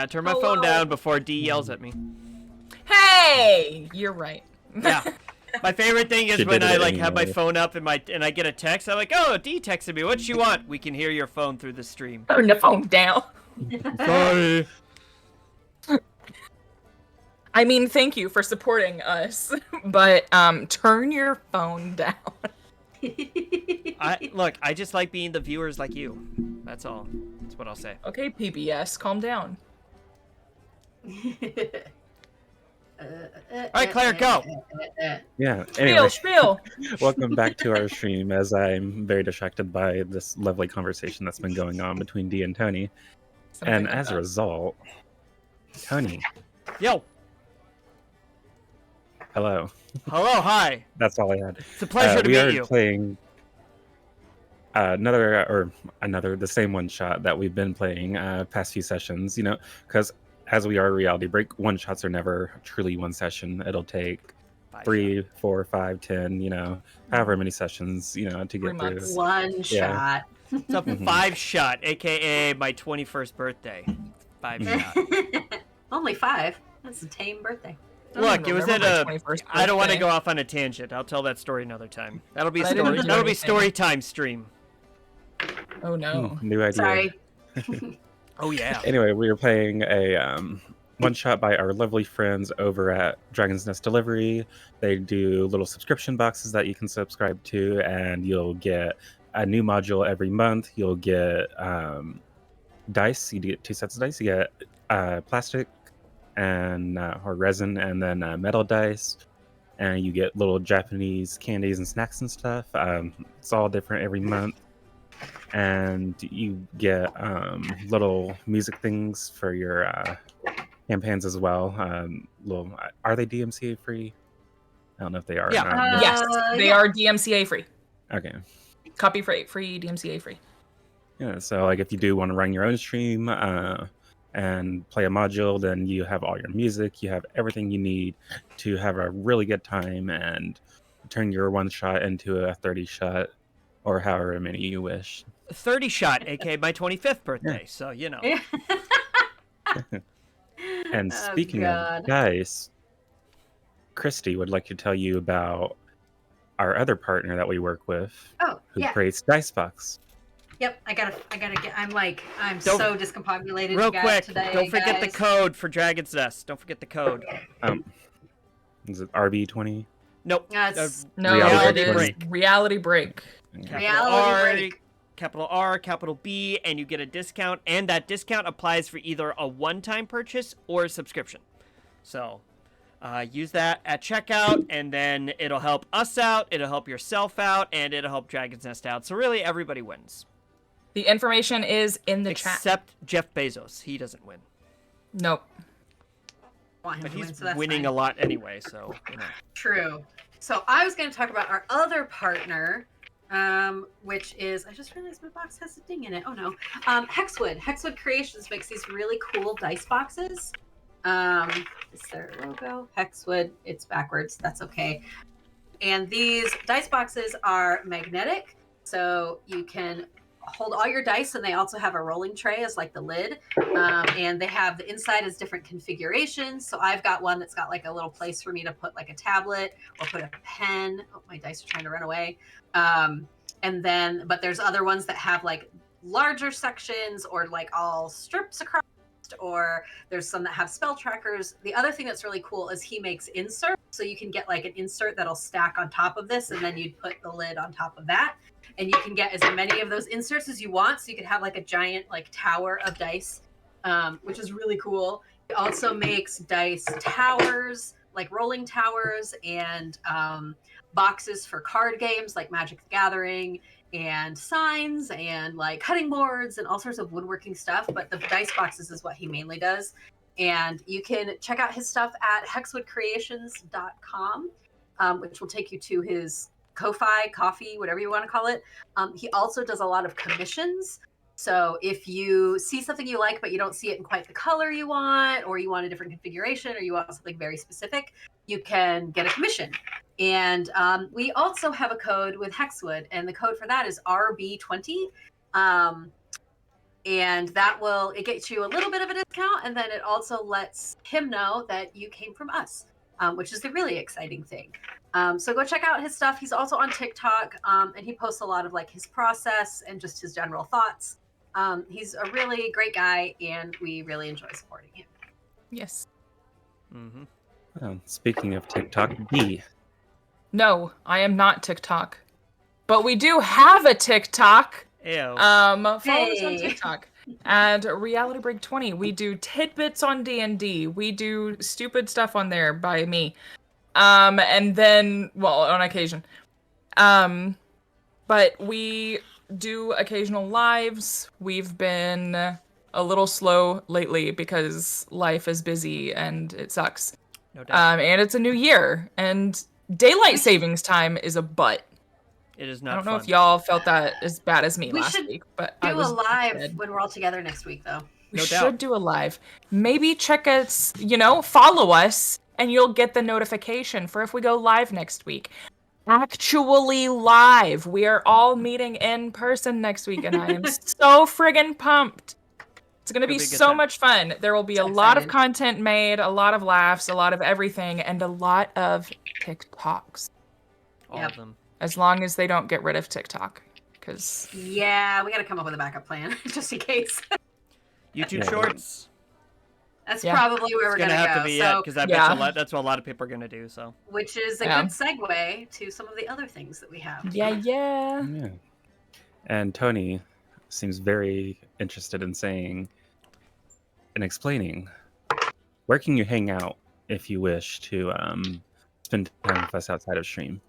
Gotta turn my phone down before D yells at me. Hey! You're right. Yeah. My favorite thing is when I have my phone up and I get a text. I'm like, oh, D texted me. What she want? We can hear your phone through the stream. Turn the phone down. Sorry. I mean, thank you for supporting us, but turn your phone down. I just like being the viewers like you. That's all. That's what I'll say. Okay, PBS, calm down. All right, Claire, go. Yeah. Anyway, Spiel. welcome back to our stream. As I'm very distracted by this lovely conversation that's been going on between D and Tony, and as a result, Tony. Yo. Hello. Hello. Hi. That's all I had. It's a pleasure to meet you. We are playing the same one shot that we've been playing past few sessions. You know, because as we are Reality Break, one shots are never truly one session. It'll take 3, 4, 5, 10, you know, however many sessions, you know, to get through. One shot. It's a 5 shot, aka my 21st birthday. 5 shot. Only 5. That's a tame birthday. Look, it was at a. I don't want to go off on a tangent. I'll tell that story another time. That'll be story time stream. Oh no! New idea. Sorry. Oh yeah. Anyway, we were playing a one shot by our lovely friends over at Dragon's Nest Delivery. They do little subscription boxes that you can subscribe to, and you'll get a new module every month. You'll get dice. You get 2 sets of dice. You get plastic and or resin, and then metal dice, and you get little Japanese candies and snacks and stuff. It's all different every month, and you get little music things for your campaigns as well. Are they DMCA free? I don't know if they are. Yeah. Yes, they are DMCA free. Okay. Copyright free, DMCA free. Yeah. So like, if you do want to run your own stream and play a module, then you have all your music, you have everything you need to have a really good time and turn your one shot into a 30 shot or however many you wish. 30 shot, aka my 25th birthday. Yeah. So, you know. And speaking of dice, Christy would like to tell you about our other partner that we work with, who creates Dicebox. Yep, I gotta get. I'm so discombobulated. Real quick, today, don't forget the code for Dragon's Nest. Don't forget the code. Is it RB20? Nope. No, Reality Break. Reality Break. Capital R, capital B, and you get a discount, and that discount applies for either a one-time purchase or a subscription. So, use that at checkout, and then it'll help us out, it'll help yourself out, and it'll help Dragon's Nest out. So really, everybody wins. The information is in the chat. Except Jeff Bezos. He doesn't win. Nope. But he's winning a lot anyway, so, you know. True. So I was going to talk about our other partner, which is, I just realized my box has a ding in it. Oh no. Hexwood. Hexwood Creations makes these really cool dice boxes. Is their logo? Hexwood. It's backwards. That's okay. And these dice boxes are magnetic, so you can hold all your dice, and they also have a rolling tray as like the lid. And they have the inside as different configurations. So I've got one that's got like a little place for me to put like a tablet or put a pen. Oh, my dice are trying to run away. But there's other ones that have like larger sections or like all strips across, or there's some that have spell trackers. The other thing that's really cool is he makes inserts. So you can get like an insert that'll stack on top of this, and then you'd put the lid on top of that. And you can get as many of those inserts as you want. So you could have like a giant like tower of dice, which is really cool. He also makes dice towers, like rolling towers, and boxes for card games like Magic the Gathering, and signs, and like cutting boards, and all sorts of woodworking stuff. But the dice boxes is what he mainly does. And you can check out his stuff at hexwoodcreations.com, which will take you to his Ko-fi, coffee, whatever you want to call it. He also does a lot of commissions. So if you see something you like, but you don't see it in quite the color you want, or you want a different configuration, or you want something very specific, you can get a commission. And we also have a code with Hexwood, and the code for that is RB20. and it gets you a little bit of a discount, and then it also lets him know that you came from us, which is the really exciting thing. So go check out his stuff. He's also on TikTok, and he posts a lot of like his process and just his general thoughts. He's a really great guy, and we really enjoy supporting him. Yes. Mm-hmm. Oh, speaking of TikTok, B. No, I am not TikTok. But we do have a TikTok. Ew. Follow us on Hey. TikTok. And Reality Break 20. We do tidbits on D&D. We do stupid stuff on there by me. And then, well, on occasion. But we do occasional lives. We've been a little slow lately because life is busy and it sucks. No doubt. And it's a new year. And daylight savings time is a butt. It is not I don't know fun. if y'all felt that as bad as me We last should week, but Do I was a live dead. when we're all together next week, though. We No should doubt. do a live. Maybe check us, follow us, and you'll get the notification for if we go live next week. Actually live. We are all meeting in person next week, and I am so friggin' pumped. It's going to be It'll be a good so time. much fun. There will be So a lot of excited. content made, a lot of laughs, a lot of everything, and a lot of TikToks. All Yep. of them. As long as they don't get rid of TikTok. Because Yeah, we got to come up with a backup plan just in case. YouTube Yeah. Shorts. That's Yeah. probably where It's we're gonna gonna have go. to be So, it because I Yeah. bet that's what a lot of people are gonna do. So which is a Yeah. good segue to some of the other things that we have. yeah. Yeah. And Tony seems very interested in saying and explaining where can you hang out if you wish to spend time with us outside of stream.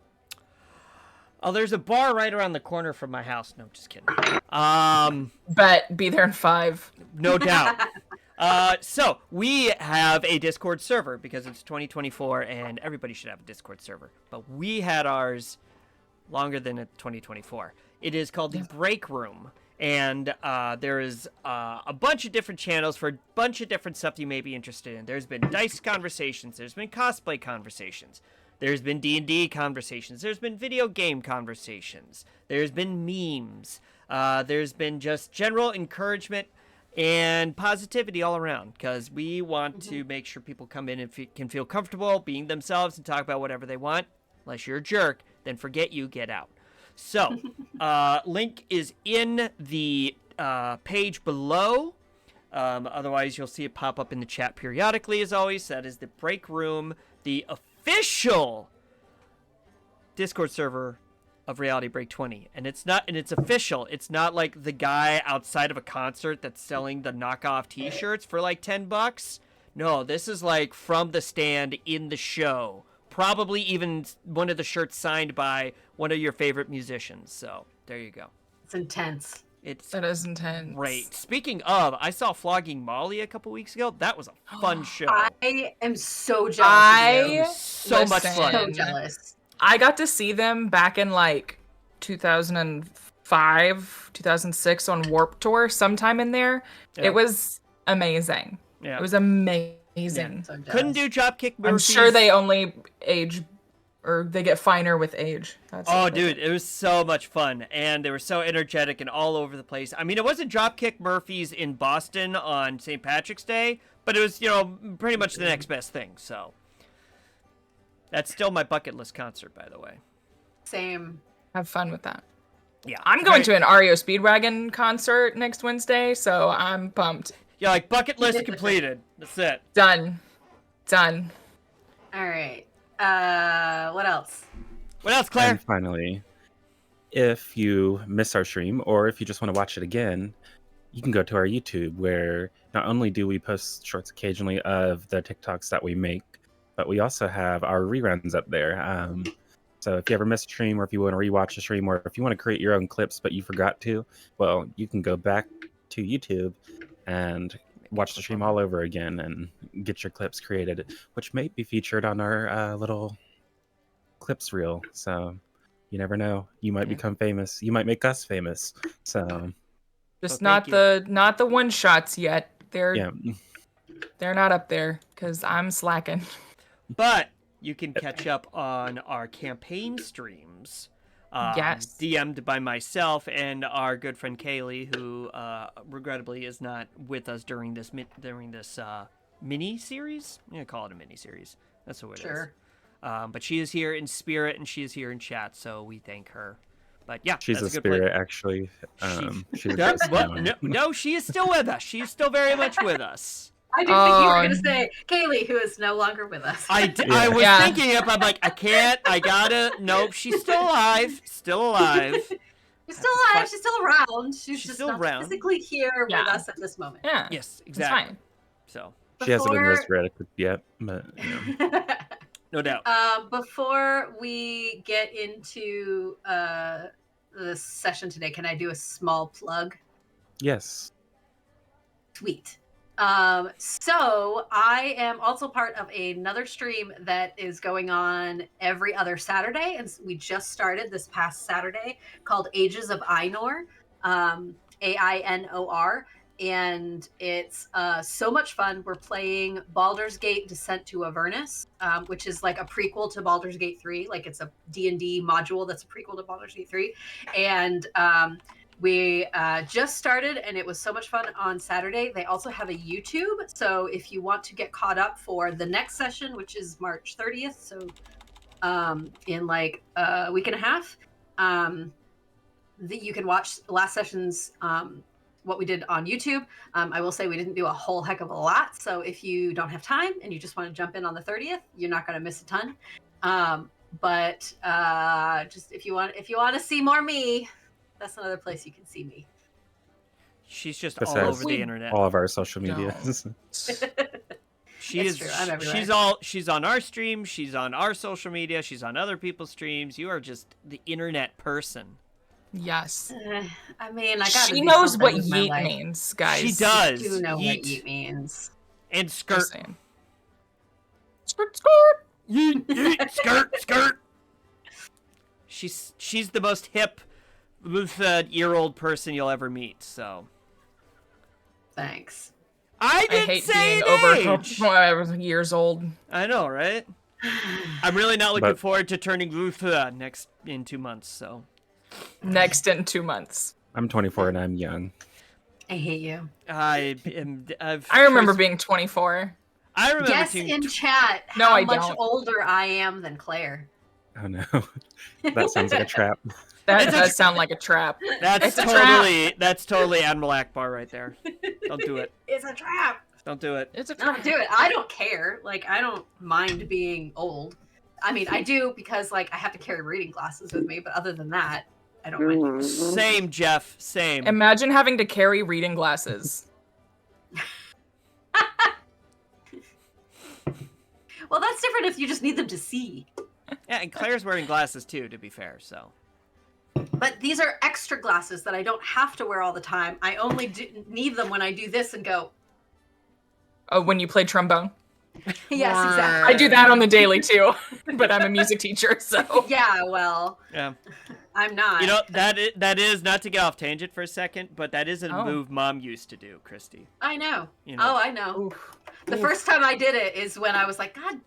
oh, there's a bar right around the corner from my house. No, just kidding. Bet be there in 5. No doubt. So we have a Discord server because it's 2024 and everybody should have a Discord server. But we had ours longer than 2024. It is called the Break Room. And there is a bunch of different channels for a bunch of different stuff you may be interested in. There's been dice conversations. There's been cosplay conversations. There's been D&D conversations. There's been video game conversations. There's been memes. There's been just general encouragement and positivity all around because we want to make sure people come in and can feel comfortable being themselves and talk about whatever they want. Unless you're a jerk, then forget you, get out. So, link is in the page below. Otherwise, you'll see it pop up in the chat periodically, as always. That is the Break Room, the official Discord server of Reality Break 20. And it's official. It's not like the guy outside of a concert that's selling the knockoff t-shirts for like $10. No, this is like from the stand in the show. Probably even one of the shirts signed by one of your favorite musicians. So there you go. It's intense. It's That is intense. great. Speaking of, I saw Flogging Molly a couple weeks ago. That was a fun show. I am so jealous of you. So much fun. So jealous. I got to see them back in like 2005, 2006 on Warped Tour, sometime in there. Yeah. It was amazing. Yeah. It was amazing. So jealous. Couldn't do Dropkick Murphys. I'm sure they only age, or they get finer with age. That's Oh, it. dude, it was so much fun, and they were so energetic and all over the place. I mean, it wasn't Dropkick Murphys in Boston on St. Patrick's Day, but it was, pretty much the next best thing. So that's still my bucket list concert, by the way. Same. Have fun with that. Yeah, I'm going to an REO Speedwagon concert next Wednesday, so I'm pumped. Yeah, like bucket list completed. That's it. Done. All right. What else? What else, Claire? And finally, if you miss our stream or if you just want to watch it again, you can go to our YouTube where not only do we post shorts occasionally of the TikToks that we make, but we also have our reruns up there. So if you ever miss a stream or if you want to rewatch a stream or if you want to create your own clips but you forgot to, well, you can go back to YouTube and watch the stream all over again and get your clips created, which may be featured on our little clips reel. So you never know, you might become famous, you might make us famous. So Just Well, not thank the one shots yet. They're yeah, not up there because I'm slacking. But you can catch up on our campaign streams Yes. DM'd by myself and our good friend Kaylee, who regrettably is not with us during this mini series. I'm gonna call it a mini series. That's what it is. But she is here in spirit and she is here in chat, so we thank her. But yeah, She's that's a a good spirit, play. actually. She's No, just well, known. no, she is still with us. She is still very much with us. I did think you were going to say Kaylee, who is no longer with us. I was thinking it, but I'm like, I can't. I gotta. Nope, she's still alive. Still alive. She's still alive. She's still around. She's just still not around. physically here with us at this moment. Yeah. Yes, It's exactly. fine. So She hasn't been resurrected yet, but no doubt. Before we get into the session today, can I do a small plug? yes. Sweet. So I am also part of another stream that is going on every other Saturday, and we just started this past Saturday, called Ages of Ainor, Ainor, and it's so much fun. We're playing Baldur's Gate: Descent to Avernus, which is like a prequel to Baldur's Gate 3. Like it's a D&D module that's a prequel to Baldur's Gate 3, and we just started, and it was so much fun on Saturday. They also have a YouTube, so if you want to get caught up for the next session, which is March 30th, so in like a week and a half, you can watch last session's what we did on YouTube. I will say we didn't do a whole heck of a lot, so if you don't have time and you just want to jump in on the 30th, you're not going to miss a ton. But just if you want to see more me, that's another place you can see me. She's just Besides all over the internet. All of our social medias. She It's is. true. I'm everywhere. She's on our stream. She's on our social media. She's on other people's streams. You are just the internet person. Yes. I mean, I got. She knows what yeet means, guys. She does. You know Yeet. what yeet means. And skirt. Just saying. Skirt, skirt. Yeet, yeet, skirt, skirt. She's the most hip, year-old person you'll ever meet. So. Thanks. I I didn't hate say being an age. over years old. I know, right? I'm really not looking forward to turning next in 2 months. So. Next in 2 months. I'm 24 and I'm young. I hate you. I remember being 24. I remember Guess being in chat No, how I much don't. older I am than Claire. Oh no. That sounds like a trap. That does sound like a trap. That's It's a trap. That's totally Admiral Akbar right there. Don't do it. It's a trap. Don't do it. It's a Don't trap. do it. I don't care. Like, I don't mind being old. I mean, I do because, like, I have to carry reading glasses with me, but other than that, I don't mind. Same, Jeff. Same. Imagine having to carry reading glasses. Well, that's different if you just need them to see. Yeah, and Claire's wearing glasses too, to be fair. So. But these are extra glasses that I don't have to wear all the time. I only need them when I do this and go. Oh, when you play trombone. Yes, exactly. I do that on the daily too, but I'm a music teacher, so. Yeah, well, Yeah. I'm not. You know that is not to get off tangent for a second, but that is a Oh. move Mom used to do, Christy. I know. You know. Oh, I know. The first time I did it is when I was like, God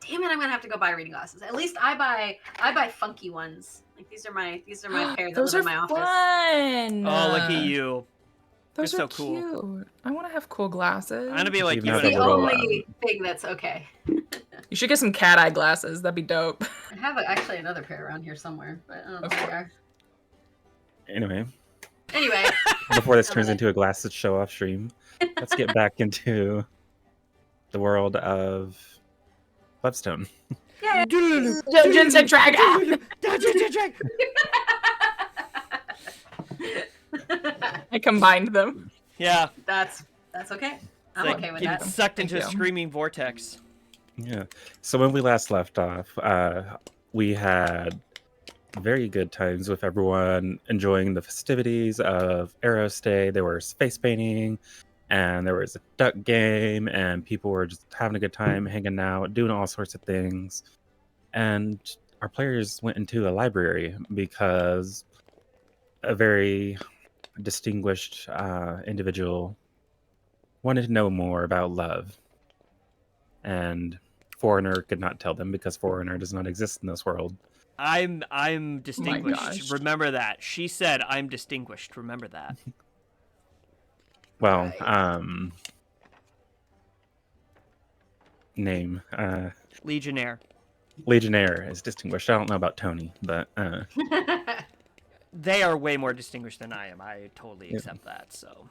damn it, I'm gonna have to go buy reading glasses. At least I buy funky ones. Like these are my pair that Those live are in my office. fun. Oh, look at you. Those You're are so cool. cute. I want to have cool glasses. I'm gonna be like Even you. have and The a little, only thing that's okay. You should get some cat eye glasses. That'd be dope. I have actually another pair around here somewhere, but I don't know where they are. Anyway, Anyway, before this turns into a glasses show off stream, let's get back into the world of Lovestone. Dungeons and Dragons. I combined them. Yeah. that's okay. I'm Like, okay with get that. sucked Thank into a you. screaming vortex. Yeah. So when we last left off, we had very good times with everyone enjoying the festivities of Eros Day. There was face painting, and there was a duck game, and people were just having a good time, hanging out, doing all sorts of things. And our players went into a library because a very distinguished individual wanted to know more about love. And Foreigner could not tell them because Foreigner does not exist in this world. I'm distinguished. gosh. Remember that. She said I'm distinguished. Remember that. Well, Right. name. Legionnaire. Legionnaire is distinguished. I don't know about Tony, but They are way more distinguished than I am. I totally Yeah. accept that. So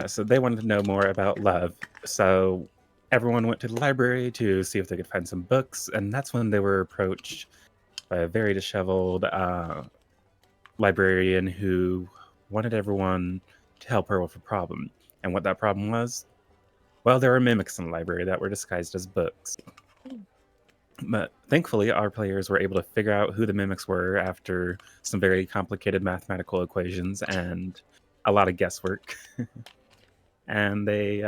so they wanted to know more about love. So everyone went to the library to see if they could find some books, and that's when they were approached by a very disheveled librarian who wanted everyone to help her with a problem. And what that problem was? Well, there were mimics in the library that were disguised as books. But thankfully, our players were able to figure out who the mimics were after some very complicated mathematical equations and a lot of guesswork. And they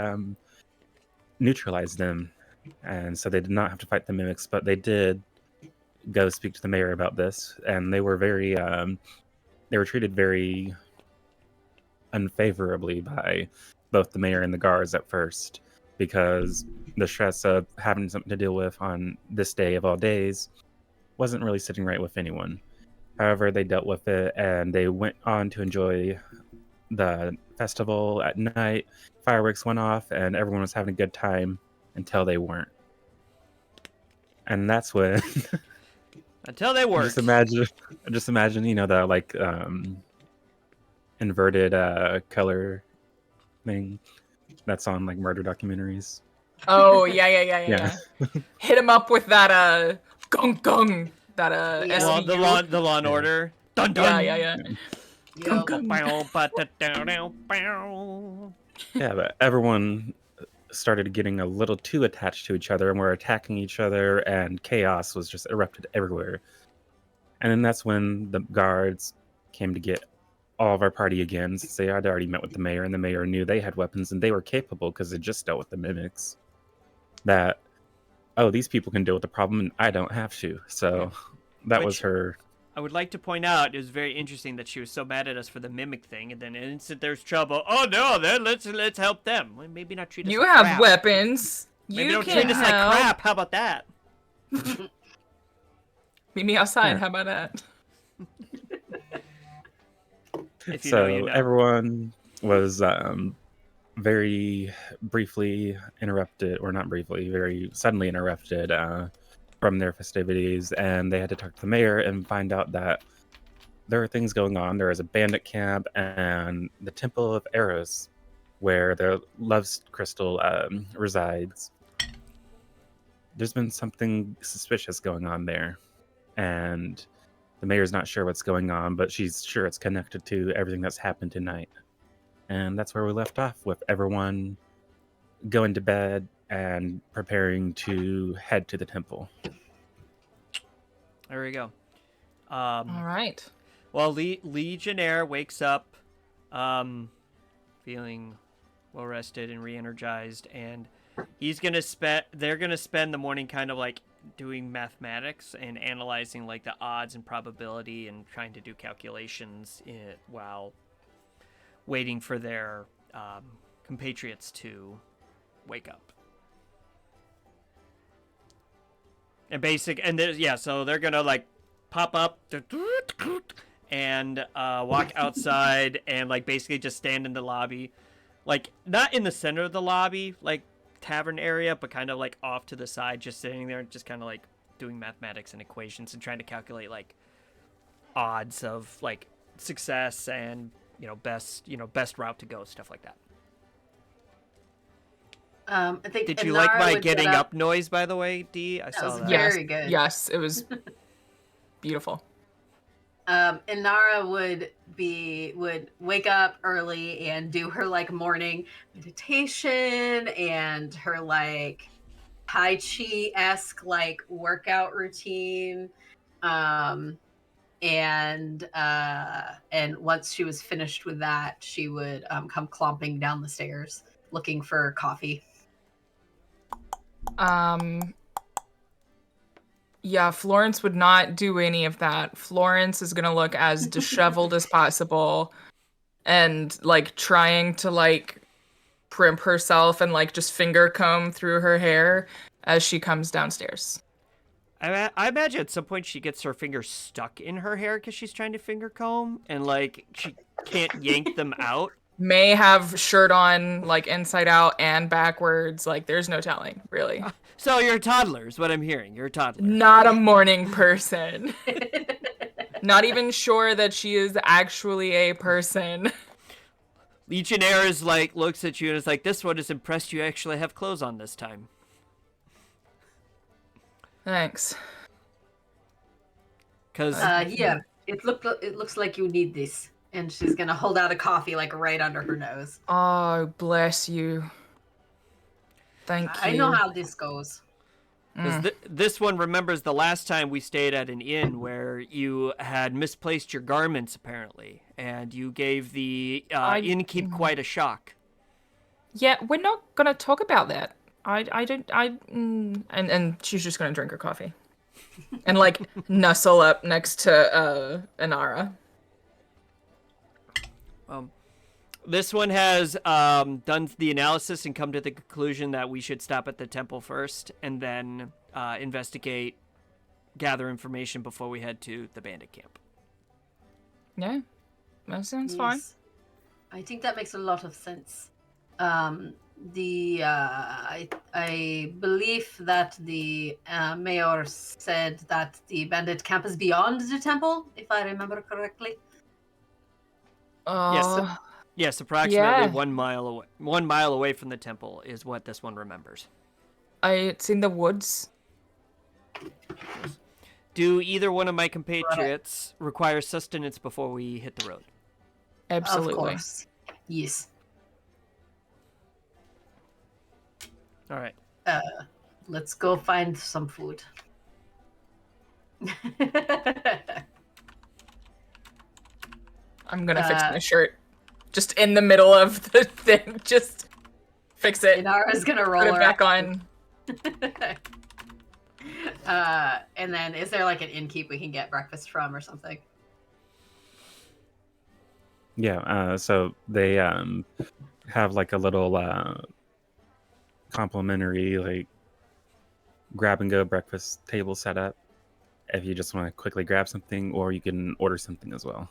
neutralized them. And so they did not have to fight the mimics, but they did go speak to the mayor about this. And they were they were treated very unfavorably by both the mayor and the guards at first, because the stress of having something to deal with on this day of all days wasn't really sitting right with anyone. However, they dealt with it and they went on to enjoy the festival at night. Fireworks went off and everyone was having a good time until they weren't. And that's when until they work. just imagine, the like inverted color thing that's on like murder documentaries. Oh, yeah. Hit him up with that, gung gung. That, Yeah. Well, SVU. the Law and Order. Dun dun. Yeah. Yep. Bow, ba, da, dow, dow, bow. Yeah, but everyone started getting a little too attached to each other and were attacking each other, and chaos was just erupted everywhere. And then that's when the guards came to get all of our party again, since they had already met with the mayor, and the mayor knew they had weapons and they were capable because they just dealt with the mimics. That, oh, these people can deal with the problem and I don't have to. So that was Which- her. I would like to point out it was very interesting that she was so mad at us for the mimic thing, and then instant there's trouble. Oh no, then let's help them. Well, maybe not treat us You like have crap. weapons. Maybe You don't can treat us help. like crap. How about that? Meet me outside. Yeah. How about that? If you So know, you know. everyone was very briefly interrupted, or not briefly, very suddenly interrupted from their festivities, and they had to talk to the mayor and find out that there are things going on. There is a bandit camp and the Temple of Eros, where the love crystal resides. There's been something suspicious going on there, and the mayor's not sure what's going on, but she's sure it's connected to everything that's happened tonight. And that's where we left off, with everyone going to bed and preparing to head to the temple. There we go. All right. Well, Legionnaire wakes up, feeling well rested and re-energized, and they're gonna spend the morning kind of like doing mathematics and analyzing like the odds and probability and trying to do calculations while waiting for their compatriots to wake up. So they're gonna like pop up and walk outside and like basically just stand in the lobby, like not in the center of the lobby, like tavern area, but kind of like off to the side, just sitting there, just kind of like doing mathematics and equations and trying to calculate like odds of like success and best route to go, stuff like that. I think Did you Inara like my would getting get up noise, by the way, Dee? I That saw was that. very good. Yes, it was beautiful. Inara would wake up early and do her like morning meditation and her like Tai Chi-esque like workout routine. And once she was finished with that, she would come clomping down the stairs looking for coffee. Yeah, Florence would not do any of that. Florence is gonna look as disheveled as possible and like trying to like primp herself and like just finger comb through her hair as she comes downstairs. I imagine at some point she gets her fingers stuck in her hair because she's trying to finger comb, and like she can't yank them out. May have shirt on like inside out and backwards. Like there's no telling, really. So you're a toddler, is what I'm hearing. You're a toddler. Not a morning person. Not even sure that she is actually a person. Legionnaire is like looks at you and is like, "This one is impressed you actually have clothes on this time." Thanks. Because Here, it looks like you need this. And she's gonna hold out a coffee like right under her nose. Oh, bless you. Thank you. I know how this goes. this one remembers the last time we stayed at an inn where you had misplaced your garments apparently, and you gave the innkeep quite a shock. Yeah, we're not gonna talk about that. And she's just gonna drink her coffee, and like nuzzle up next to Inara. This one has done the analysis and come to the conclusion that we should stop at the temple first and then investigate, gather information before we head to the bandit camp. Yeah, that sounds fine. I think that makes a lot of sense. I believe that the mayor said that the bandit camp is beyond the temple, if I remember correctly. Yes, approximately Yeah. 1 mile away. 1 mile away from the temple is what this one remembers. It's in the woods. Do either one of my compatriots require sustenance before we hit the road? Absolutely. Of course. Yes. All right. Let's go find some food. I'm gonna fix my shirt. Just in the middle of the thing. Just fix it. Inara's gonna roll Put it her back up. on. And then is there like an innkeep we can get breakfast from or something? Yeah, so they have like a little complimentary like grab and go breakfast table set up if you just want to quickly grab something, or you can order something as well.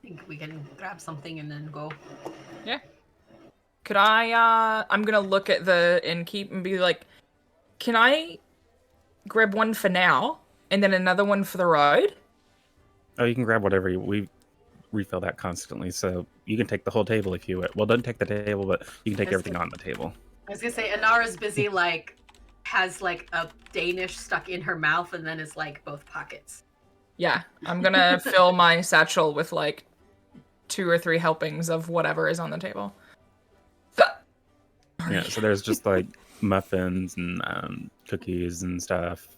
I think we can grab something and then go. Yeah. Could I'm gonna look at the innkeep and be like, can I grab one for now and then another one for the road? Oh, you can grab whatever we refill that constantly, so you can take the whole table if you well, don't take the table, but you can take everything on the table. I was gonna say Inara's busy like has like a Danish stuck in her mouth and then is like both pockets. Yeah, I'm gonna fill my satchel with like 2 or 3 helpings of whatever is on the table. Yeah, so there's just like muffins and cookies and stuff.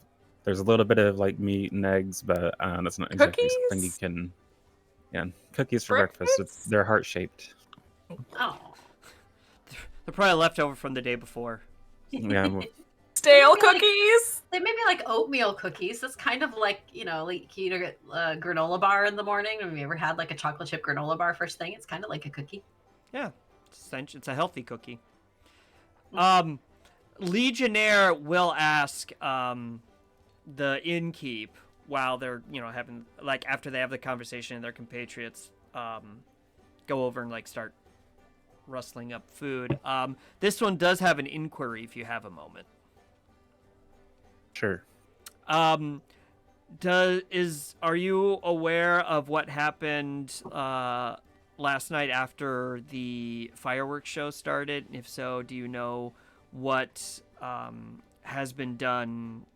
There's a little bit of like meat and eggs, but that's not exactly something you Cookies? can. Yeah, cookies for breakfast. They're heart shaped. Oh. They're probably left over from the day before. Yeah, well, Stale Maybe, like, cookies? They may be like oatmeal cookies. That's kind of like, you know, like you eat a granola bar in the morning. Have you ever had like a chocolate chip granola bar first thing? It's kind of like a cookie. Yeah, it's a healthy cookie. Legionnaire will ask the innkeep while they're having like after they have the conversation and their compatriots go over and like start rustling up food. This one does have an inquiry if you have a moment. sure. Are you aware of what happened last night after the fireworks show started? If so, do you know what has been done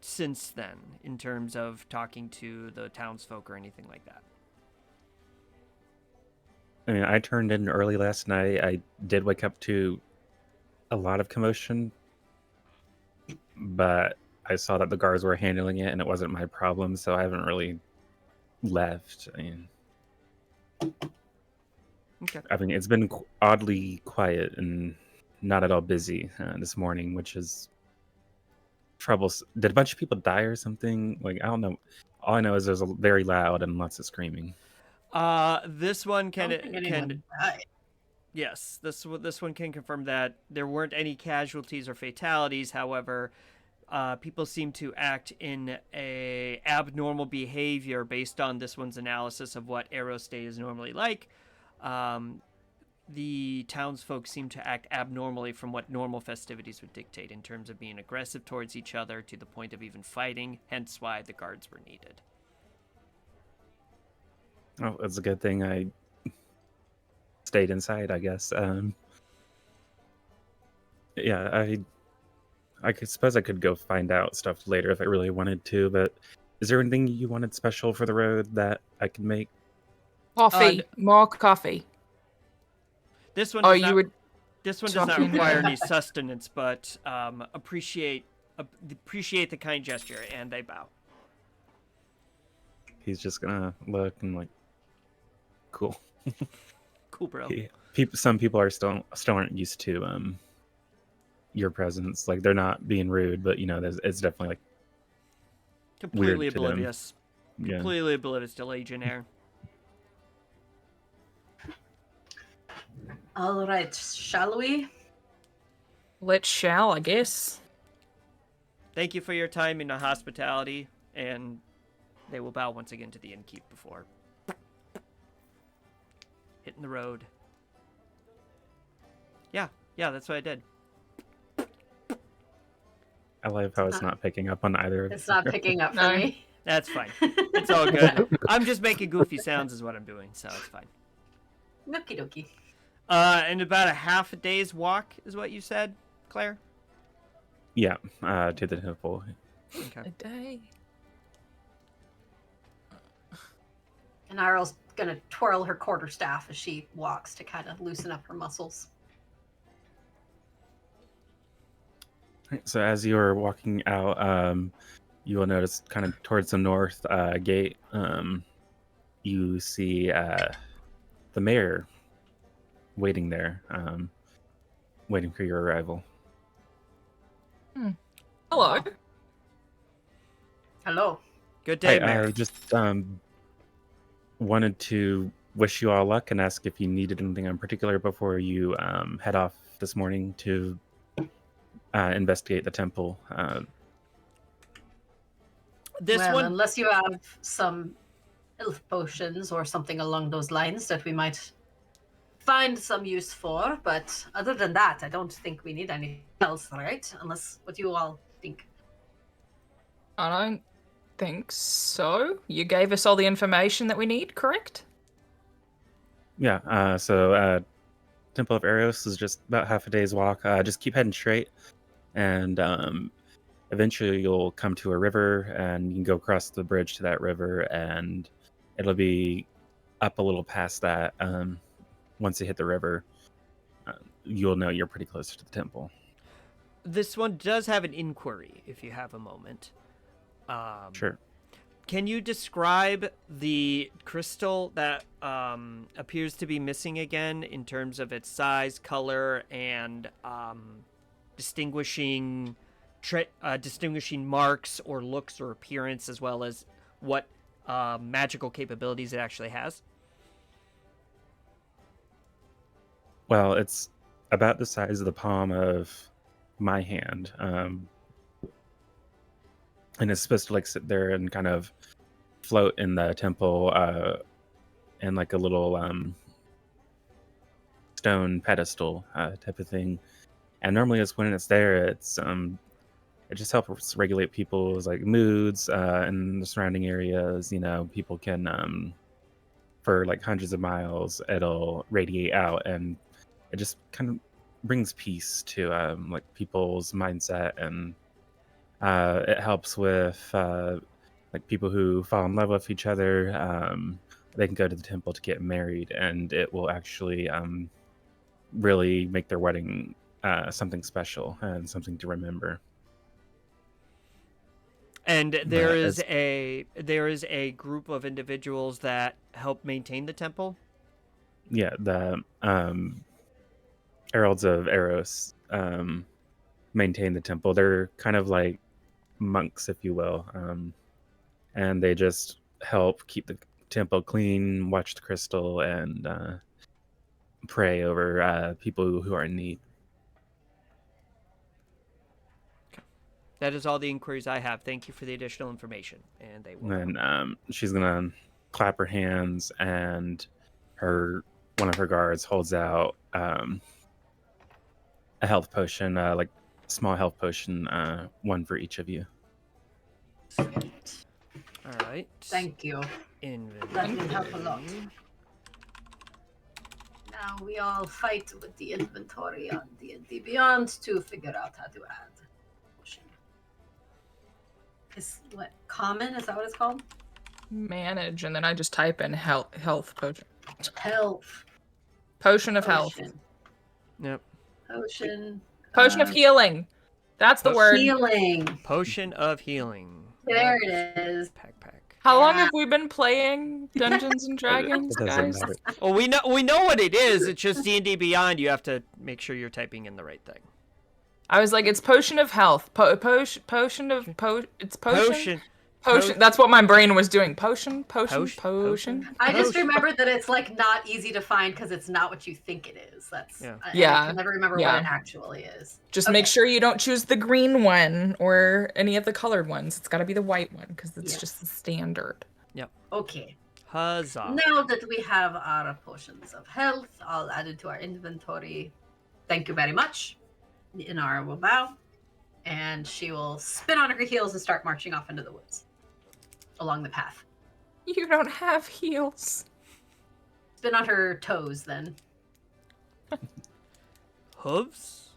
since then in terms of talking to the townsfolk or anything like that? I mean, I turned in early last night. I did wake up to a lot of commotion, but I saw that the guards were handling it and it wasn't my problem, so I haven't really left. Okay. I mean, it's been oddly quiet and not at all busy this morning, which is troublesome. Did a bunch of people die or something? Like, I don't know. All I know is there's a very loud and lots of screaming. This one I don't think anyone died. Yes, this one can confirm that there weren't any casualties or fatalities. However, people seem to act in a abnormal behavior based on this one's analysis of what Eros Day is normally like. The townsfolk seem to act abnormally from what normal festivities would dictate in terms of being aggressive towards each other to the point of even fighting, hence why the guards were needed. Oh, it's a good thing I stayed inside, I guess. Yeah, suppose I could go find out stuff later if I really wanted to, but is there anything you wanted special for the road that I could make? Coffee. More coffee. This one Oh, does you not, would this one does not talking require about- any sustenance, but appreciate the kind gesture, and they bow. He's just gonna look and like, cool. Cool, bro. Some people are still aren't used to your presence. Like they're not being rude, but it's definitely like Completely weird to them. oblivious. Yeah. Completely oblivious to Legionnaire. All right, shall we? Let's shall, I guess. Thank you for your time and hospitality, and they will bow once again to the innkeep before hitting the road. Yeah, that's what I did. I love how it's not picking up on either of It's us. not picking up for No. me. That's fine. It's all good. I'm just making goofy sounds is what I'm doing, so it's fine. Okie dokie. And about a half a day's walk is what you said, Claire? Yeah, to the temple. A Okay. day. And Arl's gonna twirl her quarterstaff as she walks to kind of loosen up her muscles. So as you're walking out, you will notice kind of towards the north gate, you see the mayor waiting there, waiting for your arrival. Hello. Hello. Good day, I Mayor. just wanted to wish you all luck and ask if you needed anything in particular before you head off this morning to investigate the temple. This Well, one, unless you have some elf potions or something along those lines that we might find some use for, but other than that, I don't think we need anything else, right? Unless what you all think. I don't think so. You gave us all the information that we need, correct? Yeah, so Temple of Eros is just about half a day's walk. Just keep heading straight, and eventually you'll come to a river, and you can go across the bridge to that river, and it'll be up a little past that. Once you hit the river, you'll know you're pretty close to the temple. this one does have an inquiry, if you have a moment. Sure. Can you describe the crystal that appears to be missing again in terms of its size, color, and distinguishing marks or looks or appearance, as well as what magical capabilities it actually has? Well, it's about the size of the palm of my hand. And it's supposed to like sit there and kind of float in the temple in like a little stone pedestal type of thing. And normally it's when it's there, it's it just helps regulate people's like moods in the surrounding areas. People can for like hundreds of miles it'll radiate out, and it just kind of brings peace to like people's mindset, and it helps with like people who fall in love with each other. They can go to the temple to get married, and it will actually really make their wedding something special and something to remember. And there But is a group of individuals that help maintain the temple. Yeah, the Heralds of Eros maintain the temple. They're kind of like monks, if you will, and they just help keep the temple clean, watch the crystal, and pray over people who are in need. That is all the inquiries I have. Thank you for the additional information. And they will. And then she's gonna clap her hands, and one of her guards holds out a health potion, like small health potion, one for each of you. All right. Thank you. Inventory. That will help a lot. Now we all fight with the inventory on D&D Beyond to figure out how to add potion. Is what common? Is that what it's called? Manage, and then I just type in health potion. Health. Potion of health. Potion. Yep. Potion. Potion of healing. That's the word. Healing. Potion of healing. There it is. Pack. How long have we been playing Dungeons and Dragons, It doesn't guys? matter. Well, we know what it is. It's just D&D Beyond. You have to make sure you're typing in the right thing. I was like, it's potion of health. Potion of it's potion. Potion. That's what my brain was doing. Potion. I just remembered that it's like not easy to find because it's not what you think it is. That's Yeah. I can never remember what it actually is. Just make sure you don't choose the green one or any of the colored ones. It's got to be the white one because it's just the standard. Okay. Huzzah. Now that we have our potions of health all added to our inventory, thank you very much. Inara will bow, and she will spin on her heels and start marching off into the woods along the path. You don't have heels. Spin on her toes, then. Hooves?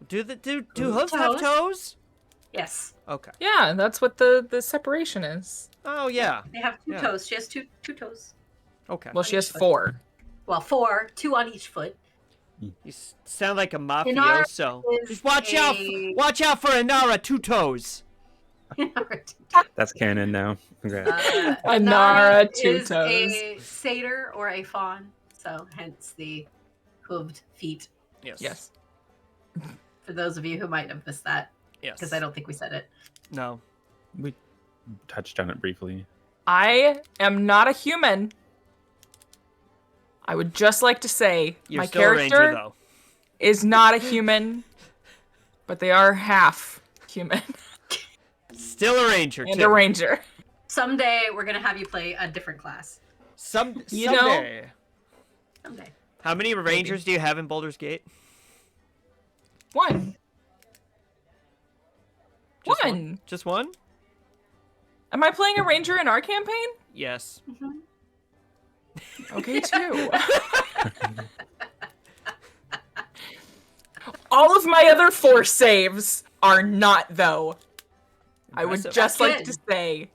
Do hooves have toes? Yes, Okay. Yeah, that's what the separation is. Oh yeah. they have two toes. She has two toes. Okay. Well, she has 4. Well, 4, 2 on each foot. You sound like a mafioso. Inara is Just watch out! Watch out for Inara, 2 toes. That's canon now. Congrats. Inara, 2 is toes. a satyr or a fawn, so hence the hooved feet. Yes. For those of you who might have missed that, Yes. because I don't think we said it. No. We touched on it briefly. I am not a human. I would just like to say You're my still a ranger, character though. is not a human, but they are half human Still a ranger, and too. a ranger. Someday we're gonna have you play a different class. You know- Someday. Someday. How many rangers do you have in Baldur's Gate? 1. Just One. Just one? Am I playing a ranger in our campaign? Yes. Okay, 2. All of my other 4 saves are not, though. I would Impressive. just like Good. to say,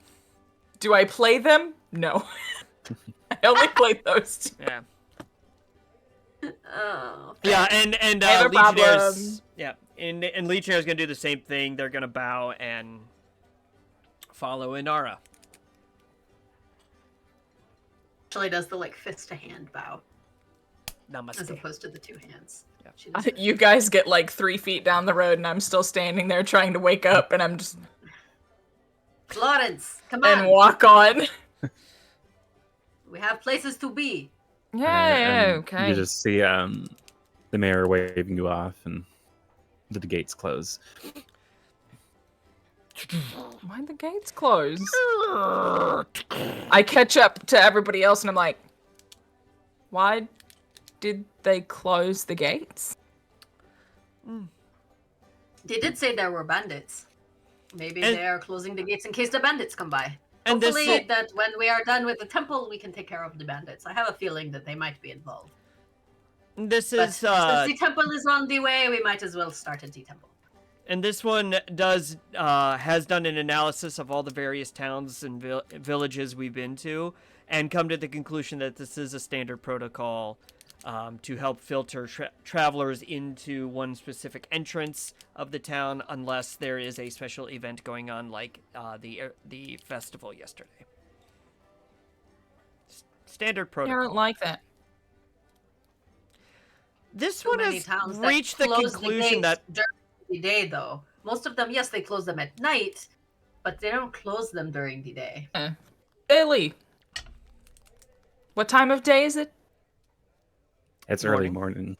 do I play them? No. I only play those 2. Yeah. Oh. Yeah, and I have a Legionnaires. problem. Yeah, and Legionnaires gonna do the same thing. They're gonna bow and follow Inara. Actually does the like fist to hand bow as Namaste. opposed to the 2 hands. Yeah. She does it. You guys get like 3 feet down the road, and I'm still standing there trying to wake up, and I'm just Florence, come and on. walk on. We have places to be. Yeah, And okay. You just see the mayor waving you off, and the gates close. Why'd the gates close? I catch up to everybody else, and I'm like, why did they close the gates? They did say there were bandits. Maybe And- they are closing the gates in case the bandits come by. And this Hopefully that when we are done with the temple, we can take care of the bandits. I have a feeling that they might be involved. This But is since the temple is on the way, we might as well start at the temple. and this one has done an analysis of all the various towns and villages we've been to, and come to the conclusion that this is a standard protocol to help filter travelers into one specific entrance of the town, unless there is a special event going on, like the festival yesterday. Standard I protocol. don't like that. This Too one many has towns that reached the close conclusion gates that during the day, though. Most of them, yes, they close them at night, but they don't close them during the day. Early. What time of day is it? It's Morning. early morning.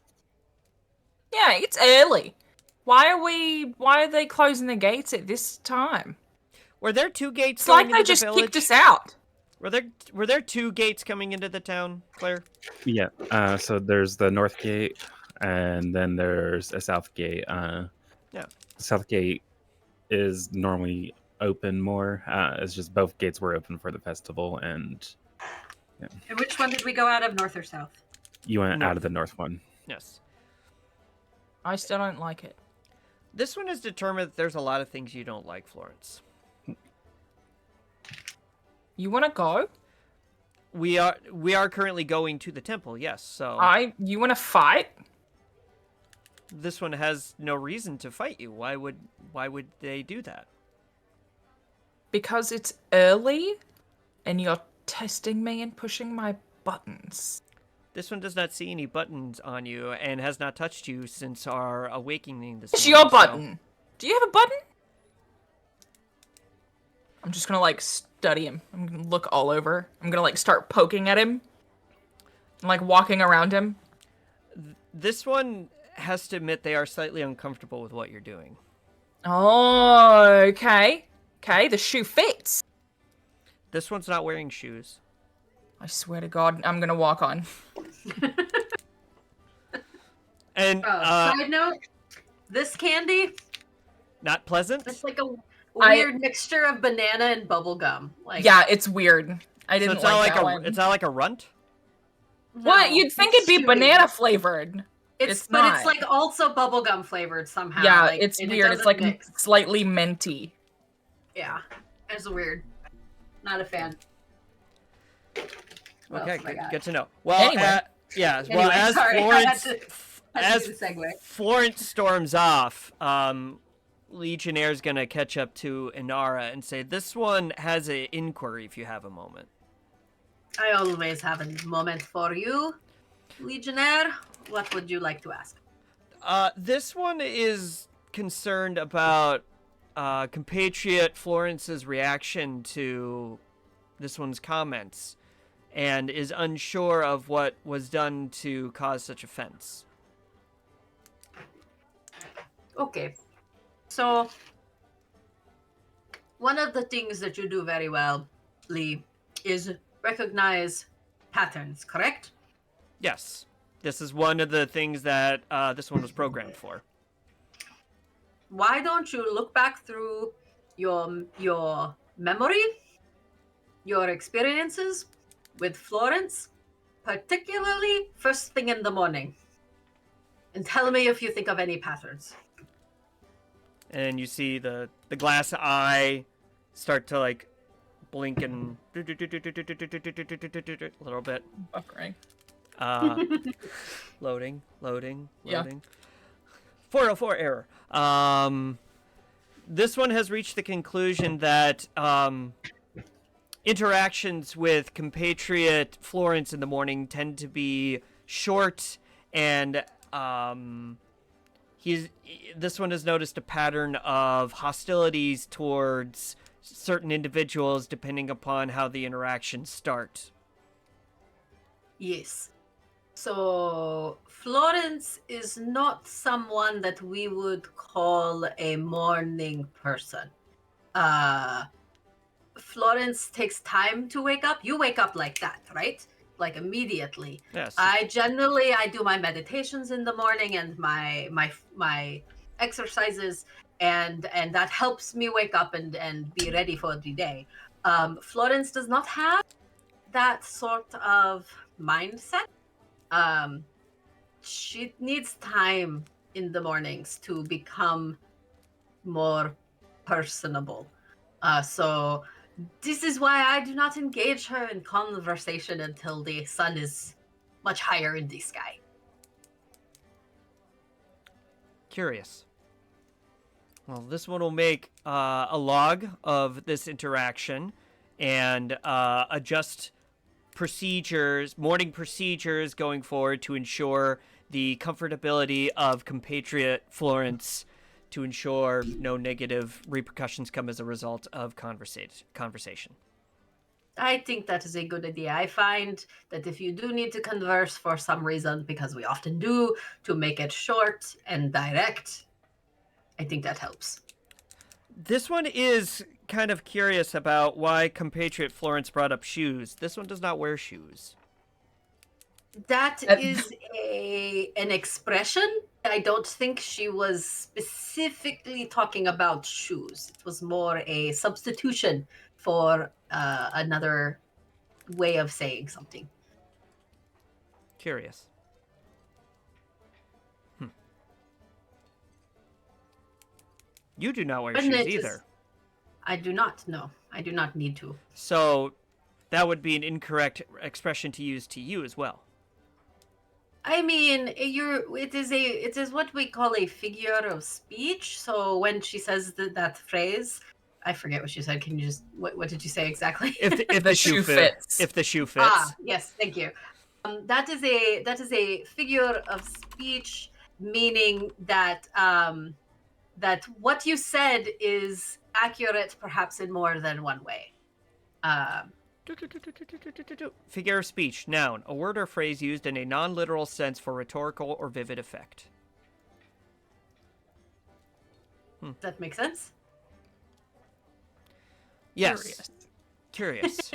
Yeah, it's early. Why are they closing the gates at this time? Were there two gates It's going like they into the just village? kicked us out. Were there two gates coming into the town, Claire? Yeah. So there's the north gate, and then there's a south gate. Yeah. South gate is normally open more. It's just both gates were open for the festival, and And which one did we go out of, north or south? you went North. out of the north one. Yes. I still don't like it. This one has determined that there's a lot of things you don't like, Florence. You want to go? We are currently going to the temple, yes. So You want to fight? this one has no reason to fight you. Why would they do that? Because it's early, and you're testing me and pushing my buttons. This one does not see any buttons on you and has not touched you since our awakening this It's morning, your button. Do you have a button? I'm just gonna like study him. I'm gonna look all over. I'm gonna like start poking at him. And, like walking around him. This one has to admit they are slightly uncomfortable with what you're doing. Oh, okay. Okay, the shoe fits. This one's not wearing shoes. I swear to God, I'm gonna walk on. And Side note, this candy, not pleasant. it's like a weird mixture of banana and bubble gum. Like, Yeah, it's weird. I So didn't it's not like like that a one. it's not like a runt. What? no, You'd think it's it'd be chewy. banana flavored. It's But not. it's like also bubblegum flavored somehow. Yeah, like, it's and it weird. It's doesn't like mix. slightly minty. Yeah, it's weird. Not a fan. What Okay, else have I got? good to know. Well, Anyway. yeah. Well, Anyway, as sorry, I had Florence, to as do the segue. Florence storms off, Legionnaire's gonna catch up to Inara and say, "This one has an inquiry. If you have a moment." I always have a moment for you, Legionnaire. What would you like to ask? This one is concerned about compatriot Florence's reaction to this one's comments, and is unsure of what was done to cause such offense. Okay. So, one of the things that you do very well, Lee, is recognize patterns, correct? Yes, this is one of the things that this one was programmed for. Why don't you look back through your memory, your experiences with Florence, particularly first thing in the morning, and tell me if you think of any patterns. And you see the glass eye start to like blink and a little bit. Buffering. Loading. Yeah. 404 error. This one has reached the conclusion that interactions with compatriot Florence in the morning tend to be short, and this one has noticed a pattern of hostilities towards certain individuals depending upon how the interactions start. Yes. So, Florence is not someone that we would call a morning person. Florence takes time to wake up. You wake up like that, right? Like immediately. Yes. I do my meditations in the morning and my exercises, and that helps me wake up and be ready for the day. Florence does not have that sort of mindset. She needs time in the mornings to become more personable. So this is why I do not engage her in conversation until the sun is much higher in the sky. Curious. Well, this one will make a log of this interaction and adjust morning procedures going forward to ensure the comfortability of compatriot Florence, to ensure no negative repercussions come as a result of conversation. I think that is a good idea. I find that if you do need to converse for some reason, because we often do, to make it short and direct, I think that helps. This one is kind of curious about why compatriot Florence brought up shoes. This one does not wear shoes. That is an expression. I don't think she was specifically talking about shoes. It was more a substitution for another way of saying something. Curious. You do not wear Wouldn't shoes it just- either. I do not. No, I do not need to. So that would be an incorrect expression to use to you as well. I mean, it is what we call a figure of speech. So when she says that phrase, I forget what she said. Can you just what did you say exactly? If the shoe fits. If the shoe fits. Ah, yes, thank you. That is a figure of speech, meaning that that what you said is accurate, perhaps in more than one way. Figure of speech, noun, a word or phrase used in a non-literal sense for rhetorical or vivid effect. Does that make sense? Yes. Curious.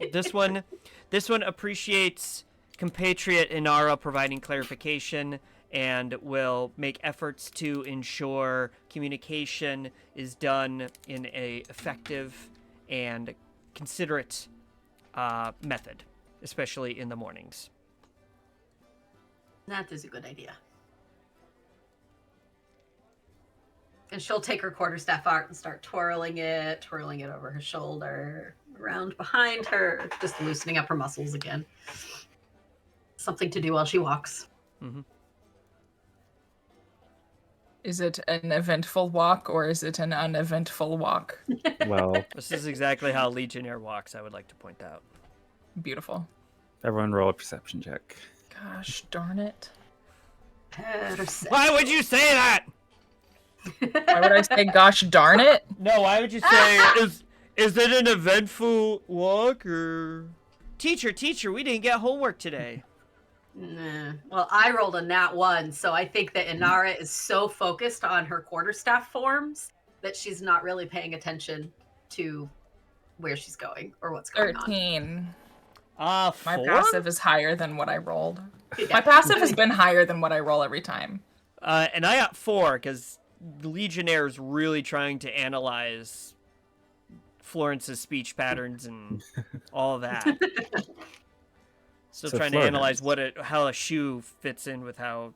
This one appreciates compatriot Inara providing clarification and will make efforts to ensure communication is done in a effective and considerate method, especially in the mornings. That is a good idea. And she'll take her quarterstaff out and start twirling it over her shoulder, around behind her, just loosening up her muscles again. Something to do while she walks. Mm-hmm. Is it an eventful walk or is it an uneventful walk? Well, This is exactly how Legionnaire walks, I would like to point out. Beautiful. everyone roll a perception check. Gosh darn it. Why would you say that? Why would I say gosh darn it? No, why would you say, is it an eventful walk or... Teacher, we didn't get homework today. Nah. Well, I rolled a nat 1, so I think that Inara is so focused on her quarterstaff forms that she's not really paying attention to where she's going or what's going on. 13. My 4? My 4? passive is higher than what I rolled. Yeah. My passive has been higher than what I roll every time. And I got 4, because Legionnaire is really trying to analyze Florence's speech patterns and all of that. Still So trying to Florence. analyze how a shoe fits in with how,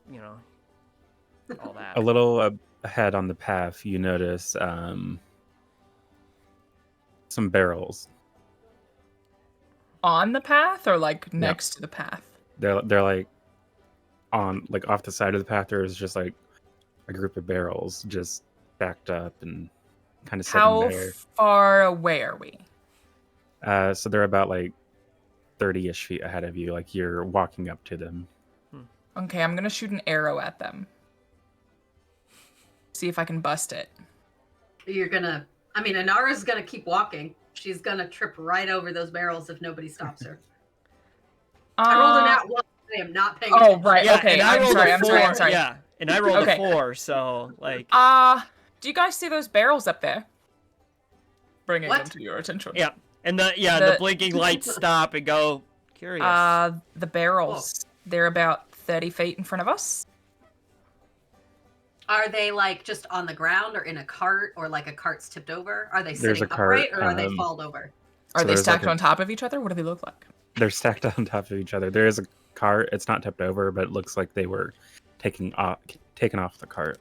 all that. A little ahead on the path, you notice some barrels. On the path or like next to the path? They're like on off the side of the path. There's just like a group of barrels just backed up and kind of sitting How there. far away are we? So they're about 30-ish feet ahead of you. Like you're walking up to them. Okay, I'm gonna shoot an arrow at them. See if I can bust it. Inara's gonna keep walking. She's gonna trip right over those barrels if nobody stops her. I rolled a nat 1. I am not paying attention. Right. Yeah, Okay, and I I'm rolled sorry, a I'm 4. sorry, I'm sorry. Yeah, and I rolled Okay. a 4, so, Do you guys see those barrels up there? Bringing What? them to your attention. yeah. And the blinking lights stop and go, curious. The barrels. They're about 30 feet in front of us. Are they just on the ground or in a cart or a cart's tipped over? Are they There's sitting a cart, upright or are they falled over? Are So they there's stacked a- on top of each other? What do they look like? They're stacked on top of each other. There is a cart. It's not tipped over, but it looks like they were taken off the cart.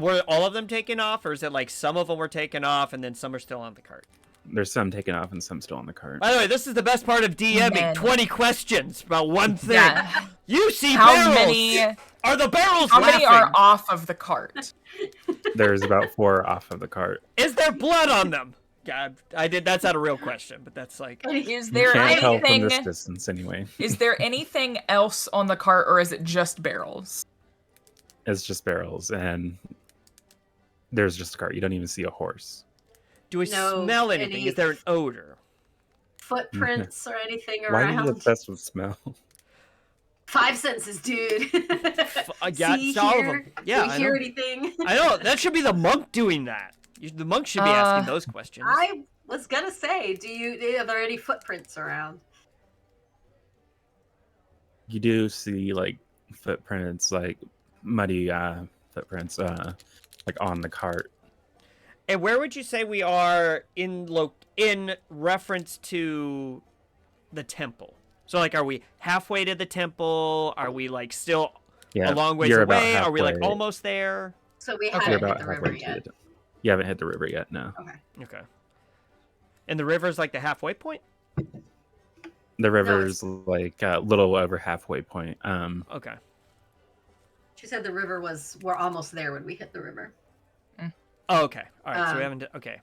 Were all of them taken off, or is it some of them were taken off and then some are still on the cart? There's some taken off and some still on the cart. By the way, this is the best part of DMing. Man. 20 questions about one thing. Yeah. You see How barrels. many? Are the barrels How laughing? many are off of the cart? There's about 4 off of the cart. Is there blood on them? God, that's not a real question, but that's Is You there can't tell from anything? this distance anyway. Is there anything else on the cart, or is it just barrels? It's just barrels, and there's just a cart. You don't even see a horse. Do we No, smell anything? any- Is there an odor? Footprints or anything Why are around? you obsessed with smell? 5 senses, dude. Yeah, See, it's all of hear, them. Yeah, do we hear anything? I know. That should be the monk doing that. The monk should be asking those questions. I was gonna say, are there any footprints around? You do see like footprints, like muddy footprints, like on the cart. And where would you say we are in reference to the temple? So, like, are we halfway to the temple? Are we like still a long ways you're about away? Are we like halfway. almost there? So we You're haven't about hit the river halfway to yet. You haven't hit the river yet, no. Okay. And the river's like the halfway point? The river's like a little over halfway point. Okay. She said the river we're almost there when we hit the river. Oh, okay. All right. So we haven't. Okay.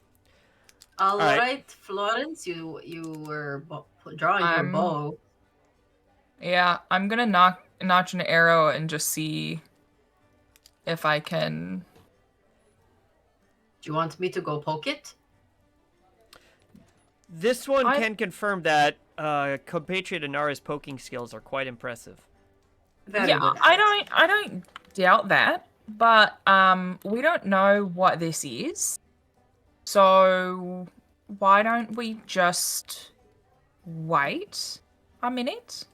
All right. right, Florence, you were drawing your bow. Yeah, I'm gonna notch an arrow and just see if I can. Do you want me to go poke it? This one can confirm that compatriot Inara's poking skills are quite impressive. Very Yeah, good. I don't doubt that, but we don't know what this is. So why don't we just wait a minute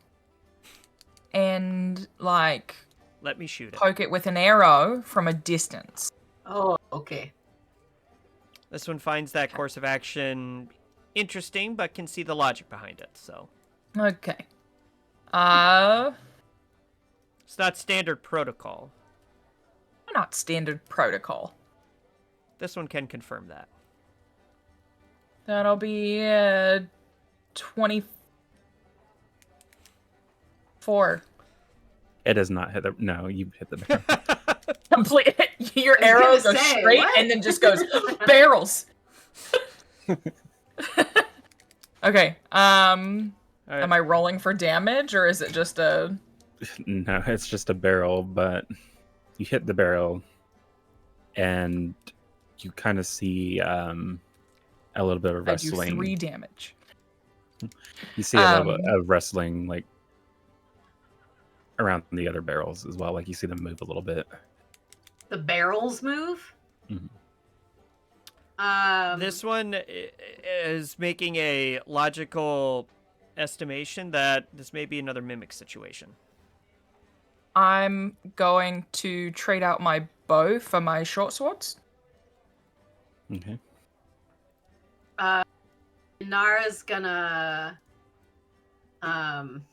and like Let me shoot it. poke it with an arrow from a distance? Oh, okay. This one finds that course of action interesting, but can see the logic behind it. So Okay. it's not standard protocol. Not standard protocol. This one can confirm that. That'll be 24. It does not hit the. No, you hit the barrel. Complete. Your I was arrow gonna goes say, straight what? and then just goes barrels. Okay. All right. Am I rolling for damage or is it just a? No, it's just a barrel, but you hit the barrel, and you kind of see a little bit of I do wrestling. 3 damage. You see a little bit of wrestling, like around the other barrels as well. Like you see them move a little bit. The barrels move. Mhm. This one is making a logical estimation that this may be another mimic situation. I'm going to trade out my bow for my short swords. Okay. Nara's gonna I'm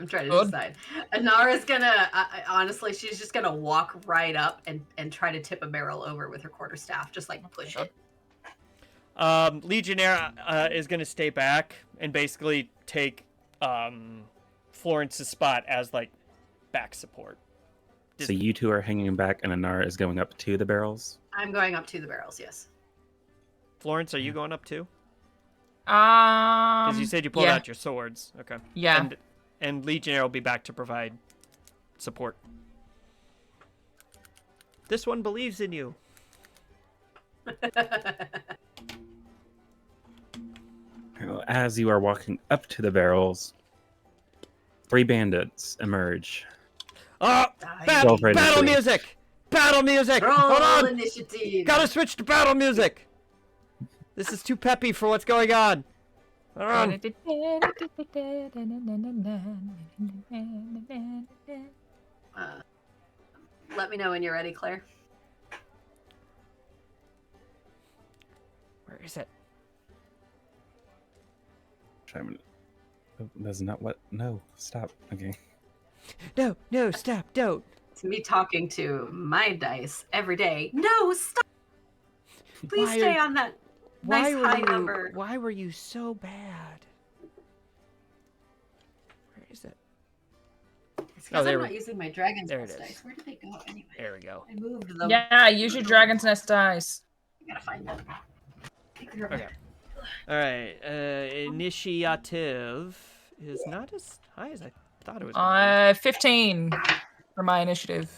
trying to decide. Nara's gonna honestly, she's just gonna walk right up and try to tip a barrel over with her quarterstaff, just like push it. Legionnaire is going to stay back and basically take Florence's spot as like back support. So you two are hanging back, and Anara is going up to the barrels. I'm going up to the barrels, yes. Florence, are you going up too? Because Because you said you pulled out your swords. Okay. Yeah. And Legionnaire will be back to provide support. This one believes in you. As you are walking up to the barrels, 3 bandits emerge. Oh, Roll for battle initiative. music! Battle music! Roll Hold on! initiative. Gotta switch to battle music! This is too peppy for what's going on. Hold on. Let me know when you're ready, Claire. Where is it? That's not what. No, stop. Okay. No, stop, don't. It's me talking to my dice every day. No, stop! Please stay on that nice high number. Why were you so bad? Where is it? It's because there I'm we- not using my dragon's there it nest is. dice. Where did they go anyway? There we go. I moved them. Yeah, use your dragon's nest dice. I gotta find them. Okay. All right. Initiative is not as high as I thought it was. Gonna 15 for my initiative.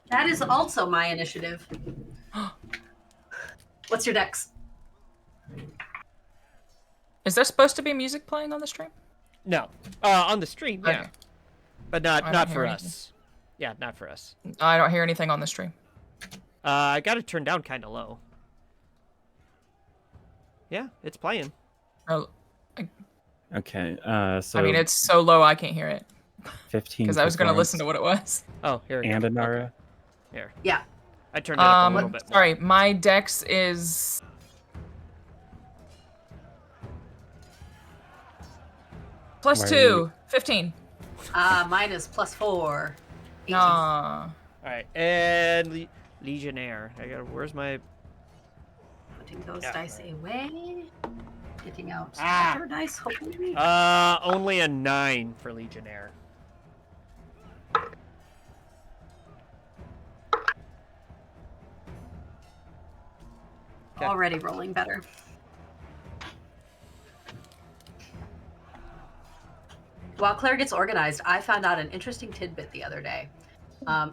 That is also my initiative. What's your dex? Is there supposed to be music playing on the stream? No. On the stream, yeah. Okay. But I not don't for hear us. Yeah, not for us. I don't hear anything on the stream. I got it turned down kind of low. Yeah, it's playing. Oh, Okay. So I mean, it's so low I can't hear it. 15. Because I was going to listen to what it was. Oh, here we go. And Inara. Okay. Here. Yeah. I turned it up a little bit more. Sorry, my dex is... Plus Why are 2, you- 15. Mine is +4. 18. Aw. All right, and Legionnaire. Where's my? Putting those Yeah. dice away. Getting out Ah. other dice, hopefully. Only a 9 for Legionnaire. Okay. Already rolling better. While Claire gets organized, I found out an interesting tidbit the other day.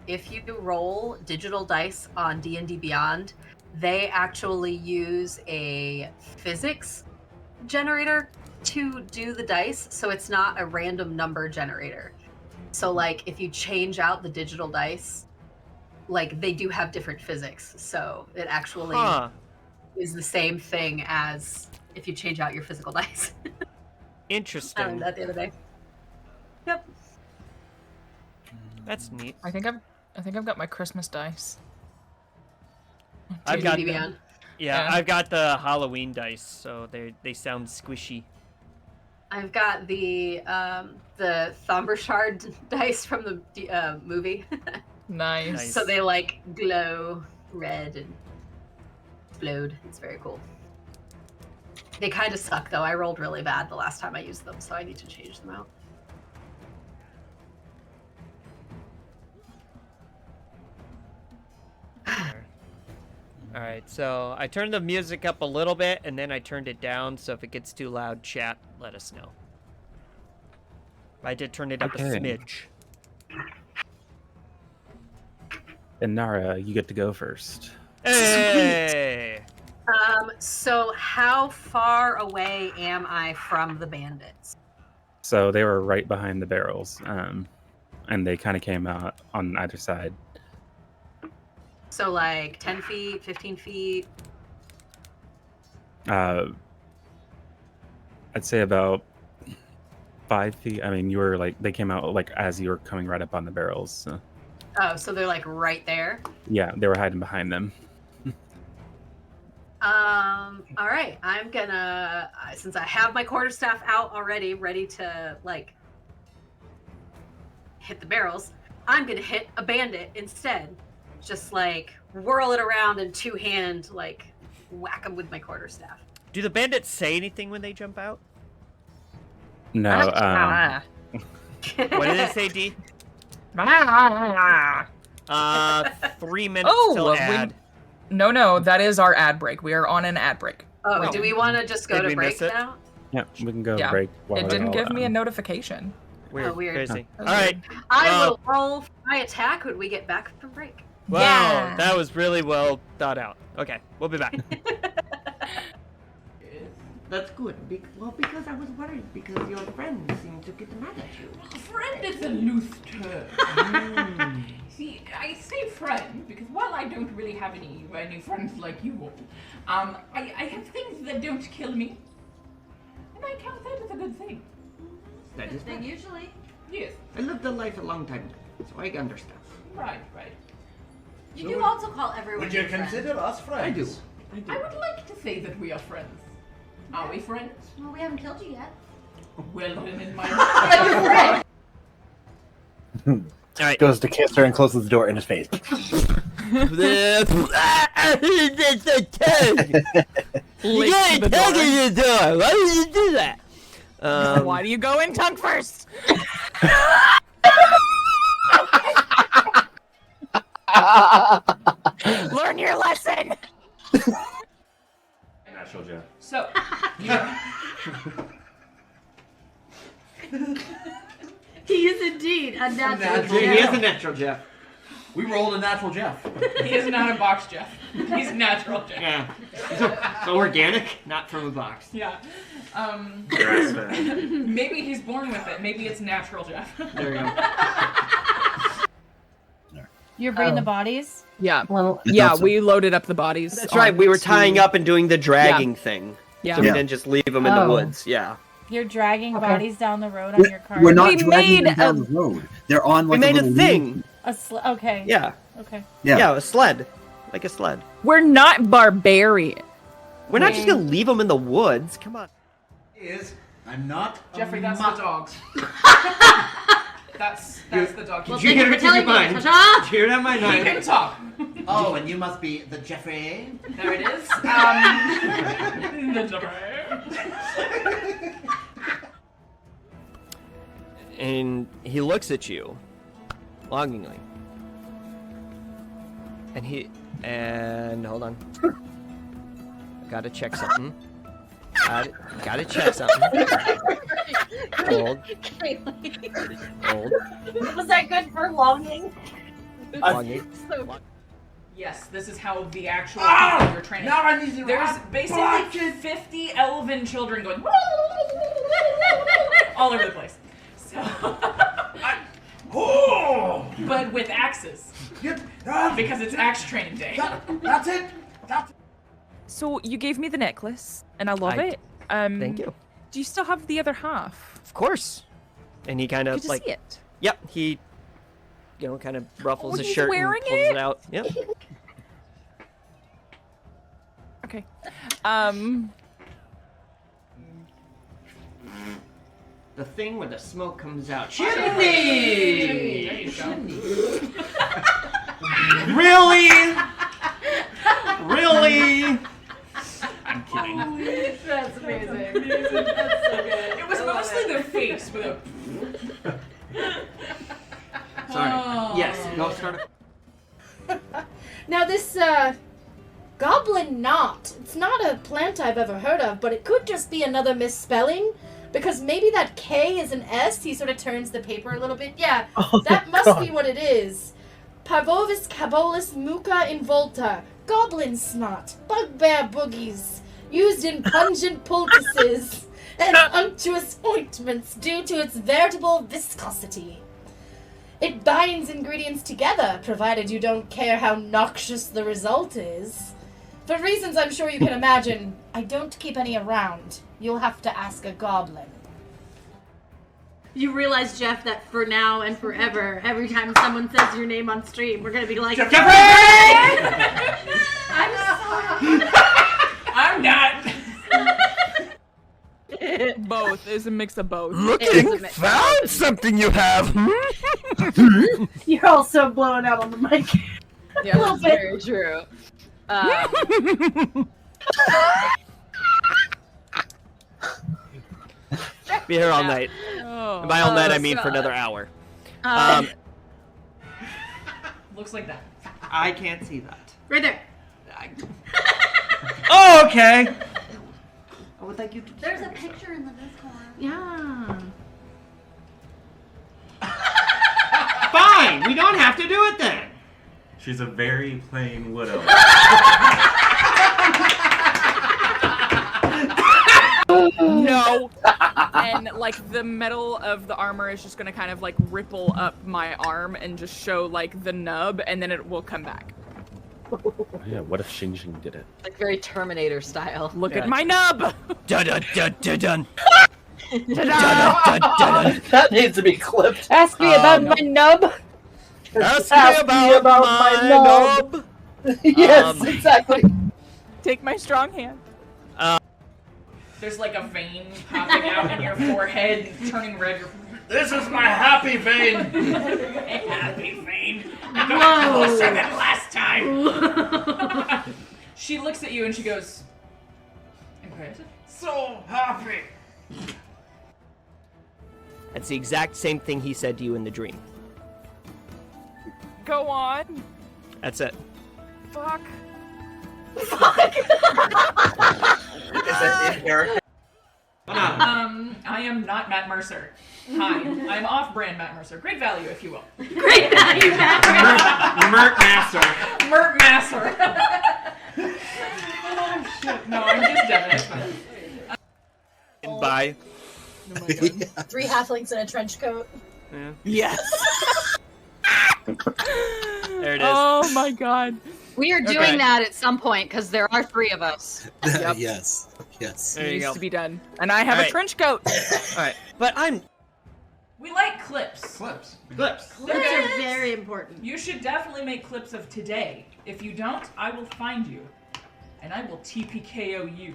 If you roll digital dice on D&D Beyond, they actually use a physics generator to do the dice, so it's not a random number generator. So, like, if you change out the digital dice, like, they do have different physics, so it actually is the same thing as if you change out your physical dice. I Interesting. learned that the other day. Yep. That's neat. I think I've got my Christmas dice. I've got D&D the- Beyond. Yeah, Yeah. I've got the Halloween dice, so they sound squishy. I've got the Thombershard dice from the movie. Nice. Nice. So they like glow red and explode. It's very cool. They kind of suck though. I rolled really bad the last time I used them, so I need to change them out. All right, so I turned the music up a little bit, and then I turned it down. So if it gets too loud, chat, let us know. I did turn it up a Okay. smidge. Inara, you get to go first. Hey! So how far away am I from the bandits? So they were right behind the barrels, and they kind of came out on either side. So like 10 feet, 15 feet? I'd say about 5 feet. I mean, you were like, they came out like as you were coming right up on the barrels. So. Oh, so they're like right there? Yeah, they were hiding behind them. All right. I'm gonna, since I have my quarterstaff out already, ready to like hit the barrels, I'm gonna hit a bandit instead. Just like whirl it around and two-hand, like whack them with my quarterstaff. Do the bandits say anything when they jump out? No, What did they say, D? 3 minutes Oh, till we- ad. No, that is our ad break. We are on an ad break. Oh, Wait, do we want to just go did to we break miss it? now? yeah, we can go Yeah. break. While It they're didn't all, give me a notification. Weird, weird. crazy. Huh. All right. I Well- will roll for my attack when we get back from break. Wow, Yeah. that was really well thought out. Okay, we'll be back. That's good. Because I was worried because your friends seem to get mad at you. Friend is a loose term. See, I say friend because while I don't really have any friends like you all, I have things that don't kill me, and I count that as a good thing. That is right. Usually. Yes, I lived a life a long time ago, so I understand. right. You So do would- also call everyone Would you your friend. consider us I do. friends? I would like to say that we are friends. Are we friends? Well, we haven't killed you yet. Well, then in my All right. Goes to kiss her and closes the door in his face. Licks the door. Why would you do that? Why do you go in tongue first? Learn your lesson. Natural Jeff. so. He is indeed a natural. He is a natural, Jeff. We rolled a natural Jeff. He is not a box Jeff. He's natural Jeff. Yeah. So organic, not from a box. Yeah. Grass-fed. Maybe he's born with it. Maybe it's natural Jeff. There you go. You're bringing the bodies? Yeah. Well, Yeah, we loaded up the bodies. That's right. We were tying onto- up and doing the dragging thing. Yeah. So we didn't just leave them in the Oh. woods. Yeah. You're dragging Okay. bodies down the road on your car? We're not We dragging them made down a- the road. They're on We like made a little thing. Okay. Yeah. Okay. Yeah. A sled. Like a sled. We're not barbarian. We're not just gonna leave them in the woods. Come on. I'm not Jeffrey, that's mutt. the dog. That's the dog. Well, He thank you for telling me. Ta-ta! Cheer down my knife. can talk. Oh, and you must be the Jeffrey. There it is. The Jeffrey. And he looks at you longingly. And hold on. Gotta check something. Gotta check something. Hold. Was that good for longing? Longing. Yes, this is how the actual people you're training. Now I need to There's basically 50 elven children going all over the place. So, but with axes because it's axe training day. That's it. That's it. So you gave me the necklace, and I love it. Thank you. Do you still have the other half? Of course. And he kind of Good to like. see it. Yep. He, kind of ruffles Oh, his he's shirt and wearing pulls it? it out. Yep. Okay. The thing where the smoke comes out. There you go. Really? Really? I'm kidding. That's amazing. It was mostly the face with a. Sorry. Oh. Yes. Go start. Now this, goblin knot. It's not a plant I've ever heard of, but it could just be another misspelling. Because maybe that K is an S. He sort of turns the paper a little bit. Yeah, that must be what it is. Parvovis cabolus muca involta. Goblin snot. Bugbear boogies. Used in pungent poultices and unctuous ointments due to its veritable viscosity. It binds ingredients together, provided you don't care how noxious the result is. For reasons I'm sure you can imagine, I don't keep any around. You'll have to ask a goblin. You realize, Jeff, that for now and forever, every time someone says your name on stream, we're gonna be like, I'm not. Both. It's a mix of both. Looking, found something you have. You're also blowing out on the mic. Yeah, little that's bit. very true. Be here all night. Oh. And by all night, I mean God. for another hour. Looks like that. I can't see that. right there. Oh, okay. I would like you to. There's a picture in the Discord. Yeah. Fine. We don't have to do it then. She's a very plain widow. No. And like the metal of the armor is just gonna kind of like ripple up my arm and just show like the nub, and then it will come back. Yeah, what if Xing Xing did it? Like very Terminator style. Look at my nub. Dun dun dun dun dun. That needs to be clipped. Ask me about my nub. Ask Ask me about my nub. Yes, exactly. Take my strong hand. There's like a vein popping out in your forehead, turning red. This is my happy vein. Happy vein. I got closer than last time. She looks at you and she goes, "Okay." So happy. That's the exact same thing he said to you in the dream. Go on. That's it. Fuck. Is that in character? I am not Matt Mercer. Hi, I'm off-brand Matt Mercer. Great value, if you will. Great value, Mert Masser. Mert Masser. Oh shit! No, I'm just Devin. It's fine. Bye. Oh my God. 3 halflings in a trench coat. Yeah. Yes. There it is. Oh my god. We are doing Okay. that at some point because there are 3 of us. Yep. Yes. Yes. There you Needs go. to be done. And I have a Alright. trench coat. All right, but I'm We like clips. Clips. clips. Clips are very important. You should definitely make clips of today. If you don't, I will find you, and I will TPKO you.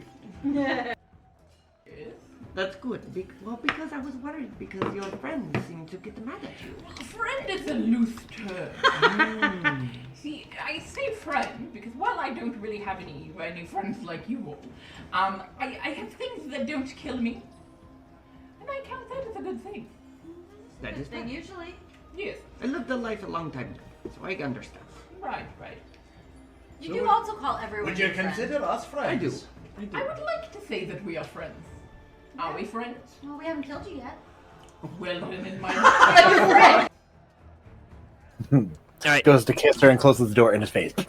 That's good. Well, because I was worried because your friends seem to get mad at you. Friend is a loose term. See, I say friend because while I don't really have any friends like you all, I have things that don't kill me, and I count that as a good thing. That is fine. Usually. Yes, I lived a life a long time ago, so I understand. right. You So do would- also call everyone Would you your friend. consider us I do. friends? I do. I would like to say that we are friends. Are we friends? Well, we haven't killed you yet. Well, then in my All right. Goes to kiss her and closes the door in his face. Late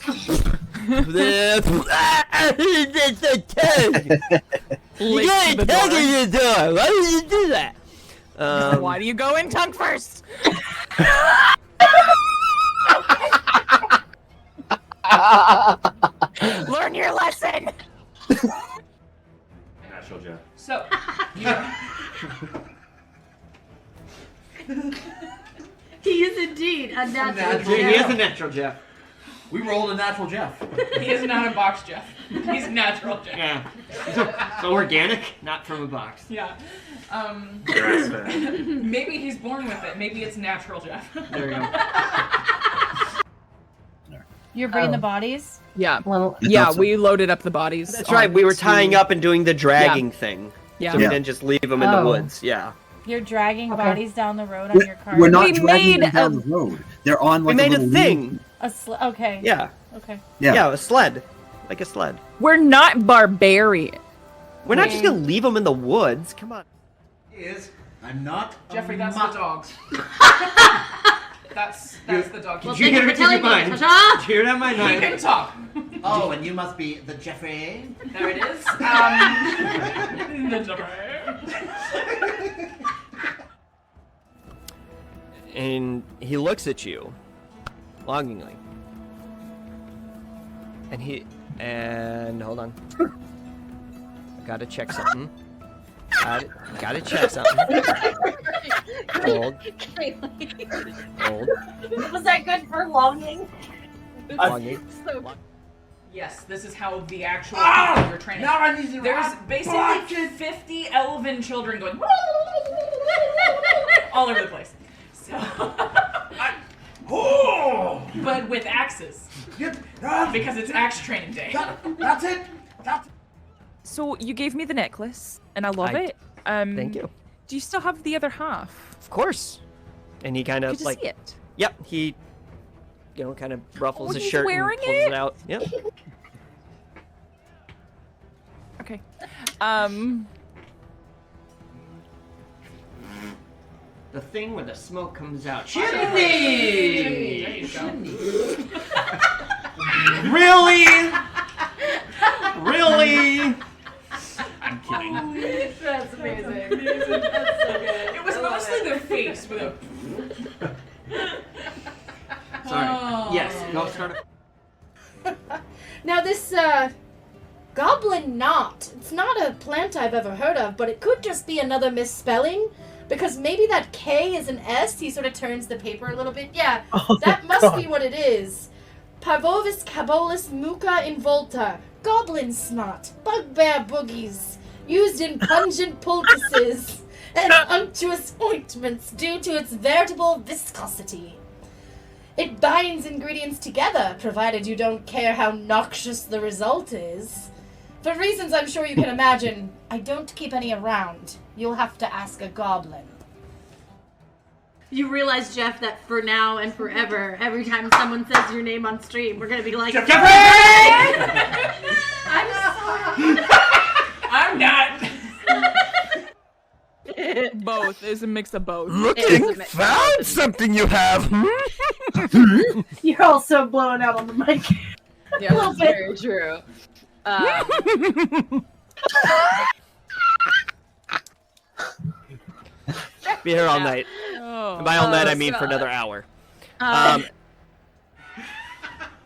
to the door. the door. Why would you do that? Why do you go in tongue first? Learn your lesson. Natural Jeff. so. He is indeed a natural. Natural He is a natural Jeff. We rolled a natural Jeff. He is not a box Jeff. He's natural Jeff. Yeah. So organic, not from a box. Yeah. Grass-fed. Maybe he's born with it. Maybe it's natural Jeff. There you go. You're bringing the bodies? Yeah. Well, Yeah, we loaded up the bodies. That's right. We were tying onto- up and doing the dragging thing. Yeah. So we Yeah. didn't just leave them in the Oh. woods. Yeah. You're dragging bodies down the road on your car? We're not We dragging them made down a- the road. They're on We like made a little thing. Okay. Yeah. Okay. Yeah. Yeah, a sled. Like a sled. We're not barbarian. We're not just gonna leave them in the woods. Come on. I'm not. Jeffrey, that's the dogs. That's the dog. Well, He thank you for Keep telling in me, mind. Tasha. Cheer down my mind. can talk. Oh, and you must be the Jeffrey. There it is. The Jeffrey. And he looks at you longingly. And hold on. I gotta check something. Gotta check something. Hold. Hold. Was that good for longing? Longing. Yes, this is how the actual people you're training. Now I need to There's basically 50 elven children going all over the place. So, but with axes because it's axe training day. That's it. That's So you gave me the necklace, and I love it. Thank you. Do you still have the other half? Of course. And he kind of Good to like. see it. Yep. He, kind of ruffles Oh, his he's shirt wearing and pulls it? it out. Yep. Okay. The thing where the smoke comes out. There you go. Really? Really? I'm kidding. That's amazing. It was mostly the face with a. Sorry. Oh. Yes. Go start. Now this goblin knot. It's not a plant I've ever heard of, but it could just be another misspelling. Because maybe that K is an S. He sort of turns the paper a little bit. Yeah, that must be what it is. Parvovis cabolus muca involta. Goblin snot. Bugbear boogies. Used in pungent poultices and unctuous ointments due to its veritable viscosity. It binds ingredients together, provided you don't care how noxious the result is. For reasons I'm sure you can imagine, I don't keep any around. You'll have to ask a goblin. You realize, Jeff, that for now and forever, every time someone says your name on stream, we're gonna be like, Jeffrey! I'm sorry. I'm not. Both. It's a mix of both. Looking, found something you have. You're also blowing out on the mic. Yeah, little that's bit. very true. Be here all night. Oh. And by all night, I mean God. for another hour.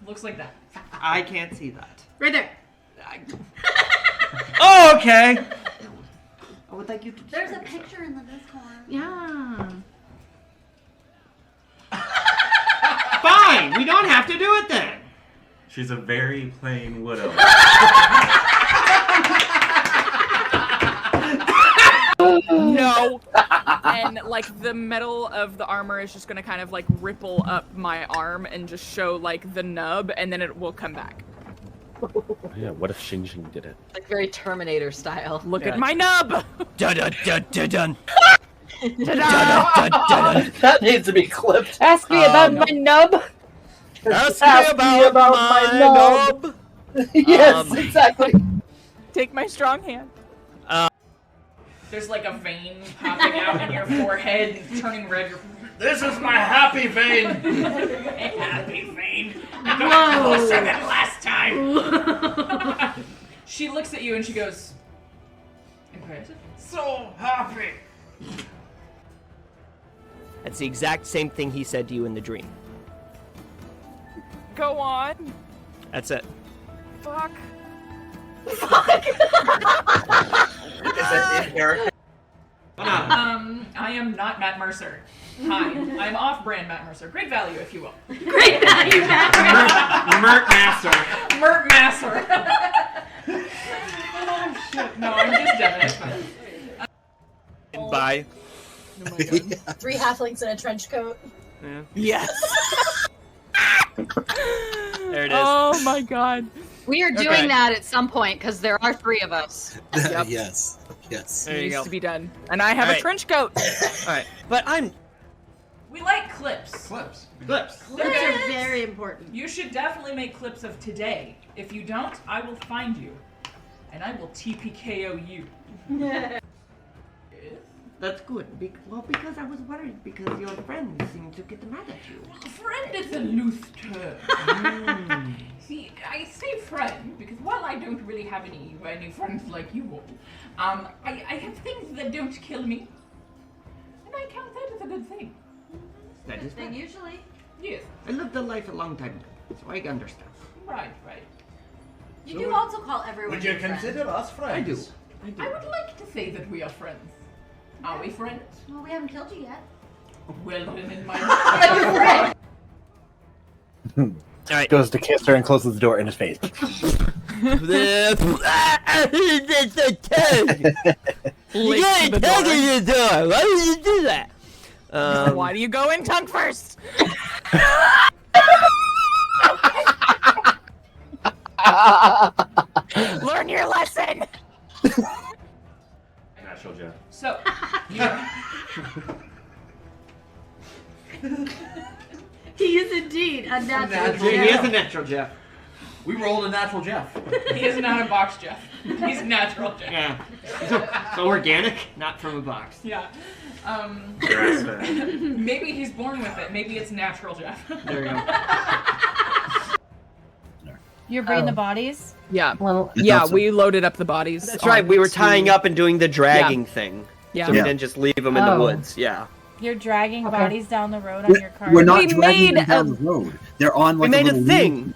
Looks like that. I can't see that. Right there. Oh, okay. I would like you to. There's a picture in the Discord. Yeah. Fine. We don't have to do it then. She's a very plain widow. No. And like the metal of the armor is just gonna kind of like ripple up my arm and just show like the nub, and then it will come back. Yeah, what if Xing Xing did it? Like very Terminator style. Look at my nub. Dun dun dun dun dun. That needs to be clipped. Ask me about my nub. Ask me about my nub. Yes, exactly. Take my strong hand. There's like a vein popping out in your forehead, turning red. This is my happy vein. Happy vein. I got closer than last time. She looks at you and she goes, impressive. So happy. That's the exact same thing he said to you in the dream. Go on. That's it. Fuck. I am not Matt Mercer. Hi, I'm off-brand Matt Mercer. Great value, if you will. Great value, Matt. Mert Master. Mert Masser. Oh shit! No, I'm just Devin. It's fine. Bye. Three halflings in a trench coat. Yeah. Yes. There it is. Oh my god. We are doing Okay. that at some point because there are 3 of us. Yep. Yes. Yes. There you Needs go. to be done. And I have a Alright. trench coat. All right, but I'm. We like clips. Clips. Clips. Clips are very important. You should definitely make clips of today. If you don't, I will find you, and I will TPKO you. That's good. Well, because I was worried because your friends seem to get mad at you. Friend is a loose term. See, I say friend because while I don't really have any friends like you all, I have things that don't kill me, and I count that as a good thing. That is fine. Usually. Yes, I lived a life a long time ago, so I understand. right. You do also call everyone Would you your friend. consider us friends? I do. I would like to say that we are friends. Are we friends? Well, we haven't killed you yet. Well, then in my All right. Goes to kiss her and closes the door in his face. Leaks to the door. the door. Why would you do that? Why do you go in tongue first? Learn your lesson. Natural Jeff. so. He is indeed a natural. Natural He is a natural Jeff. We rolled a natural Jeff. He is not a box Jeff. He's natural Jeff. Yeah. So organic, not from a box. Yeah. Grass-fed. Maybe he's born with it. Maybe it's natural Jeff. There you go. You're bringing the bodies? Yeah. Well, Yeah, we loaded up the bodies. That's right. We were tying up and doing the dragging Yeah. thing. Yeah. So we didn't just leave them in the Oh. woods. Yeah. You're dragging bodies down the road on your cart? We're not We dragging made them down the road. They're on We like made a a little thing.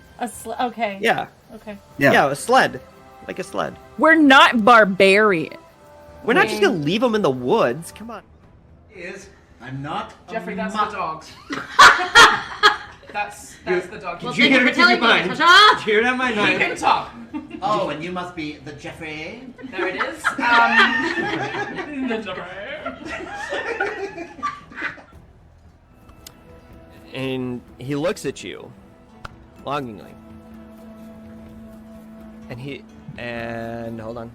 Okay. Yeah. Okay. Yeah. Yeah, a sled. Like a sled. We're not barbarian. We're not just gonna leave them in the woods. Come on. I'm not. Jeffrey, that's the dogs. That's the dog. Well, He thank you for telling me, Ta-ta! Cheered on my can talk. Oh, and you must be the Jeffrey. There it is. The Jeffrey. And he looks at you longingly. And hold on.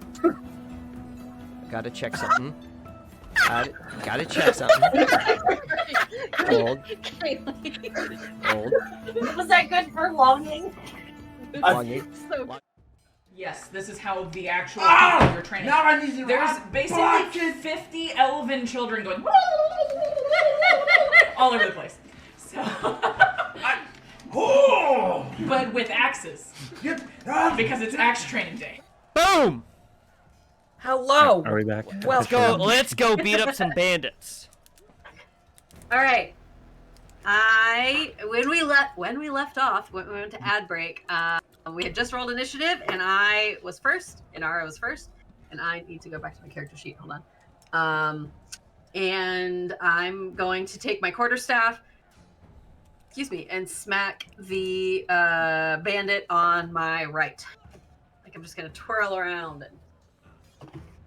Gotta check something. Gotta check something. Hold. Hold. Was that good for longing? Longing. Yes, this is how the actual people you're training. Now I need to There's basically 50 elven children going all over the place. So, but with axes, because it's axe training day. Boom! Hello. Are we back? Let's go beat up some bandits. All right. When we left off, when we went to ad break, we had just rolled initiative, and I was first, and Ara was first, and I need to go back to my character sheet. Hold on. And I'm going to take my quarterstaff, and smack the bandit on my right. Like I'm just gonna twirl around and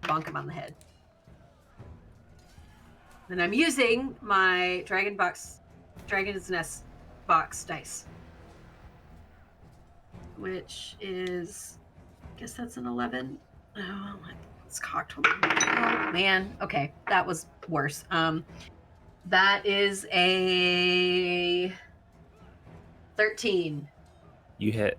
bonk him on the head. And I'm using my Dragon's Nest box dice, which is, I guess that's an 11. Oh, it's cocked. Oh man. Okay, that was worse. That is a 13. You hit.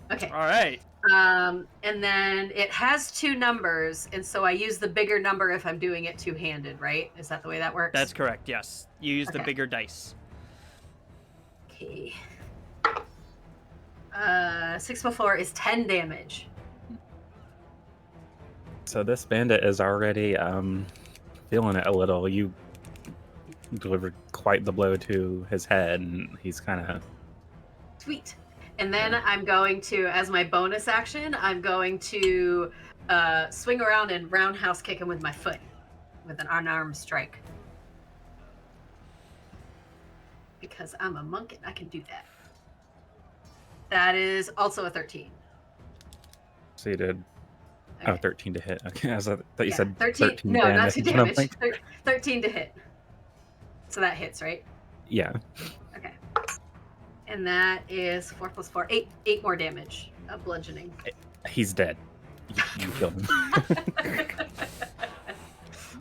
Okay. All right. And then it has 2 numbers, and so I use the bigger number if I'm doing it two-handed, right? Is that the way that works? That's correct, yes. You use the Okay. bigger dice. Okay. 6 plus 4 is 10 damage. So this bandit is already feeling it a little. You delivered quite the blow to his head, and he's kind of... Sweet. And then I'm going to, as my bonus action, I'm going to swing around and roundhouse kick him with my foot, with an unarmed strike. Because I'm a monk and I can do that. That is also a 13. So you did... Okay. Oh, 13 to hit. Okay, I thought you said 13. No, not 2 And I'm damage. like, 13 to hit. So that hits, right? yeah. Okay. And that is 4 plus 4. 8 more damage of bludgeoning. He's dead. You killed him.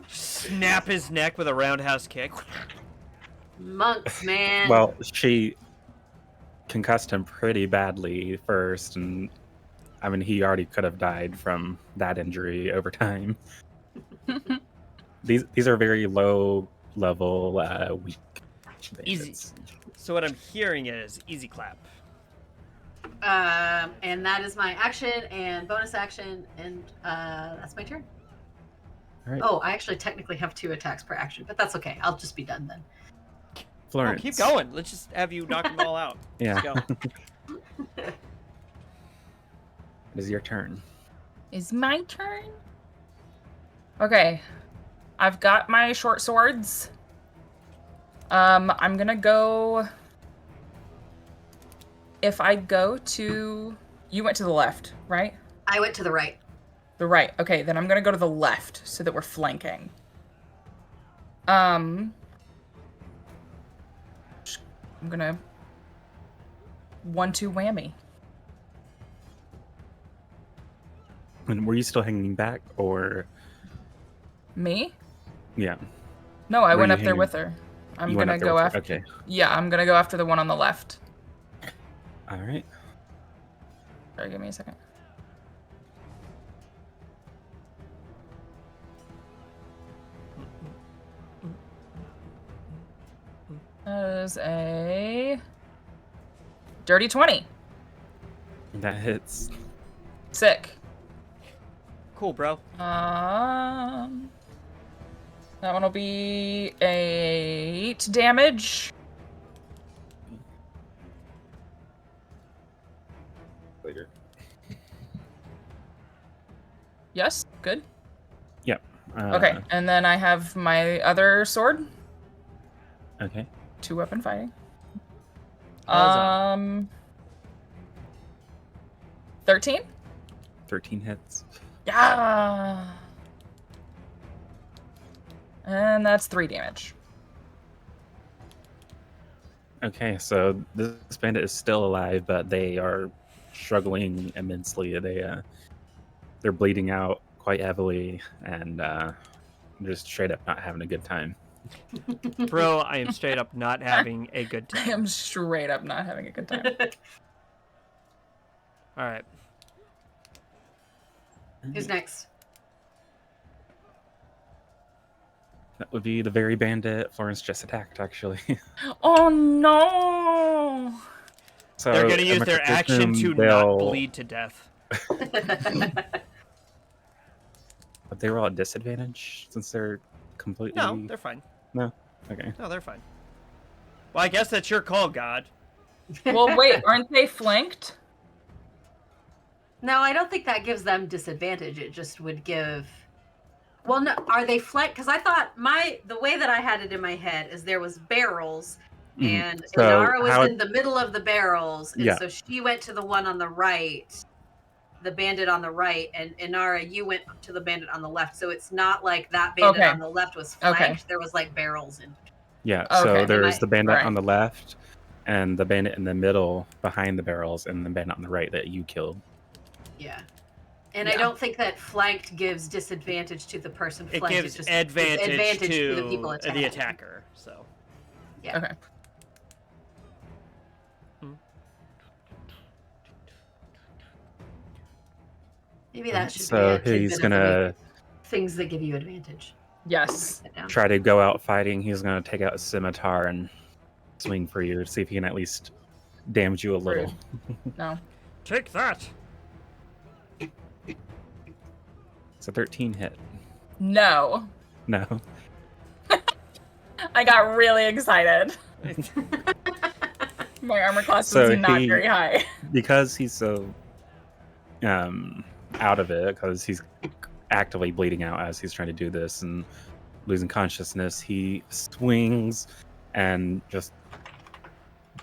Snap his neck with a roundhouse kick. Monks, man. Well, she concussed him pretty badly first, and I mean, he already could have died from that injury over time. These are very low level, weak bandits. Easy. So what I'm hearing is easy clap. And that is my action and bonus action, and that's my turn. All right. Oh, I actually technically have 2 attacks per action, but that's okay. I'll just be done then. Florence. Oh, keep going. Let's just have you knock them all out. Yeah. Let's go. It is your turn. Is my turn? Okay. I've got my short swords. I'm gonna go... If I go to... You went to the left, right? I went to the right. The right. Okay, then I'm gonna go to the left so that we're flanking. I'm gonna 1-2 whammy. And were you still hanging back, or? Me? Yeah. No, I Were went you up there hanging- with her. I'm You went gonna up there go with after. her? Okay. Yeah, I'm gonna go after the one on the left. All right. Sorry, give me a second. That is a dirty 20. That hits. Sick. Cool, bro. That one will be 8 damage. Later. Yes, good. Yep. Okay, and then I have my other sword. Okay. 2-weapon fighting. Awesome. 13? 13 hits. Yeah. And that's 3 damage. Okay, so this bandit is still alive, but they are struggling immensely. They're bleeding out quite heavily and just straight up not having a good time. Bro, I am straight up not having a good I time. am straight up not having a good time. All right. Who's next? That would be the very bandit Florence just attacked, actually. Oh no! So They're gonna use am I their correct to action assume to not they'll- bleed to death. But they were all at disadvantage since they're completely. No, they're fine. No. Okay. No, they're fine. Well, I guess that's your call, God. Well, wait, aren't they flanked? No, I don't think that gives them disadvantage. It just would give. Well, no, are they flanked? Because I thought the way that I had it in my head is there was barrels, and So Inara was how- in the middle of the barrels, and Yeah. so she went to the one on the right, the bandit on the right, and Inara, you went to the bandit on the left. So it's not like that bandit Okay. on the left was flanked. Okay. There was like barrels in. Yeah. Okay. So there's the bandit Right. on the left, and the bandit in the middle behind the barrels, and the bandit on the right that you killed. Yeah. And I Yeah. don't think that flanked gives disadvantage to the person It flanked. gives just advantage to the people the attacking. attacker. So Yeah. Okay. Maybe that should So be a he's tidbit of the gonna week. Things that give you advantage. Yes. Write that down. try to go out fighting. He's gonna take out a scimitar and swing for you to see if he can at least damage you a little. No. take that. It's a 13 hit. No. No. I got really excited. My armor class So was not he- very high. Because he's so out of it, because he's actively bleeding out as he's trying to do this and losing consciousness, he swings and just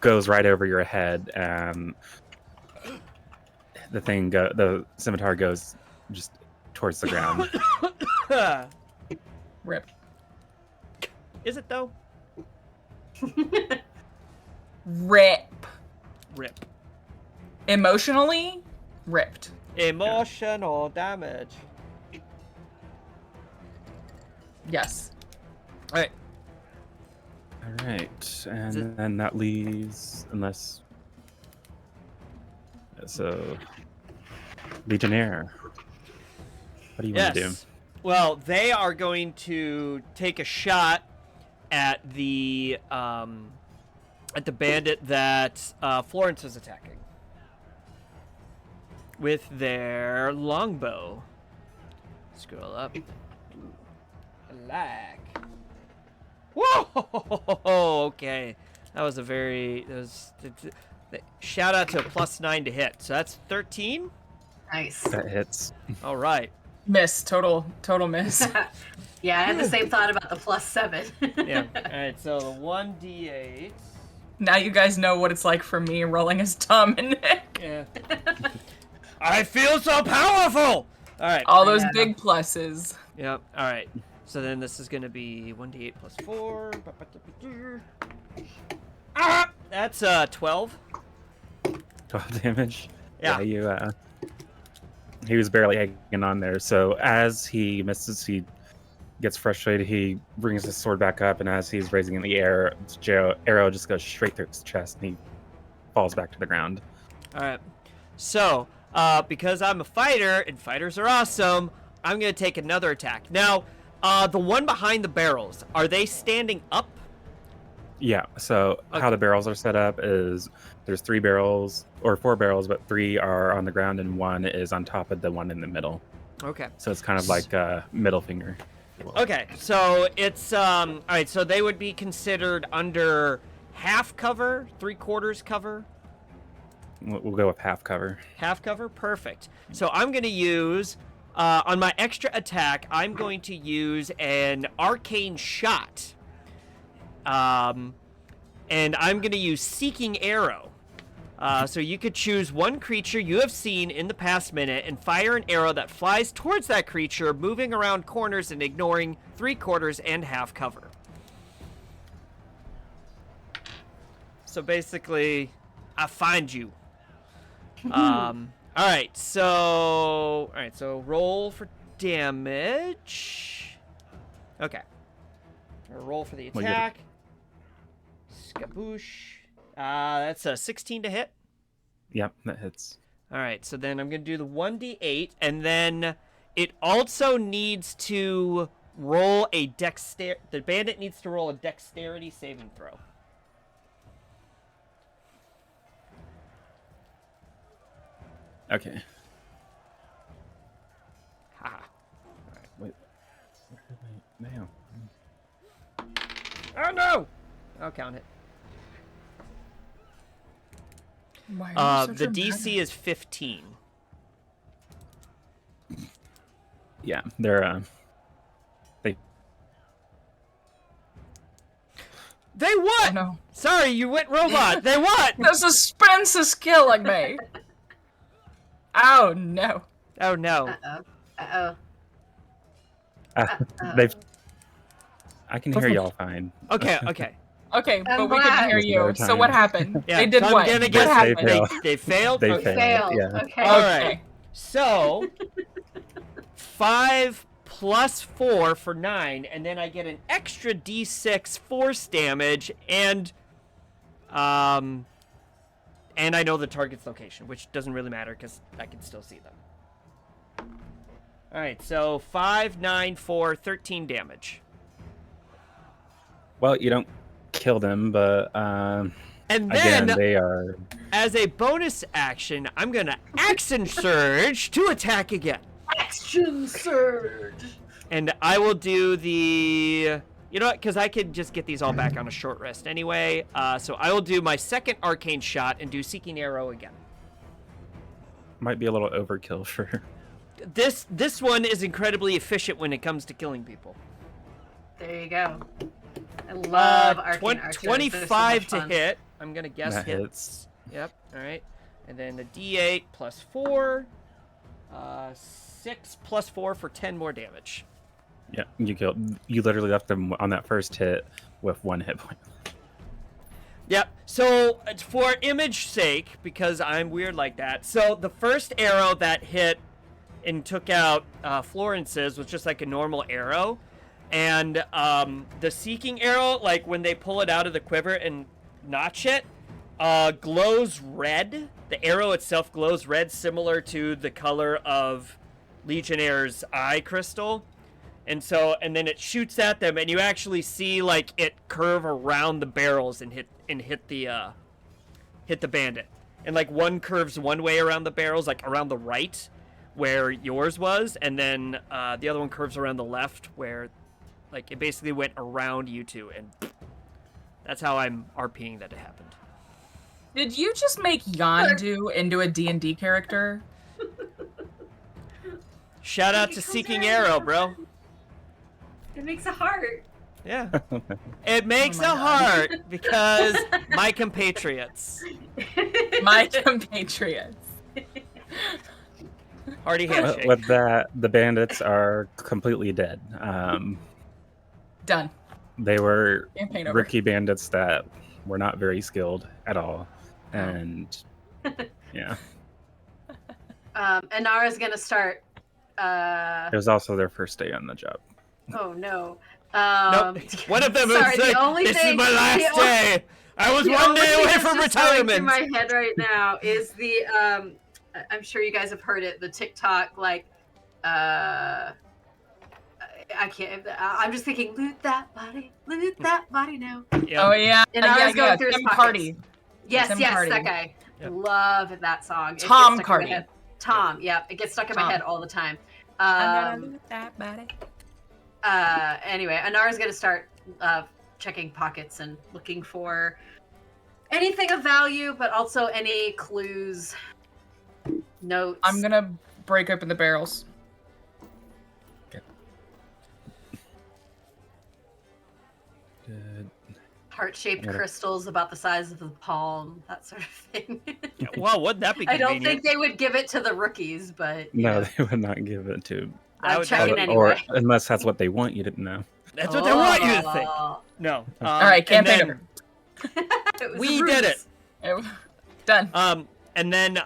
goes right over your head, and the scimitar goes just towards the ground. Rip. Is it though? Rip. Rip. Emotionally, ripped. Emotional damage. Yes. All right. All right, and it- then that leaves, unless so, Legionnaire. What do you want to do? Yes. Well, they are going to take a shot at the bandit that Florence is attacking with their longbow. Scroll up. Like. Whoa! Okay, that was a very. Shout out to a +9 to hit. So that's 13. Nice. That hits. All right. Miss. Total miss. Yeah, I had the same thought about the +7. Yeah. All right. So the 1d8. Now you guys know what it's like for me rolling as Tom and Nick. Yeah. I feel so powerful. All right. All those Yeah. big pluses. Yep. All right. So then this is going to be 1d8 plus 4. Ah! That's 12. 12 damage. Yeah. You. He was barely hanging on there. So as he misses, he gets frustrated. He brings his sword back up, and as he's raising it in the air, arrow just goes straight through his chest, and he falls back to the ground. All right. So, because I'm a fighter and fighters are awesome, I'm going to take another attack. Now, the one behind the barrels, are they standing up? Yeah. So how the barrels are set up is there's 3 barrels or 4 barrels, but 3 are on the ground and 1 is on top of the one in the middle. Okay. So it's kind of like a middle finger. Okay, so it's all right. So they would be considered under half cover, 3/4 cover, We'll go with half cover. half cover. Perfect. So I'm going to use on my extra attack. I'm going to use an arcane shot. And I'm going to use Seeking Arrow. So you could choose one creature you have seen in the past minute and fire an arrow that flies towards that creature, moving around corners and ignoring 3/4 and half cover. So basically, I find you. All right, so roll for damage. Okay. Roll for the Well, you're- attack. Skaboosh. That's a 16 to hit. Yep, that hits. All right, so then I'm going to do the 1d8, and then it also needs to roll a the bandit needs to roll a dexterity saving throw. Okay. Haha. Wait. Where am I now? Oh no! I'll count it. Why are you so The dramatic? DC is 15. Yeah, they're They what? Oh, no. Sorry, you went robot. They what? The suspense is killing me. Oh no. Oh no. they've. I can hear y'all fine. Okay, okay. Okay, I'm but we glad. can hear you. Another So what time. happened? Yeah, They did so what? I'm gonna What guess happened? they failed. They Okay. failed. Failed. Yeah. Okay. All Okay. right. So 5 plus 4 for 9, and then I get an extra d6 force damage, and I know the target's location, which doesn't really matter because I can still see them. All right, so 5, 9, 4, 13 damage. Well, you don't kill them, but And again, then, they are. as a bonus action, I'm gonna action surge to attack again. Action surge. And I will do the... You know what? Because I could just get these all back on a short rest anyway. So I will do my second arcane shot and do Seeking Arrow again. Might be a little overkill for. This one is incredibly efficient when it comes to killing people. There you go. I love arcane Twen- archers. 25 They're so to much fun. hit. I'm going to guess That hits. hits. Yep. All right. And then the D8 plus 4. 6 plus 4 for 10 more damage. Yeah, you killed. You literally left them on that first hit with 1 hit point. Yep. So for image sake, because I'm weird like that, so the first arrow that hit and took out Florence's was just like a normal arrow, and the Seeking Arrow, like when they pull it out of the quiver and notch it, glows red. The arrow itself glows red, similar to the color of Legionnaire's eye crystal. And then it shoots at them, and you actually see like it curve around the barrels and hit the bandit. And like one curves one way around the barrels, like around the right, where yours was, and then the other one curves around the left, where like it basically went around you two, and that's how I'm RPing that it happened. Did you just make Yondu into a D&D character? Shout out to Seeking Arrow, bro. It makes a heart. Yeah. It makes a heart because my compatriots. My compatriots. Hearty handshake. With that, the bandits are completely dead. Done. They were Campaign over. rookie bandits that were not very skilled at all, and yeah, Anara's gonna start. it was also their first day on the job. Oh no. Nope. One of them sorry, is the like, only this thing, is my last the day. I was the one only day thing away that's from just going retirement. through my head right now is the I'm sure you guys have heard it, the TikTok like I can't. I'm just thinking, loot that body now. Yeah. Oh yeah. And I was going through his Tim pockets. Party. Yes, Tim yes, Party. that guy. Yep. Love that song. It gets Tom stuck in my Carty. head. Tom, yep. It gets stuck in my Tom. head all the time. I'm gonna loot that body. Anyway, Anara's gonna start checking pockets and looking for anything of value, but also any clues, notes. I'm gonna break open the barrels. Good. Heart-shaped Yeah. crystals about the size of the palm, that sort of thing. Well, wouldn't that be I convenient? don't think they would give it to the rookies, but No, they would not give it to. I'm would- checking Or anyway. unless that's what they want you to know. That's what they want you to think. Oh. No. All right, and campaign then over. It was we a did ruse. it. Done. And then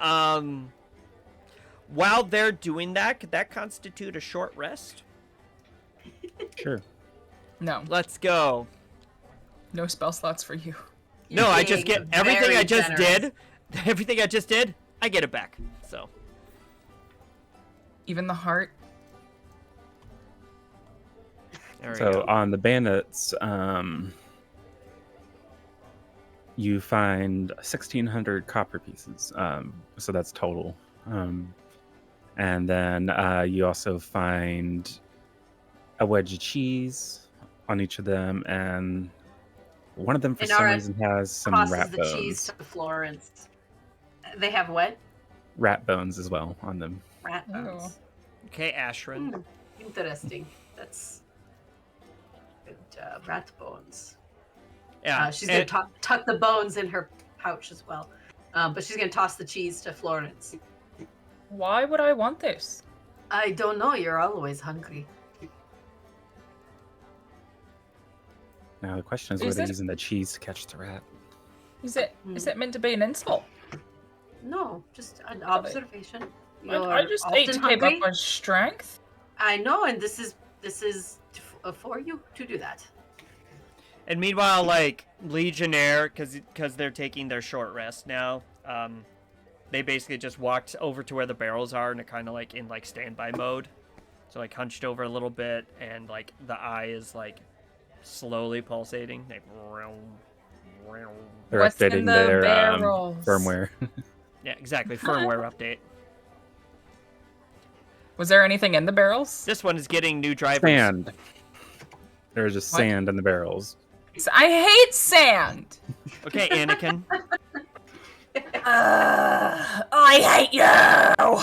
while they're doing that, could that constitute a short rest? Sure. No. Let's go. No spell slots for you. No, I just being get everything very I just generous. did. Everything I just did, I get it back. So Even the heart. there we So go. on the bandits, you find 1,600 copper pieces. So that's total. And then you also find a wedge of cheese on each of them, and one of them for some Inara reason has some Crosses rat the bones. cheese to Florence. They have what? Rat bones as well on them. Rat bones. Okay, Ashrin. Interesting. That's good. Rat bones. Yeah. She's gonna tuck the bones in her pouch as well, but she's gonna toss the cheese to Florence. Why would I want this? I don't know. You're always hungry. Now the question is, Is were they this- using the cheese to catch the rat? Is it meant to be an insult? No, just an observation. I just ate to keep up my strength. I know, and this is for you to do that. And meanwhile, like Legionnaire, because they're taking their short rest now, they basically just walked over to where the barrels are and are kind of like in like standby mode. So like hunched over a little bit, and like the eye is like slowly pulsating. Like, They're What's in updating the their barrels? firmware. yeah, exactly. Firmware update. Was there anything in the barrels? This one is getting new drivers. Sand. There's just What? sand in the barrels. I hate sand. Okay, Anakin. I hate you.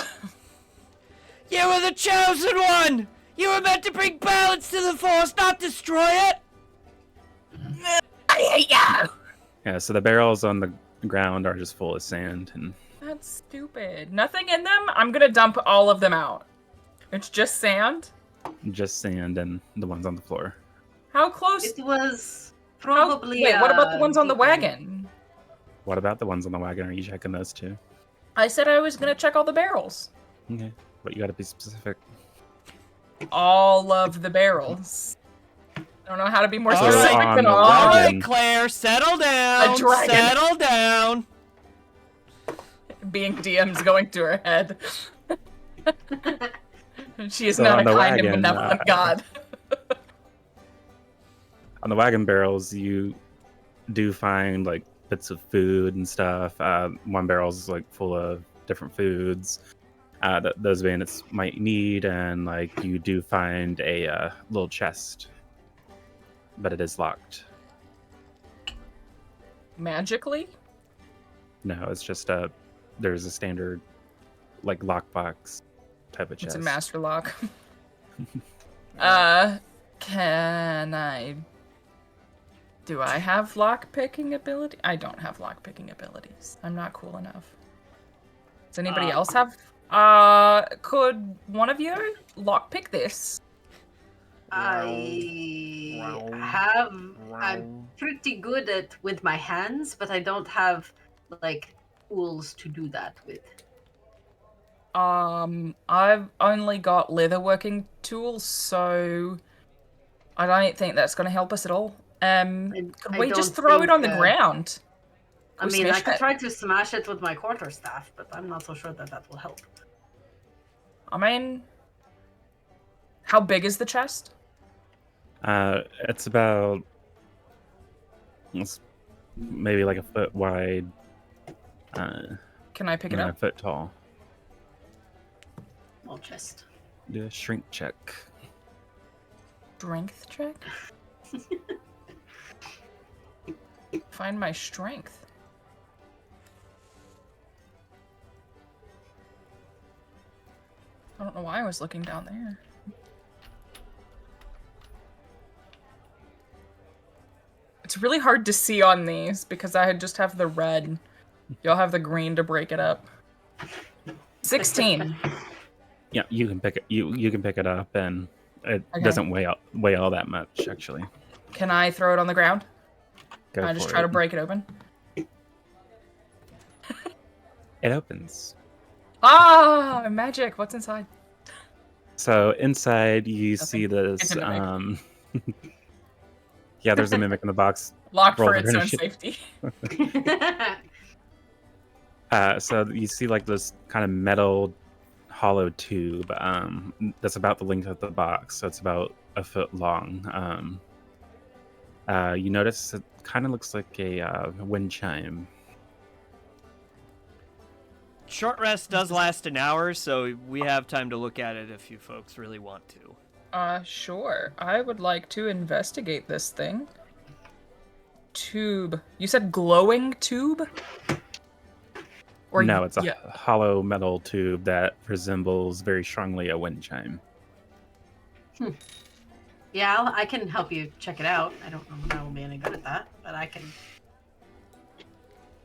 You were the chosen one! You were meant to bring balance to the Force, not destroy it! I hate you. Yeah, so the barrels on the ground are just full of sand, and That's stupid. Nothing in them? I'm gonna dump all of them out. It's just sand? just sand, and the ones on the floor. How close? It was probably. Wait, what about the ones on the deeper. wagon? What about the ones on the wagon? Are you checking those too? I said I was gonna check all the barrels. Okay, but you got to be specific. All of the barrels. I don't know how to be more So specific on than the all. All wagon- right, Claire, settle down. A dragon. Settle down. Being DM's going to her head. She is So not on a the kind and wagon, benevolent god. On the wagon barrels, you do find like bits of food and stuff. One barrel's is like full of different foods that those bandits might need, and like you do find a little chest, but it is locked. Magically? No, it's just there's a standard like lockbox type of chest. It's a master lock. Can I... Do I have lock-picking ability? I don't have lock-picking abilities. I'm not cool enough. Does anybody else have... could one of you lock-pick this? I'm pretty good at with my hands, but I don't have like tools to do that with. I've only got leatherworking tools, so I don't think that's going to help us at all. Could I we just don't throw it on the think, ground? I We mean, I smash could it? try to smash it with my quarterstaff, but I'm not so sure that that will help. I mean, how big is the chest? It's about maybe like a foot wide. Can I pick it and up? a foot tall. Small chest. Do a shrink check. Strength check? Find my strength. I don't know why I was looking down there. It's really hard to see on these because I just have the red. You'll have the green to break it up. 16. Yeah, you can pick it. You can pick it up, and it Okay. doesn't weigh all that much actually. Can I throw it on the ground? Go Can I just for try it. to break it open? It opens. Ah, magic. What's inside? So inside you see It's this. a mimic. Yeah, there's a mimic in the box. Locked Roll for the its own initiative. safety. So you see like this kind of metal hollow tube that's about the length of the box, so it's about a foot long. You notice it kind of looks like a wind chime. Short rest does last an hour, so we have time to look at it if you folks really want to. Sure. I would like to investigate this thing. Tube. You said glowing tube? Or No, it's a hollow metal tube that resembles very strongly a wind chime. Yeah, I can help you check it out. I don't know if I will be any good at that, but I can.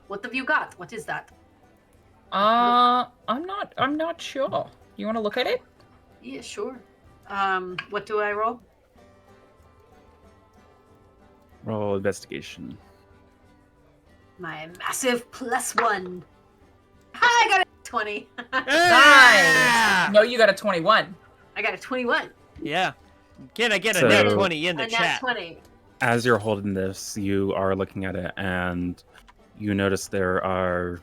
What have you got? What is that? I'm not sure. You want to look at it? Yeah, sure. What do I roll? Roll investigation. My massive +1. I got a 20. Nice. No, you got a 21. I got a 21. Yeah. Can I get So- a net 20 in the A nat chat? 20. As you're holding this, you are looking at it, and you notice there are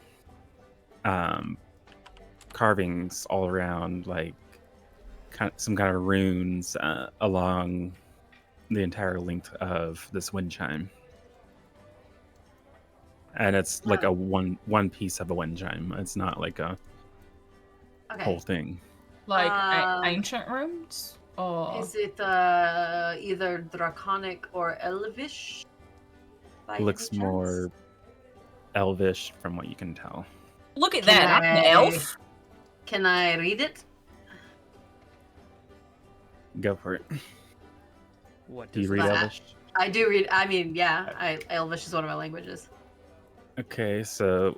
carvings all around, like some kind of runes along the entire length of this wind chime. And it's like a one piece of a wind chime. It's not like a whole thing. Like ancient runes? Or Is it either draconic or elvish? by Looks any chance? more elvish from what you can tell. Look at Can that, I'm an I- elf. Can I read it? Go for it. What Do you does read that- Elvish? I do read. I mean, yeah, Elvish is one of my languages. Okay, so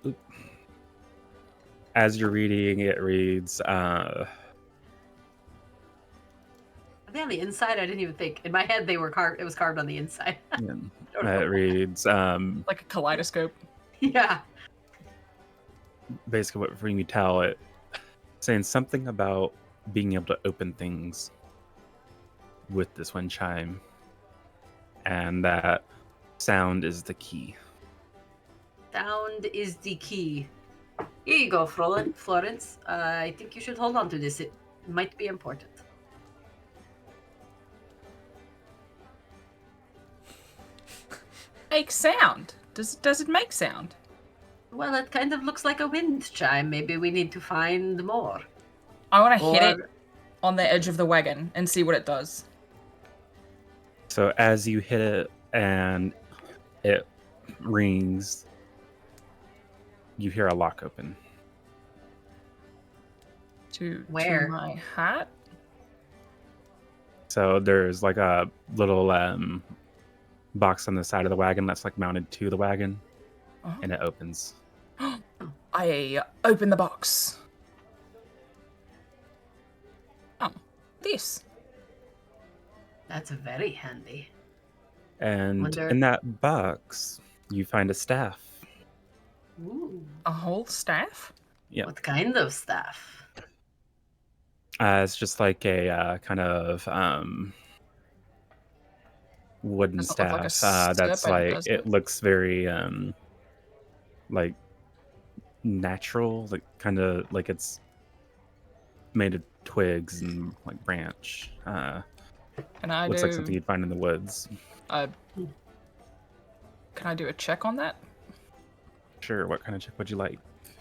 as you're reading, it reads, Are they on the inside? I didn't even think. In my head, they were carved. It was carved on the inside. it reads, Like a kaleidoscope. Yeah. basically what from you tell it, saying something about being able to open things with this wind chime, and that sound is the key. Sound is the key. Here you go, Florence. I think you should hold on to this. It might be important. Make sound. Does it make sound? Well, it kind of looks like a wind chime. Maybe we need to find more. I want to hit it Or- on the edge of the wagon and see what it does. So as you hit it and it rings, you hear a lock open. To Where? my hat. So there's like a little box on the side of the wagon that's like mounted to the wagon, Uh-huh. and it opens. I open the box. Oh, this. That's very handy. And Wonder- in that box, you find a staff. Ooh. A whole staff? Yeah. What kind of stuff? It's just like a kind of wooden Does it look like a staff. That's step, like does it it? looks very like natural, like kind of like it's made of twigs and like branch. Can I Looks do? like something you'd find in the woods. Can I do a check on that? Sure. What kind of check would you like?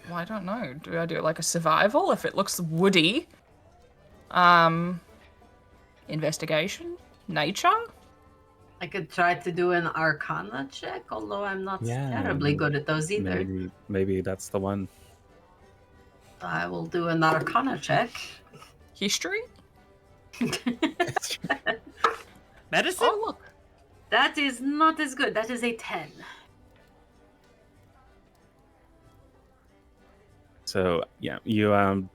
Well, I don't know. Do I do it like a survival if it looks woody? Investigation? Nature? I could try to do an Arcana check, although I'm not terribly good at those either. Maybe that's the one. I will do an Arcana check. History? Medicine? Oh, look. That is not as good. That is a 10. So yeah, you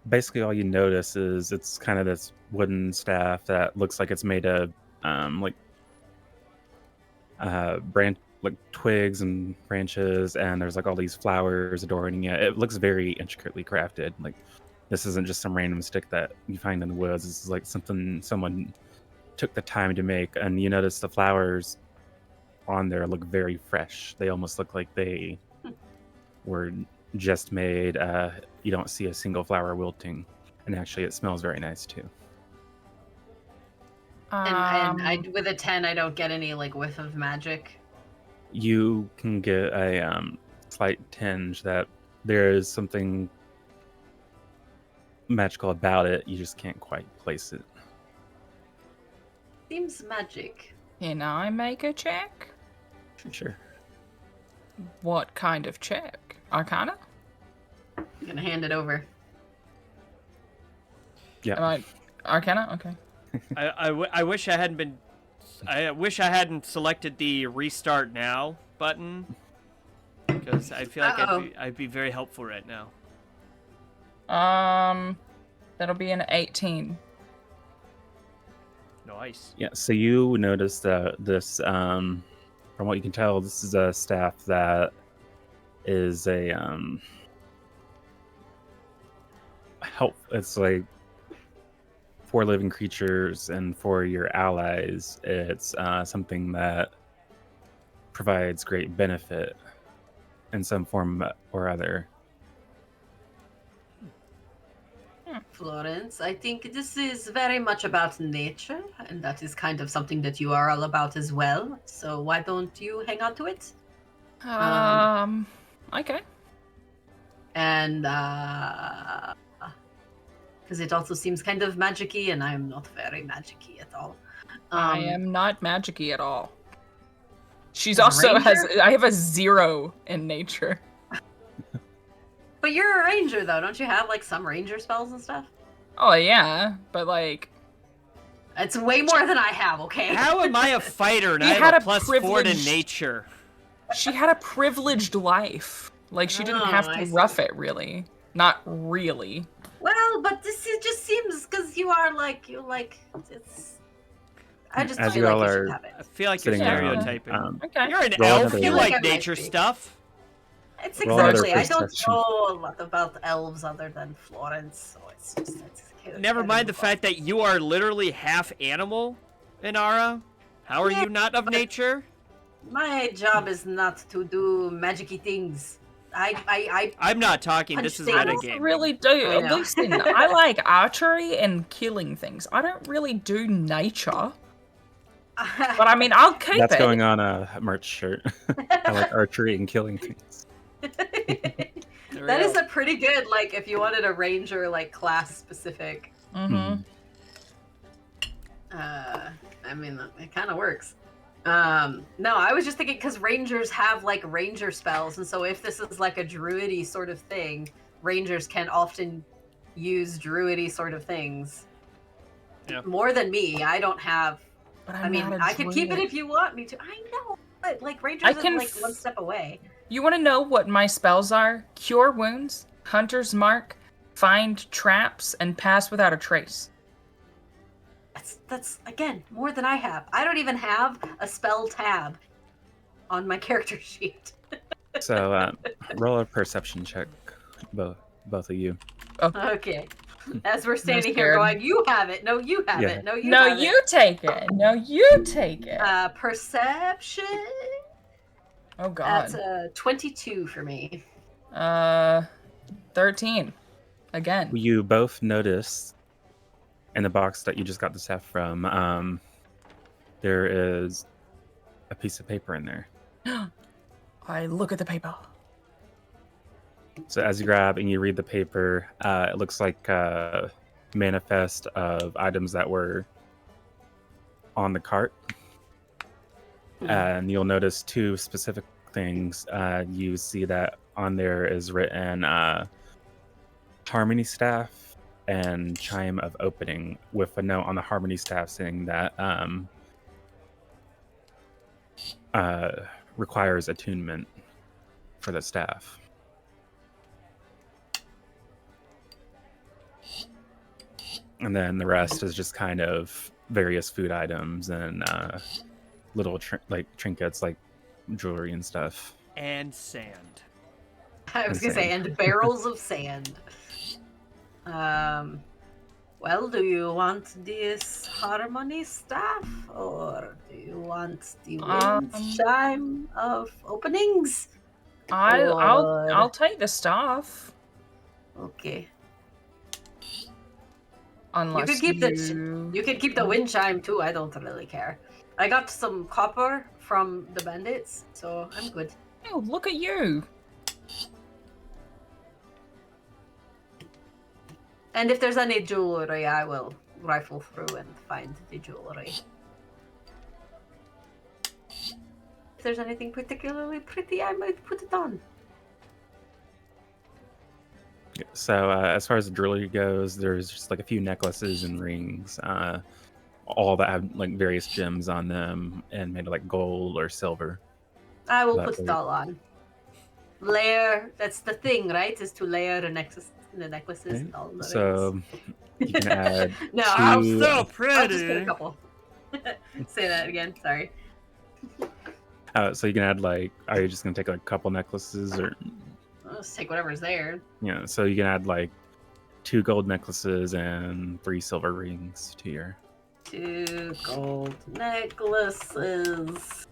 basically all you notice is it's kind of this wooden staff that looks like it's made of branch, like twigs and branches, and there's like all these flowers adorning it. It looks very intricately crafted. Like this isn't just some random stick that you find in the woods. This is like something someone took the time to make. And you notice the flowers on there look very fresh. They almost look like they were just made. You don't see a single flower wilting, and actually, it smells very nice too. And with a 10, I don't get any like whiff of magic. You can get a slight tinge that there is something magical about it. You just can't quite place it. Seems magic. Can I make a check? Sure. What kind of check? Arcana? I'm gonna hand it over. Yeah. Arcana? Okay. I wish I hadn't been. I wish I hadn't selected the restart now button, because I feel like I'd be very helpful right now. That'll be an 18. Nice. Yeah. So you notice that this, from what you can tell, this is a staff that is a help. It's like for living creatures and for your allies. It's something that provides great benefit in some form or other. Florence, I think this is very much about nature, and that is kind of something that you are all about as well. So why don't you hang on to it? Okay. And because it also seems kind of magic-y, and I'm not very magic-y at all. I am not magic-y at all. She's As a also ranger? I have a 0 in nature. But you're a ranger, though. Don't you have, like, some ranger spells and stuff? Oh, yeah, but, like... It's way more than I have, okay? How am I a fighter and He I had have a a +4 to privileged- nature? She had a privileged life. Like, she didn't Oh, have I to see. rough it, really. Not really. Well, but just seems because you are like it's. I just As feel you like all you are should have it. I feel like you're sitting around, stereotyping. Okay. You're an roll elf. another You one. like I might nature be. stuff. It's Roll another exactly. I don't perception. know a lot about elves other than Florence, so it's just Never mind the fact that you are literally half animal, Inara. How are you not of nature? my job is not to do magicy things. I'm not talking. This is Punch things. metagame. Really do. I know. Listen, I like archery and killing things. I don't really do nature. But I mean, I'll keep That's it. going on a merch shirt. I like archery and killing things. That is a pretty good, like, if you wanted a ranger, like, class specific. Mm-hmm. I mean, it kind of works. No, I was just thinking because rangers have, like, ranger spells, and so if this is, like, a druidy sort of thing, rangers can often use druidy sort of things. Yeah. More than me. I don't have... But I mean, I can keep it if you want me to. I know, but, like, rangers I can are, like, one step away. You want to know what my spells are? Cure wounds, Hunter's Mark, find traps, and pass without a trace. That's again more than I have. I don't even have a spell tab on my character sheet. So roll a perception check, both of you. Okay. As we're standing scared. here going, you have it. No, you have Yeah. it. No, you No, have you take it. No, you take it. it. Perception. Oh God. That's 22 for me. 13. Again. You both notice in the box that you just got the staff from, there is a piece of paper in there. I look at the paper. So as you grab and you read the paper, it looks like a manifest of items that were on the cart. And you'll notice two specific things. You see that on there is written Harmony Staff and Chime of Opening, with a note on the Harmony Staff saying that requires attunement for the staff. And then the rest is just kind of various food items and little trinkets like jewelry and stuff. And sand. I was gonna say, and barrels of sand. Well, do you want this harmony staff, or do you want the wind chime of openings? I'll take the staff. Okay. Unless You can keep the wind chime too. I don't really care. I got some copper from the bandits, so I'm good. Oh, look at you. And if there's any jewelry, I will rifle through and find the jewelry. If there's anything particularly pretty, I might put it on. So as far as the jewelry goes, there's just like a few necklaces and rings, all that have like various gems on them and made of like gold or silver. I will put it all on. Layer, that's the thing, right? Is to layer the necklaces and all the rings. So you can add No, two... I'm so I'll just put a pretty. couple. Say that again, sorry. So you can add like, are you just gonna take like a couple necklaces, or I'll just take whatever's there. yeah? So you can add like 2 gold necklaces and 3 silver rings to your. 2 gold necklaces,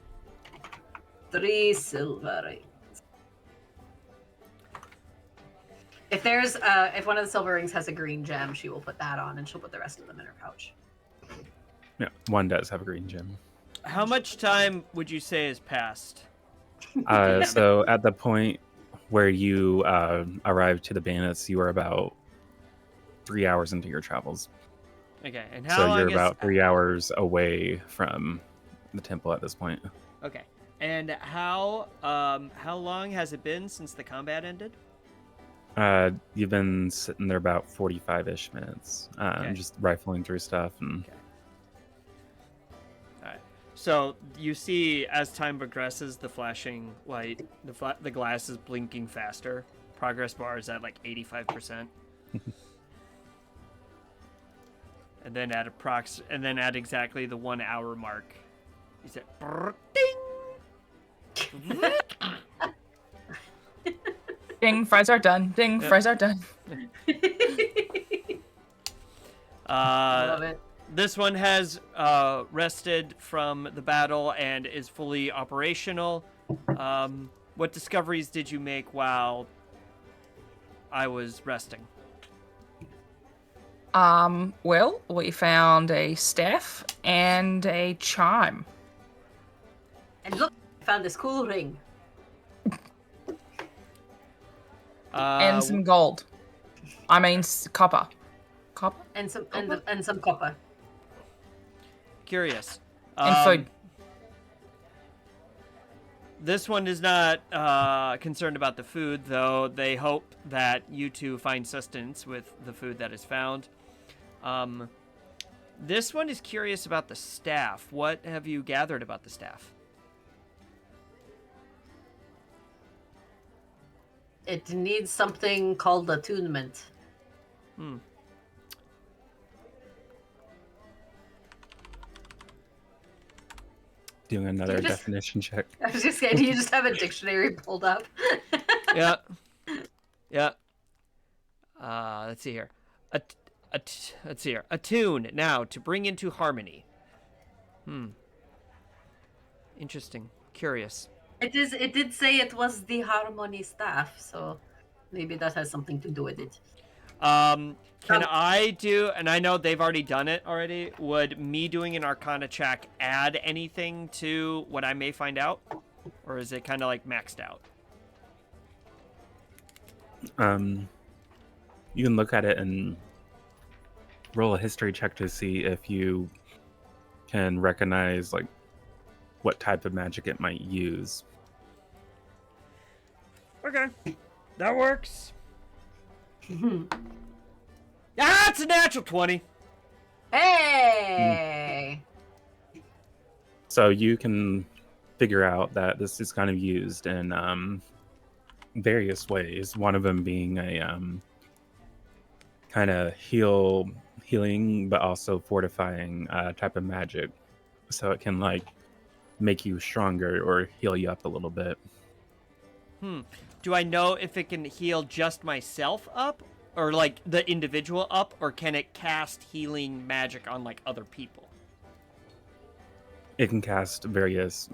3 silver rings. If there's if one of the silver rings has a green gem, she will put that on, and she'll put the rest of them in her pouch. Yeah, one does have a green gem. How much time would you say has passed? So at the point where you arrived to the bandits, you were about 3 hours into your travels. Okay, and how So long you're is... about 3 hours away from the temple at this point. Okay, and how long has it been since the combat ended? You've been sitting there about 45-ish minutes, just rifling through stuff and. Okay. All right. So you see, as time progresses, the flashing light, the glass is blinking faster. Progress bar is at like 85%. And then at exactly the 1 hour mark, you said, ding. Ding, fries are done. Ding, fries are done. Love it. This one has rested from the battle and is fully operational. What discoveries did you make while I was resting? Well, we found a staff and a chime. And look, I found this cool ring. And some gold. I mean, copper. Copper? And some copper. Curious. And food. This one is not concerned about the food, though they hope that you two find sustenance with the food that is found. This one is curious about the staff. What have you gathered about the staff? It needs something called attunement. Doing another definition check. I was just saying, you just have a dictionary pulled up. Yeah. Yeah. Let's see here. Let's see here. Attune, now, to bring into harmony. Interesting. Curious. It did say it was the harmony staff, so maybe that has something to do with it. Can I do, and I know they've already done it already, would me doing an Arcana check add anything to what I may find out? Or is it kind of like maxed out? You can look at it and roll a history check to see if you can recognize like what type of magic it might use. Okay, that works. Ah, it's a natural 20. Hey! So you can figure out that this is kind of used in various ways. One of them being a kind of healing, but also fortifying type of magic. So it can like make you stronger or heal you up a little bit. Do I know if it can heal just myself up? Or like the individual up? Or can it cast healing magic on like other people? It can cast various,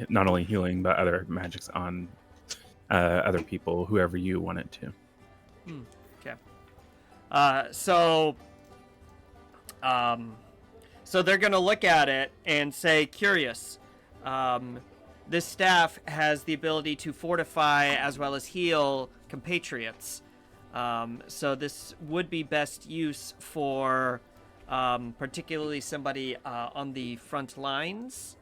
not only healing, but other magics on other people, whoever you wanted to. Okay. So they're gonna look at it and say, "Curious. This staff has the ability to fortify as well as heal compatriots. So this would be best use for particularly somebody on the front lines.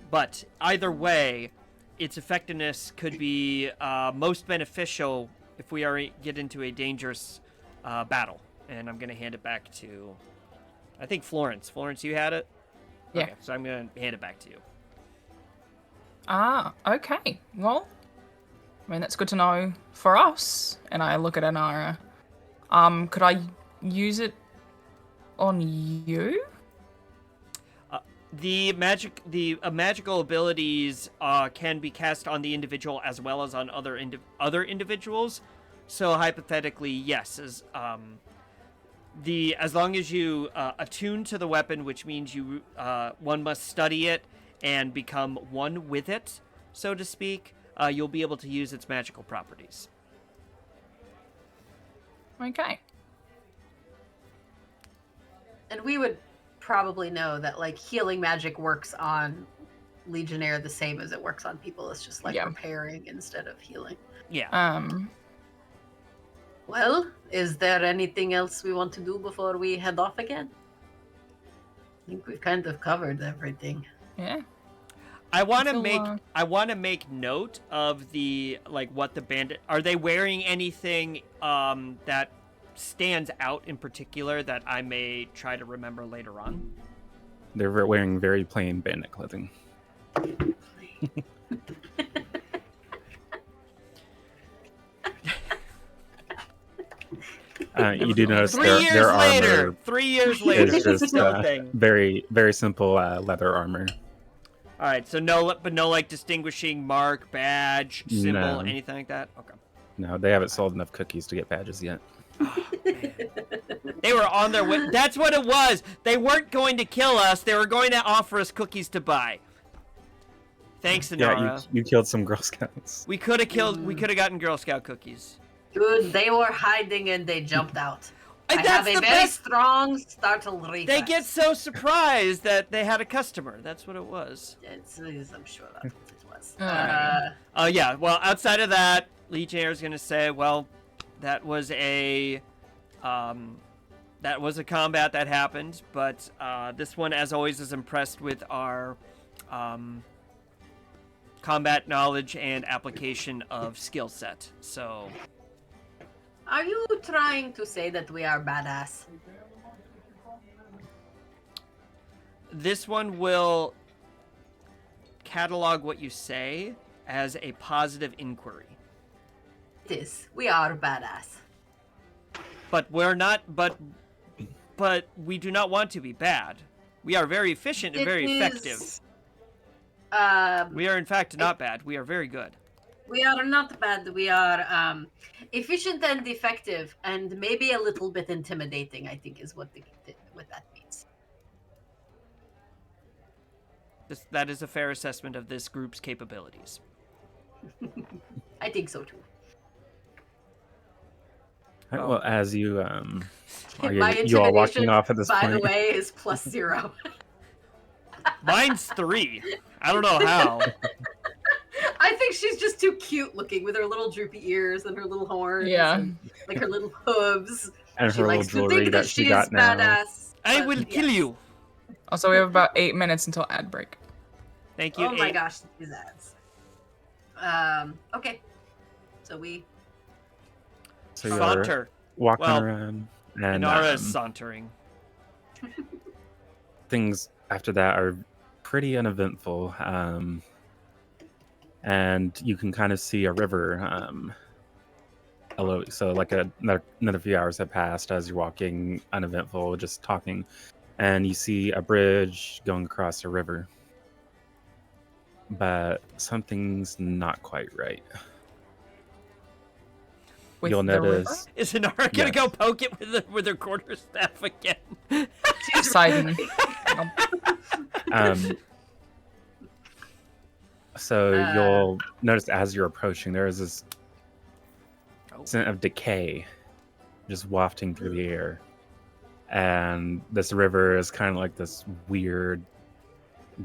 But either way, its effectiveness could be most beneficial if we get into a dangerous battle." And I'm going to hand it back to, I think, Florence. Florence, you had it? Yeah. Okay, so I'm going to hand it back to you. Ah, okay. Well, I mean, that's good to know for us. And I look at Anara. Could I use it on you? The magical abilities can be cast on the individual as well as on other individuals. So hypothetically, yes, as long as you attune to the weapon, which means one must study it and become one with it, so to speak, you'll be able to use its magical properties. Okay. And we would probably know that like healing magic works on Legionnaire the same as it works on people. It's just like repairing instead of healing. Yeah. Well, is there anything else we want to do before we head off again? I think we've kind of covered everything. Yeah. I want to make note of the what the bandit are they wearing anything that stands out in particular that I may try to remember later on. They're wearing very plain bandit clothing. You do notice their armor. 3 years later, is just thing. very, very simple leather armor. All right, so no like distinguishing mark, badge, symbol, No. anything like that. Okay. No, they haven't sold enough cookies to get badges yet. They were on their way. That's what it was. They weren't going to kill us. They were going to offer us cookies to buy. Thanks, Inara. Yeah, you killed some Girl Scouts. We could have gotten Girl Scout cookies. Dude, they were hiding and they jumped out. And I that's have a the very best- strong startle reflex. They get so surprised that they had a customer. That's what it was. I'm sure that's what it was. Yeah. Well, outside of that, Legionnaire is going to say, well, that was a combat that happened, but this one, as always, is impressed with our combat knowledge and application of skill set. So, Are you trying to say that we are badass? this one will catalog what you say as a positive inquiry. It is. We are badass. But we're not. But we do not want to be bad. We are very efficient and very effective. We are in fact not bad. We are very good. We are not bad. We are efficient and effective, and maybe a little bit intimidating. I think is what that means. That is a fair assessment of this group's capabilities. I think so too. All right, well, as you My you all walking intimidation, off at this by point. the way, is +0. Mine's 3. I don't know how. I think she's just too cute looking with her little droopy ears and her little horns. Yeah. And, like her little hooves. And She her little likes to jewelry think that she she got is now. badass. I but will kill yes. you. Also, we have about 8 minutes until ad break. Thank you. Oh my 8. gosh, these ads. Okay. So we So you're Saunter. walking Well, around, and Inara is sauntering. things after that are pretty uneventful. And you can kind of see a river. So like another few hours have passed as you're walking, uneventful, just talking, and you see a bridge going across a river. But something's not quite right. With You'll the river? notice. Is Inara gonna Yes. go poke it with her quarterstaff again? Poseidon. So you'll notice as you're approaching, there is this scent of decay just wafting through the air. And this river is kind of like this weird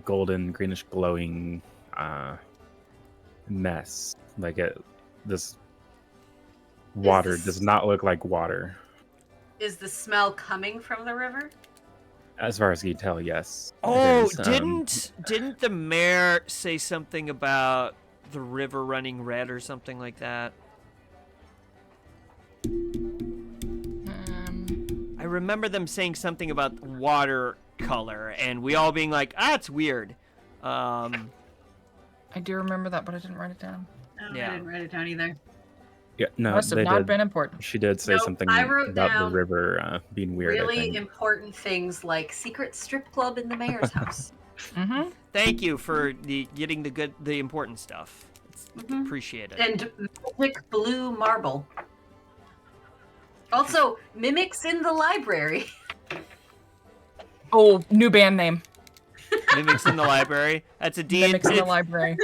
golden, greenish, glowing mess. Like this water does not look like water. Is the smell coming from the river? As far as you can tell, yes. Oh, It is, didn't the mayor say something about the river running red or something like that? I remember them saying something about water color, and we all being like, "Ah, it's weird." I do remember that, but I didn't write it down. I didn't write it down either. Yeah, no, Must have they not did. been important. She did say Nope, something I wrote about the down river being weird. I Really think. important things like secret strip club in the mayor's house. Thank you for getting the important stuff. It's appreciated. And magic blue marble. Also, mimics in the library. Oh, new band name. Mimics in the library. That's a D&D. Mimics in the library.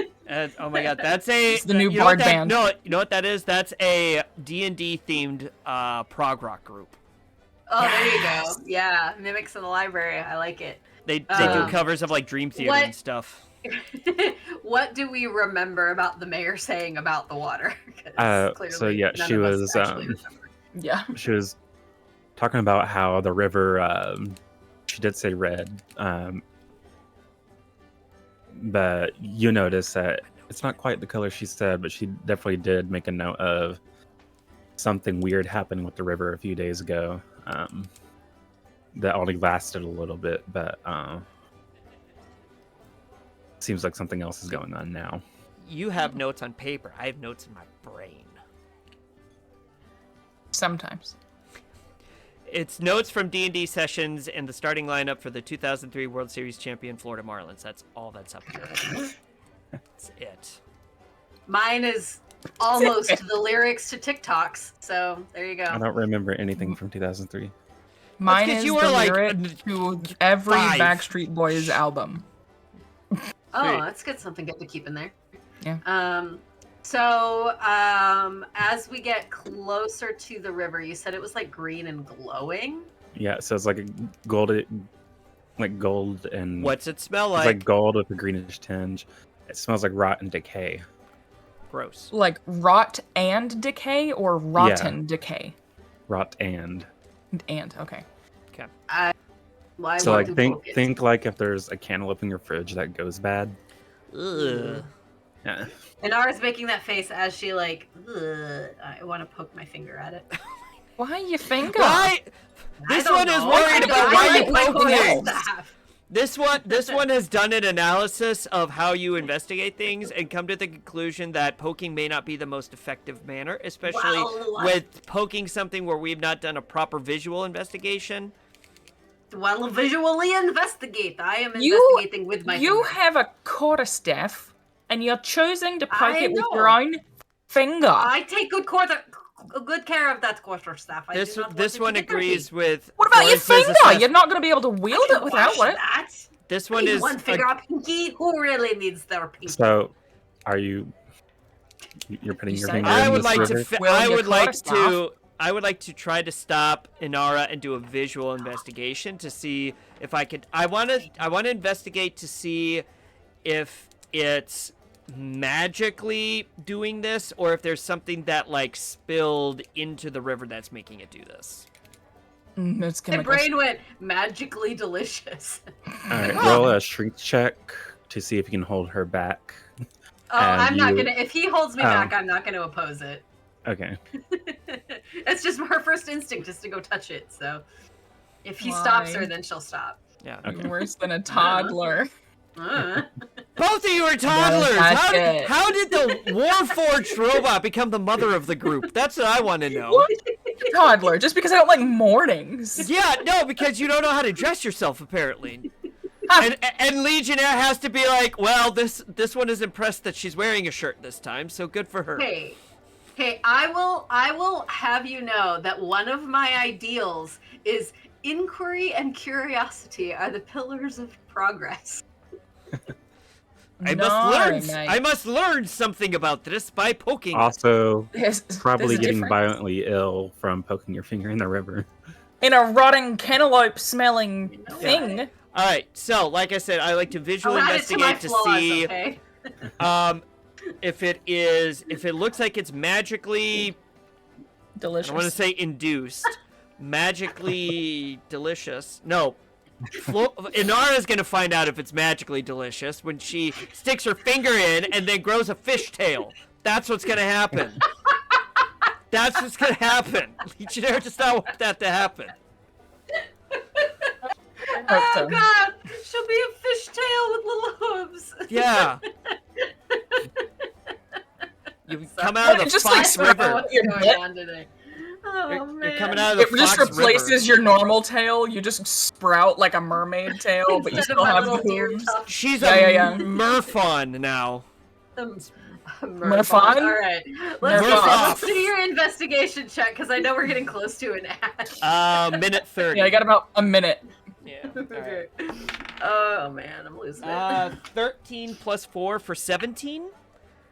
Oh my god, that's a. It's the new you know bard what that, band. No, you know what that is? That's a D&D themed prog rock group. Oh, there you go. Yeah, mimics in the library. I like it. They do covers of like Dream Theater and stuff. What do we remember about the mayor saying about the water? So yeah, she was she was talking about how the river. She did say red, but you notice that it's not quite the color she said, but she definitely did make a note of something weird happening with the river a few days ago. That only lasted a little bit, but seems like something else is going on now. You have notes on paper. I have notes in my brain. Sometimes. It's notes from D&D sessions and the starting lineup for the 2003 World Series champion Florida Marlins. That's all that's up here. That's it. Mine is almost the lyrics to TikToks. So there you go. I don't remember anything from 2003. Mine is you the were, like, lyric to every 5. Backstreet Boys album. Oh, that's good. Something good to keep in there. Yeah. So as we get closer to the river, you said it was like green and glowing. Yeah, so it's like a gold and. What's it smell It's like? like gold with a greenish tinge. It smells like rot and decay. Gross. Like rot and decay or rotten decay? Rot and. And, okay. Okay. So like think like if there's a cantaloupe in your fridge that goes bad. Ugh. Yeah. And Nara's making that face as she like, ugh, I want to poke my finger at it. Why your finger? Why? This one is worried about why you poking it. This one has done an analysis of how you investigate things and come to the conclusion that poking may not be the most effective manner, especially with poking something where we've not done a proper visual investigation. Well, visually investigate. I am investigating with my You finger. have a quarterstaff, and you're choosing to poke I it with know. your own finger. I take good care of that quarterstaff. I do not want This it one to get agrees dirty. with. What about your Florence's finger? You're not going to be able to wield it without Wash it. that. This one is One finger up, pinky. Who really needs their pinky? So, are you? You're putting your finger I in would this like river? to. I would like to try to stop Inara and do a visual investigation to see if I could. I want to investigate to see if it's magically doing this or if there's something that like spilled into the river that's making it do this. My brain went magically delicious. All right, roll a strength check to see if you can hold her back. Oh, I'm not gonna. If he holds me back, I'm not gonna oppose it. Okay. It's just her first instinct is to go touch it. So, if he stops her, then she'll stop. Yeah. Okay. Worse than a toddler. Both of you are toddlers. How did the Warforged robot become the mother of the group? That's what I want to know. Toddler, just because I don't like mornings. Yeah, no, because you don't know how to dress yourself, apparently. and Legionnaire has to be like, well, this one is impressed that she's wearing a shirt this time, so good for her. Hey, I will have you know that one of my ideals is inquiry and curiosity are the pillars of progress. I must learn something about this by poking. Also, There's probably a getting difference. violently ill from poking your finger in the river. In a rotting cantaloupe smelling thing. All right, so like I said, I like to visually I'll add it to my investigate to flaws, see okay? if it looks like it's magically delicious. I want to say induced, magically delicious. No, Inara's gonna find out if it's magically delicious when she sticks her finger in and then grows a fishtail. That's what's gonna happen. That's what's gonna happen. Legionnaire does not want that to happen. Oh god, she'll be a fishtail with little hooves. Yeah. You come out of the just Fox like River. your Going on today. Oh man. You're coming out of the It just Fox replaces River. your normal tail. You just sprout like a mermaid tail, but you Instead of still my have the little deer hooves. tuft. She's Yeah. a merfawn now. Merfawn? All right, let's Merfawn. do your investigation check because I know we're getting close to an ad. Minute 30. Yeah, I got about a minute. Yeah. Okay. Oh man, I'm losing it. 13 plus 4 for 17.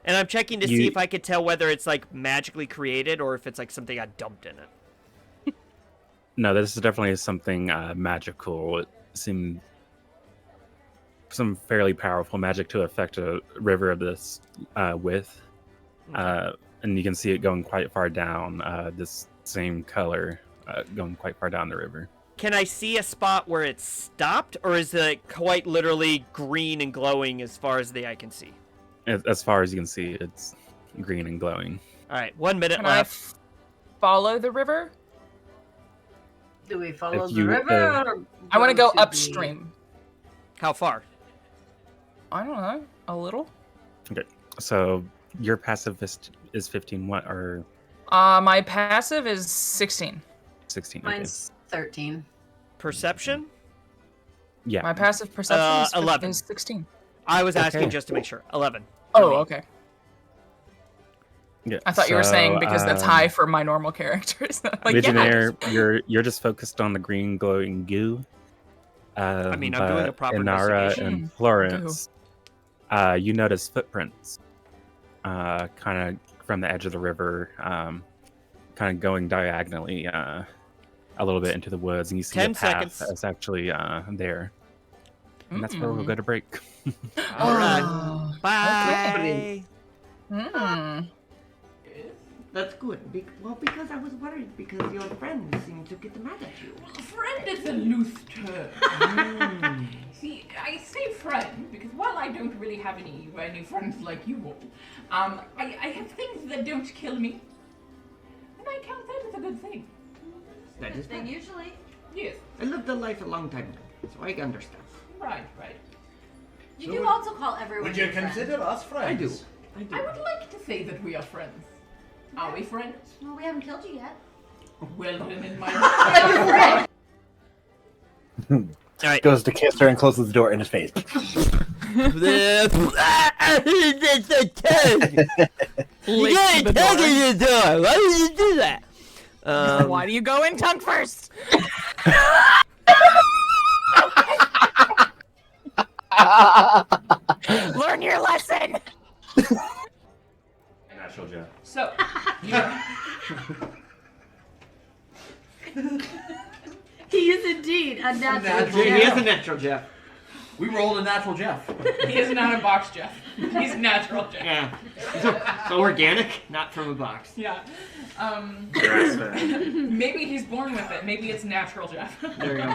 And I'm checking to see if I could tell whether it's like magically created or if it's like something I dumped in it. No, this is definitely something magical. It seemed some fairly powerful magic to affect a river of this width. And you can see it going quite far down, this same color going quite far down the river. Can I see a spot where it's stopped, or is it quite literally green and glowing as far as the eye can see? As far as you can see, it's green and glowing. All right, 1 minute Can left. I follow the river? Do we follow If the you, river? Or I want to go to upstream. How far? I don't know. A little? Okay, so your passive is 15. What or My passive is 16. 16? Mine's 13. Perception? Yeah. My passive perception is 11. 16. I was asking Okay. just to make sure. 11. Oh, okay. Yeah, I thought you were saying because that's um, high for my normal characters. Like, Legionnaire, you're just focused on the green glowing goo. I mean, I'm doing a proper Inara investigation. and Florence, you notice footprints, kind of from the edge of the river, kind of going diagonally a little bit into the woods, and you see 10 a path seconds. that's actually there. And that's where we'll go to break. All right. Oh, Bye. Mm. That's good. Because I was worried because your friends seemed to get mad at you. Friend is a loose term. See, I say friend because while I don't really have any friends like you all, I have things that don't kill me, and I count that as a good thing. That is Then bad. usually. Yes. I lived a life a long time ago, so I understand. Right. You do also call everyone Would you your friend. consider us friends? I do. I would like to say that we are friends. Are we friends? Well, we haven't killed you yet. Well, then in my All right. Goes to kiss her and closes the door in his face. You gotta tug at the door. Why would you do that? Why do you go in tongue first? Learn your lesson. Natural Jeff. so. He is indeed a natural. He is a natural Jeff. We rolled a natural Jeff. He is not a box Jeff. He's natural Jeff. Yeah. So organic, not from a box. Yeah. Maybe he's born with it. Maybe it's natural Jeff. There you go.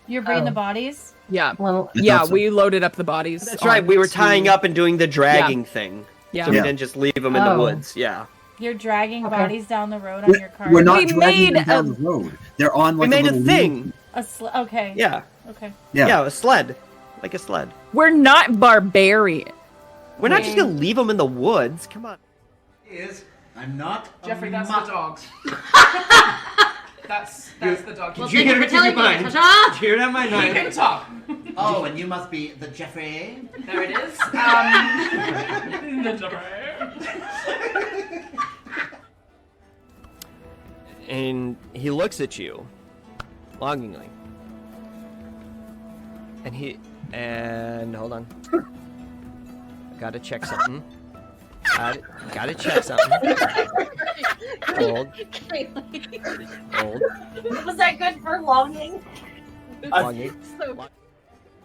You're bringing the bodies? Yeah. Well, we loaded up the bodies. That's right. We were tying up and doing the dragging thing. Yeah. So we didn't just leave them in the woods. Yeah. You're dragging bodies down the road on your cart? We're not We dragging made them down the road. They're on We like made a little thing. Okay. Yeah. Okay. Yeah, a sled. Like a sled. We're not barbarian. We're not just gonna leave them in the woods. Come on. I'm not. Jeffrey, that's the dogs. That's the dog. Well, thank you for telling me, Tasha. Cheer on my He can talk. Oh, and you must be the Jeffrey. There it is. The Jeffrey. And he looks at you longingly. And hold on. Gotta check something. Gotta check something. Hold. Was that good for longing? Longing.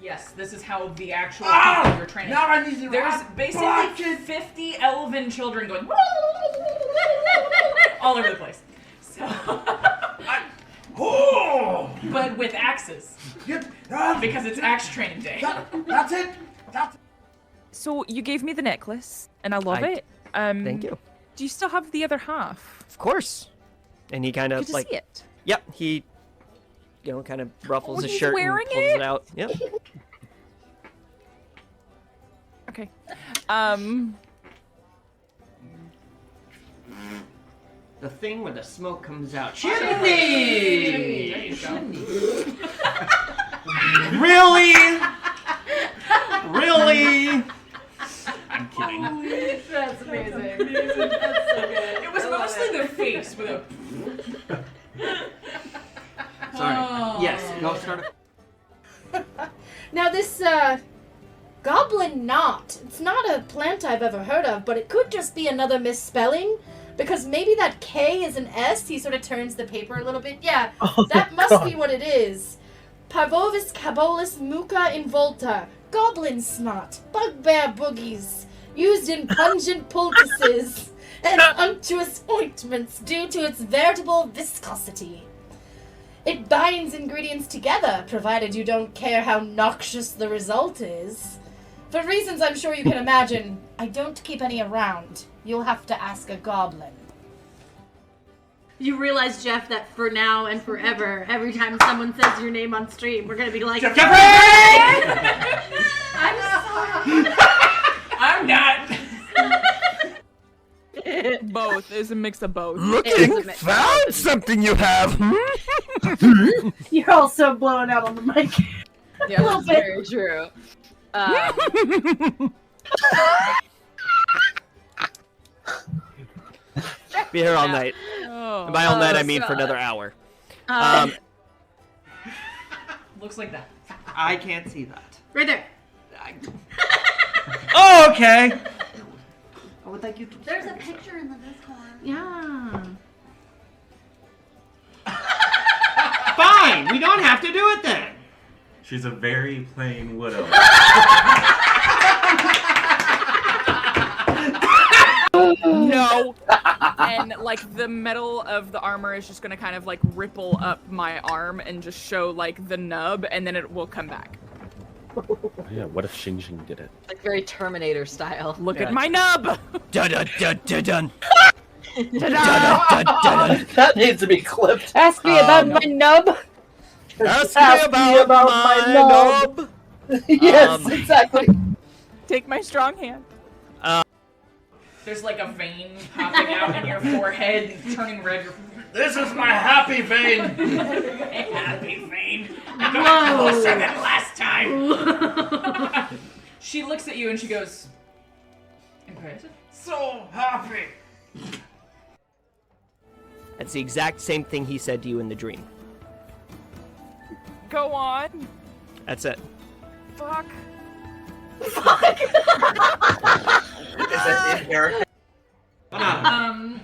Yes, this is how the actual people you're training. Now I need to There's basically 50 elven children going all over the place. So, but with axes. Because it's axe training day. That's it. So you gave me the necklace, and I love it. Thank you. Do you still have the other half? Of course. And he kind of Good to like. see it. Yep. He, kind of ruffles his he's shirt and wearing pulls it out. Yep. Okay. The thing where the smoke comes out. Chimney! There you go. Really? Really? I'm kidding. That's amazing. That's so good. It was mostly the face with a. Sorry. Oh. Yes, go start. Now this goblin knot. It's not a plant I've ever heard of, but it could just be another misspelling. Because maybe that K is an S. He sort of turns the paper a little bit. Yeah, that must be what it is. Parvovis cabolus muca involta. Goblin snot. Bugbear boogies. Used in pungent poultices and unctuous ointments due to its veritable viscosity. It binds ingredients together, provided you don't care how noxious the result is. For reasons I'm sure you can imagine, I don't keep any around. You'll have to ask a goblin. You realize, Jeff, that for now and forever, every time someone says your name on stream, we're gonna be like, Jeffrey! I'm sorry. I'm not. Both. It's a mix of both. Found something you have. You're also blowing out on the mic. Yeah, that's very true. Be here all night. Oh. And by all night, I mean God. for another hour. Looks like that. I can't see that. Right there. Oh, okay. I would like you to. There's a picture in the Discord. Yeah. Fine, we don't have to do it then. She's a very plain widow. No. And like the metal of the armor is just gonna kind of like ripple up my arm and just show like the nub, and then it will come back. Yeah, what if Xing did it? Like very Terminator style. Look at my nub. Dun dun dun dun dun. That needs to be clipped. Ask me about my nub. Ask me about my nub. Yes, exactly. Take my strong hand. There's like a vein popping out in your forehead, turning red. This is my happy vein. Happy vein. I'm closer than last time. She looks at you and she goes, impressive. So happy. That's the exact same thing he said to you in the dream. Go on. That's it. Fuck.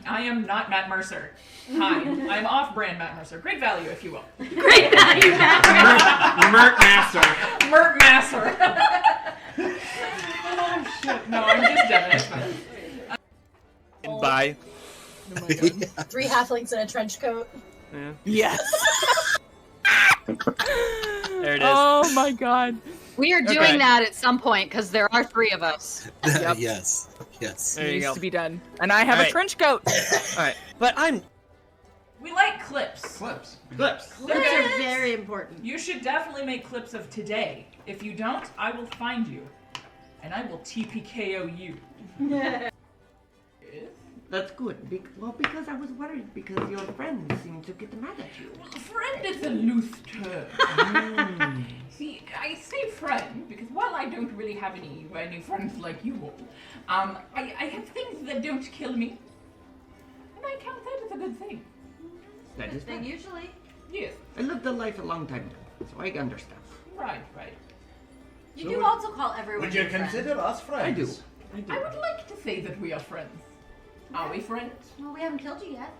I am not Matt Mercer. Hi, I'm off-brand Matt Mercer. Great value, if you will. Great value, Mert Master. Mert Masser. Oh shit! No, I'm just Devin. Bye. Oh my God. 3 halflings in a trench coat. Yeah. Yes. There it is. Oh my God. We are doing that at some point because there are 3 of us. Yep. Yes. Yes. There you Needs go. to be done. And I have a Alright. trench coat. All right, but We like clips. Clips. Clips. Clips are very important. You should definitely make clips of today. If you don't, I will find you, and I will TPKO you. That's good. Because I was worried because your friends seemed to get mad at you. Friend is a loose term. See, I say friend because while I don't really have any friends like you all, I have things that don't kill me, and I count that as a good thing. That is fine. Usually. Yes. I lived a life a long time ago, so I understand. Right. You do also call everyone Would you your friend. consider us friends? I do. I would like to say that we are friends. Are we friends? Well, we haven't killed you yet.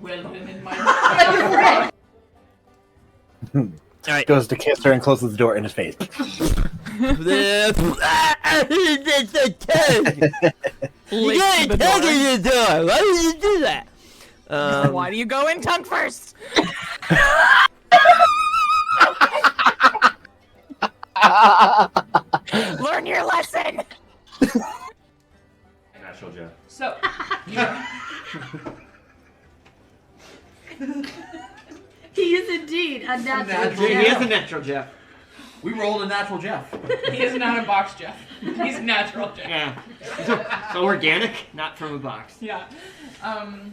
Well, then in my All right. Goes to kiss her and closes the door in his face. You gotta tug in the door. Why would you do that? Why do you go in tongue first? Learn your lesson. Natural Jeff. So, He is indeed a natural. He He is a natural Jeff. We rolled a natural Jeff. he is not a box Jeff. He's natural Jeff. Yeah. So organic, not from a box. Yeah.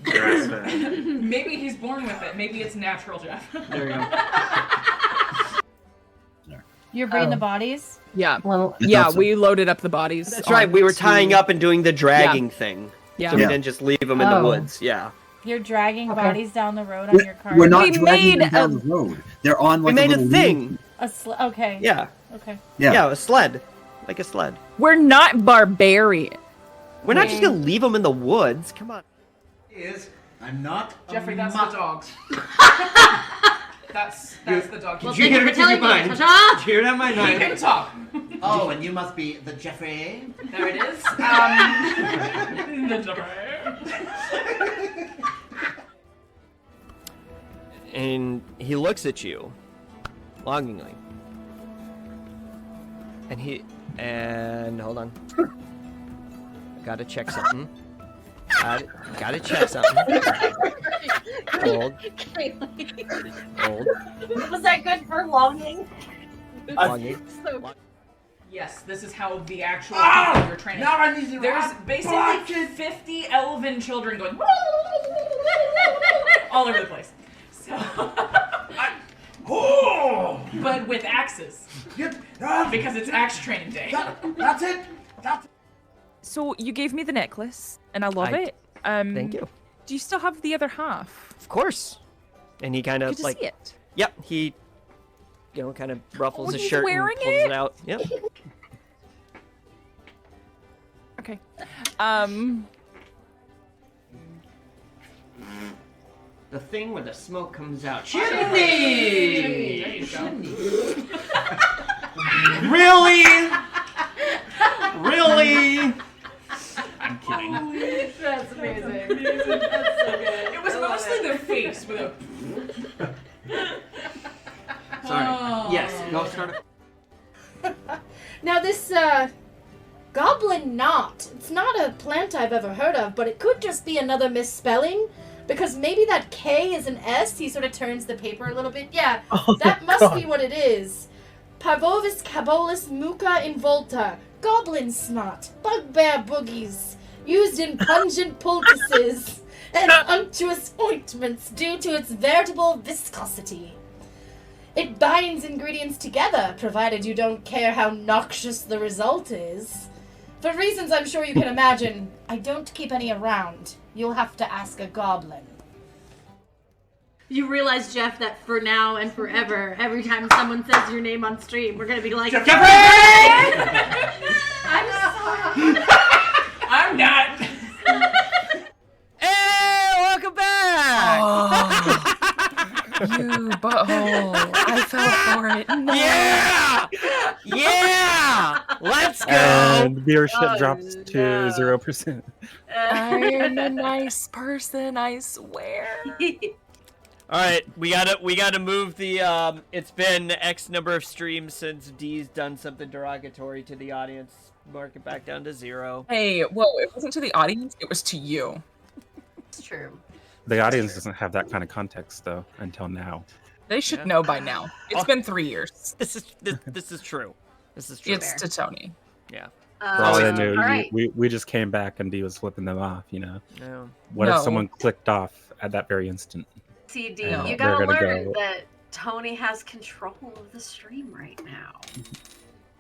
Grass-fed. Maybe he's born with it. Maybe it's natural Jeff. There you go. You're bringing the bodies? Yeah. Well, Yeah, we loaded up the bodies. That's right. We were tying onto- up and doing the dragging thing. Yeah. So we didn't just leave them in the Oh. woods. Yeah. You're dragging bodies down the road on your car? We're not We dragging them made down the road. They're on We like made a little thing. Okay. Yeah. Okay. Yeah, a sled. Like a sled. We're not barbarian. We're not just gonna leave them in the woods. Come on. Is I'm not. Jeffrey, that's the dogs. That's the dog. Well, Did you thank hear you it for in your telling me, mind? ta-ta! Did you hear that in my He mind? can talk. Oh, and you must be the Jeffrey. There it is. The Jeffrey. And he looks at you longingly. And hold on. Gotta check something. Gotta check something. Hold. Was that good for longing? Longing. Yes, this is how the actual people you're training. Now I need to There's rock basically bucket. 50 elven children going all over the place. So, but with axes. Because it's axe training day. That's it. So you gave me the necklace, and I love I- it. Thank you. Do you still have the other half? Of course. And he kind Good of to like. see it. Yep. He, kind of ruffles Oh, his he's shirt and wearing pulls it out. Yep. Okay. The thing where the smoke comes out. Chimney! There you go. Really? Really? I'm kidding. That's amazing. That's so good. It was mostly the face with a. Sorry. Oh. Yes, go start. Now this goblin knot. It's not a plant I've ever heard of, but it could just be another misspelling. Because maybe that K is an S. He sort of turns the paper a little bit. Yeah, that must be what it is. Parvovis cabolus muca involta. Goblin snot. Bugbear boogies. Used in pungent poultices and unctuous ointments due to its veritable viscosity. It binds ingredients together, provided you don't care how noxious the result is. For reasons I'm sure you can imagine, I don't keep any around. You'll have to ask a goblin. You realize, Jeff, that for now and forever, every time someone says your name on stream, we're gonna be like, Jeffrey! I'm sorry. I'm not. Hey, welcome back! You butthole. I fell for it. No. Yeah! Yeah! Let's go! And viewership drops to 0%. I'm a nice person, I swear. All right, we gotta move the. It's been X number of streams since D's done something derogatory to the audience. Mark it back down to 0. Hey, well, it wasn't to the audience, it was to you. it's true. The audience doesn't have that kind of context, though, until now. They should know by now. It's been 3 years. This is true. This is true. It's to Tony. Yeah. For all they knew, all right. we just came back and D was flipping them off, you know? No. What if No. someone clicked off at that very instant? CD, No, you they're gotta gonna learn go- that Tony has control of the stream right now.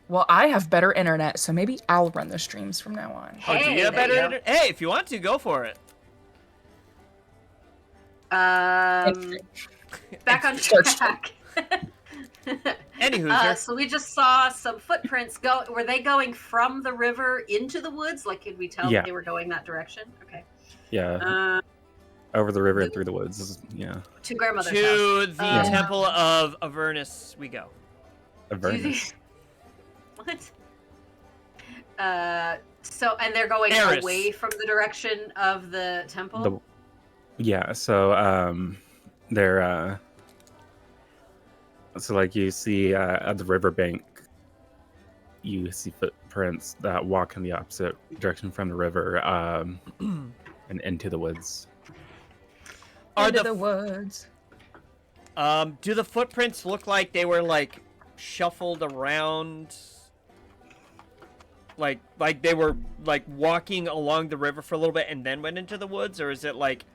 Well, I have better internet, so maybe I'll run the streams from now on. Oh, do Hey, you have there better? you go. Hey, if you want to, go for it. Back on Search. track. Anywho, so we just saw some footprints go. Were they going from the river into the woods? Like, could we tell Yeah. that they were going that direction? Okay. Yeah. Over the river and through the woods. Yeah. To grandmother's to house. the Temple of Avernus we go. Avernus. What? So, and they're going Eris. away from the direction of the temple? Yeah, so they're so like you see at the riverbank, you see footprints that walk in the opposite direction from the river and into the woods. Into the woods. Do the footprints look like they were like shuffled around? Like they were like walking along the river for a little bit and then went into the woods, or is it like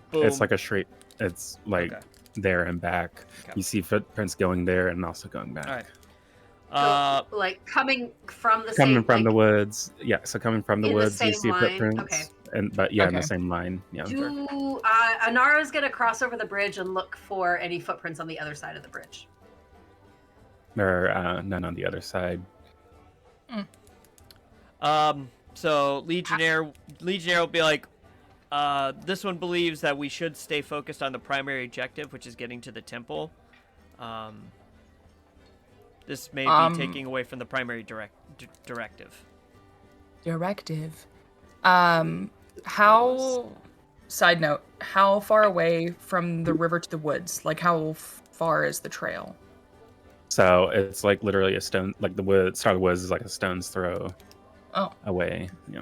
boom? It's like a straight. It's like there and back. Okay. You see footprints going there and also going back. All right. So, like coming from the Coming same, from like, the woods, yeah. So coming from the in the woods, you same see line? footprints, Okay. and but yeah, in the same line. Yeah. Anara's gonna cross over the bridge and look for any footprints on the other side of the bridge. There are none on the other side. So Legionnaire will be like, this one believes that we should stay focused on the primary objective, which is getting to the temple. This may be taking away from the primary directive. Directive. Side note, how far away from the river to the woods? Like, how far is the trail? So it's like literally a stone. Like the woods, start of the woods is like a stone's throw. Away. Yeah.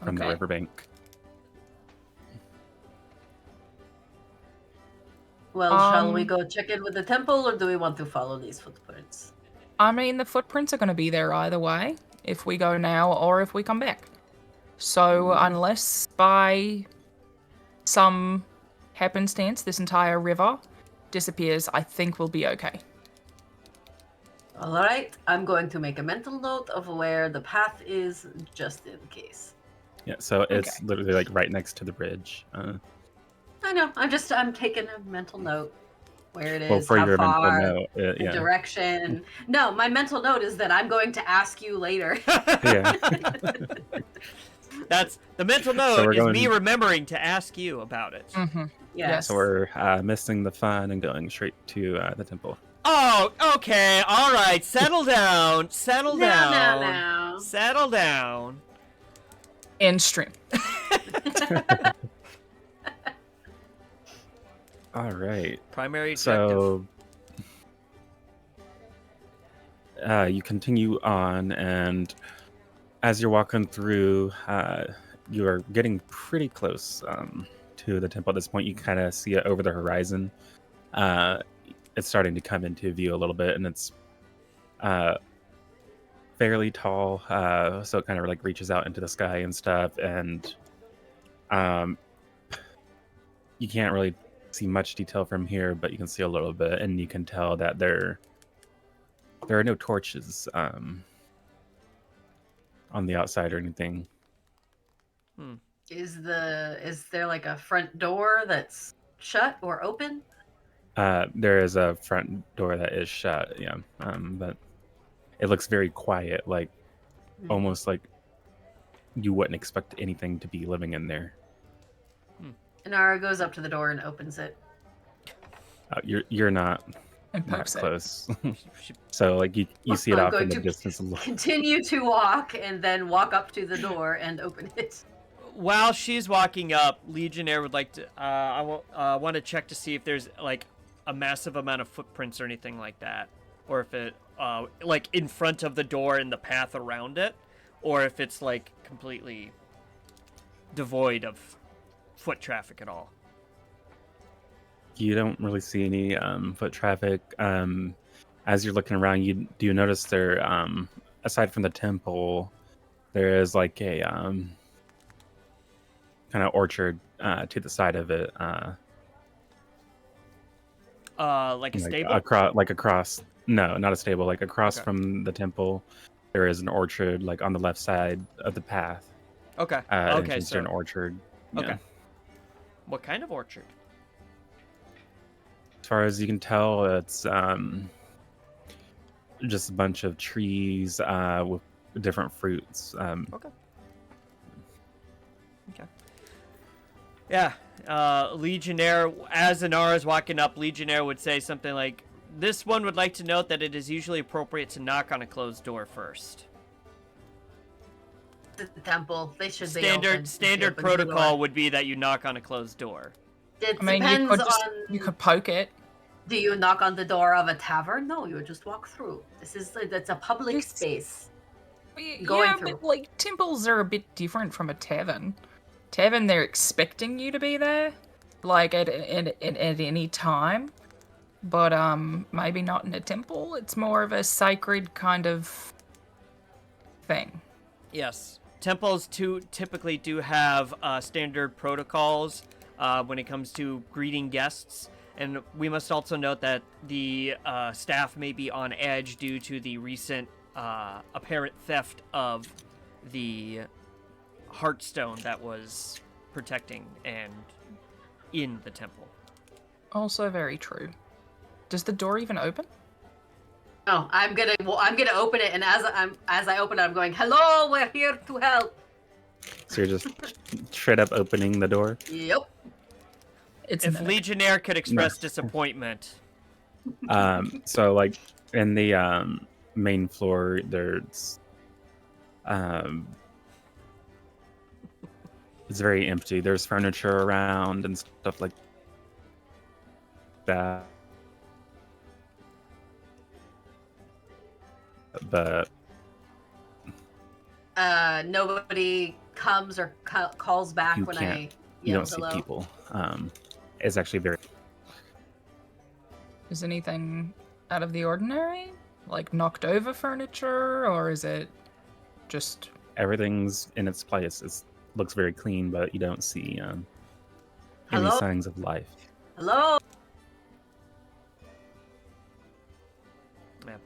From the riverbank. Well, shall we go check in with the temple, or do we want to follow these footprints? I mean, the footprints are going to be there either way, if we go now or if we come back. So, unless by some happenstance this entire river disappears, I think we'll be okay. All right, I'm going to make a mental note of where the path is, just in case. Yeah. So it's literally like right next to the bridge. I know. I'm taking a mental note where it is, Well, for how your far, mental note, the yeah. direction. No, my mental note is that I'm going to ask you later. Yeah. That's the mental note So we're is me going- remembering to ask you about it. Mm-hmm. Yes. So we're missing the fun and going straight to the temple. Oh, okay. All right. Settle down. Settle down. No. Settle down. End stream. All right. Primary objective. So you continue on, and as you're walking through, you are getting pretty close to the temple. At this point, you kind of see it over the horizon. It's starting to come into view a little bit, and it's fairly tall, so it kind of like reaches out into the sky and stuff. And you can't really see much detail from here, but you can see a little bit, and you can tell that there are no torches on the outside or anything. Is there like a front door that's shut or open? There is a front door that is shut, yeah, but it looks very quiet, like almost like you wouldn't expect anything to be living in there. Inara goes up to the door and opens it. You're not And that pokes it. close, so like you see it I'm off going in the to distance a little. Continue to walk and then walk up to the door and open it. While she's walking up, Legionnaire would like to. I want to check to see if there's like a massive amount of footprints or anything like that, or if it like in front of the door and the path around it, or if it's like completely devoid of foot traffic at all. You don't really see any foot traffic. As you're looking around, you do notice there, aside from the temple, there is like a kind of orchard to the side of it. Like a stable? Across. No, not a stable. Like across from the temple, there is an orchard, like on the left side of the path. Okay. Entrance to an orchard. Okay. Yeah. What kind of orchard? As far as you can tell, it's just a bunch of trees with different fruits. Okay. Yeah. Legionnaire, as Inara's walking up, Legionnaire would say something like, "This one would like to note that it is usually appropriate to knock on a closed door first." The temple. They should be Standard open. standard Open the door. protocol would be that you knock on a closed door. It I mean, depends you could poke it. Do you knock on the door of a tavern? No, you would just walk through. That's a public space. Going Yeah, through. but like temples are a bit different from a tavern. Tavern, they're expecting you to be there, like at any time. But maybe not in a temple. It's more of a sacred kind of thing. Yes. Temples typically do have standard protocols when it comes to greeting guests. And we must also note that the staff may be on edge due to the recent apparent theft of the Heartstone that was protecting and in the temple. Also very true. Does the door even open? No, I'm gonna open it, and as I open it, I'm going, "Hello, we're here to help." So you're just straight up opening the door. Yep. If Legionnaire could express disappointment. So like in the main floor, there's it's very empty. There's furniture around and stuff like that. But nobody comes or calls back you when can't. I You yell don't see hello. people. It's actually very. Is anything out of the ordinary? Like knocked over furniture, or is it just Everything's in its place. It looks very clean, but you don't see any Hello? signs of life. Hello. Yeah.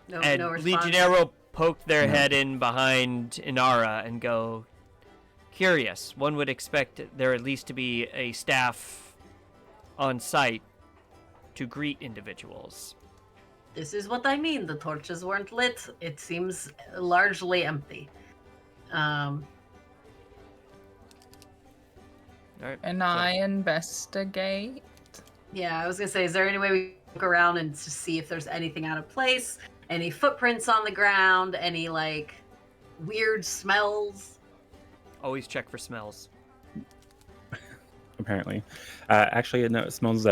No, And no response. Legionnaire will poke their head in behind Inara and go, "Curious. One would expect there at least to be a staff on site to greet individuals." This is what I mean. The torches weren't lit. It seems largely empty. All right. And I investigate. Yeah, I was gonna say, is there any way we look around and to see if there's anything out of place? Any footprints on the ground? Any like weird smells? Always check for smells. Apparently, actually, no, it smells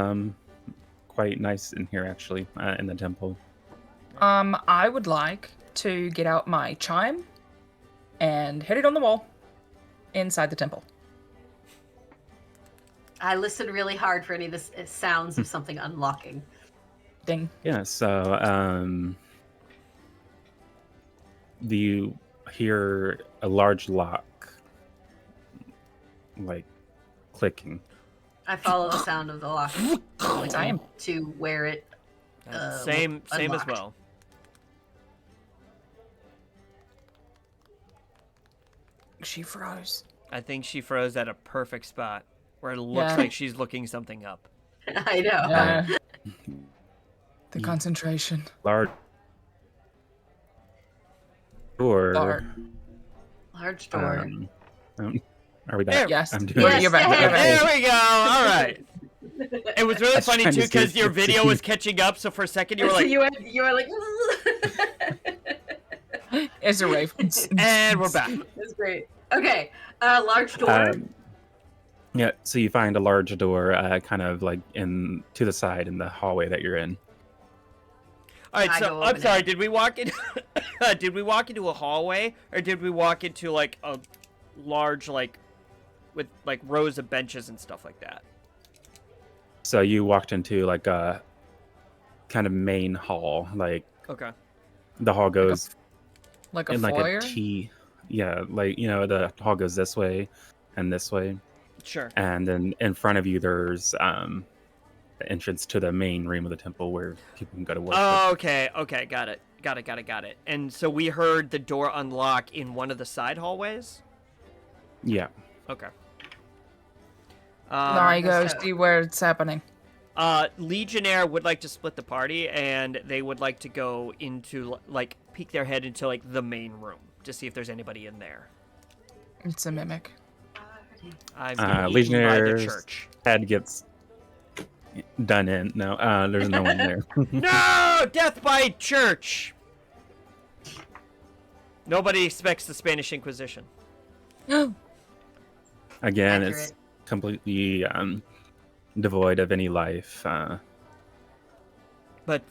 quite nice in here. Actually, in the temple. I would like to get out my chime and hit it on the wall inside the temple. I listened really hard for any of the sounds of something unlocking. Ding. Yeah. So, you hear a large lock, like clicking. I follow the sound of the lock Same. to where it. Same as unlocked. well. She froze. I think she froze at a perfect spot where it looks Yeah. like she's looking something up. I know. Yeah. The concentration. Large door. Door. Large door. Are we back? Yes. I'm doing Yes, You're back. yeah. You're back. There we go. All right. It was really That's funny trying too to see because if your it's video the- was catching up. So for a second you were So like, you were like, It's a rave. and we're back. that's great. Okay, large door. Yeah. So you find a large door, kind of like to the side in the hallway that you're in. All right. I So go I'm open sorry. it. Did we walk in? Did we walk into a hallway or did we walk into like a large with like rows of benches and stuff like that? So you walked into like a kind of main hall, like Okay. the hall goes Like a in like foyer? a T. Yeah, like the hall goes this way and this way, Sure. and then in front of you there's the entrance to the main room of the temple where people can go to worship. Oh, okay. Okay. Got it. And so we heard the door unlock in one of the side hallways. Yeah. Okay. I go so- see where it's happening. Legionnaire would like to split the party, and they would like to go into, like, peek their head into, like, the main room to see if there's anybody in there. It's a mimic. I've been eaten by the Legionnaire's church. head gets done in. No, there's no one there. No! Death by church! Nobody expects the Spanish Inquisition. Again, Accurate. it's completely devoid of any life. But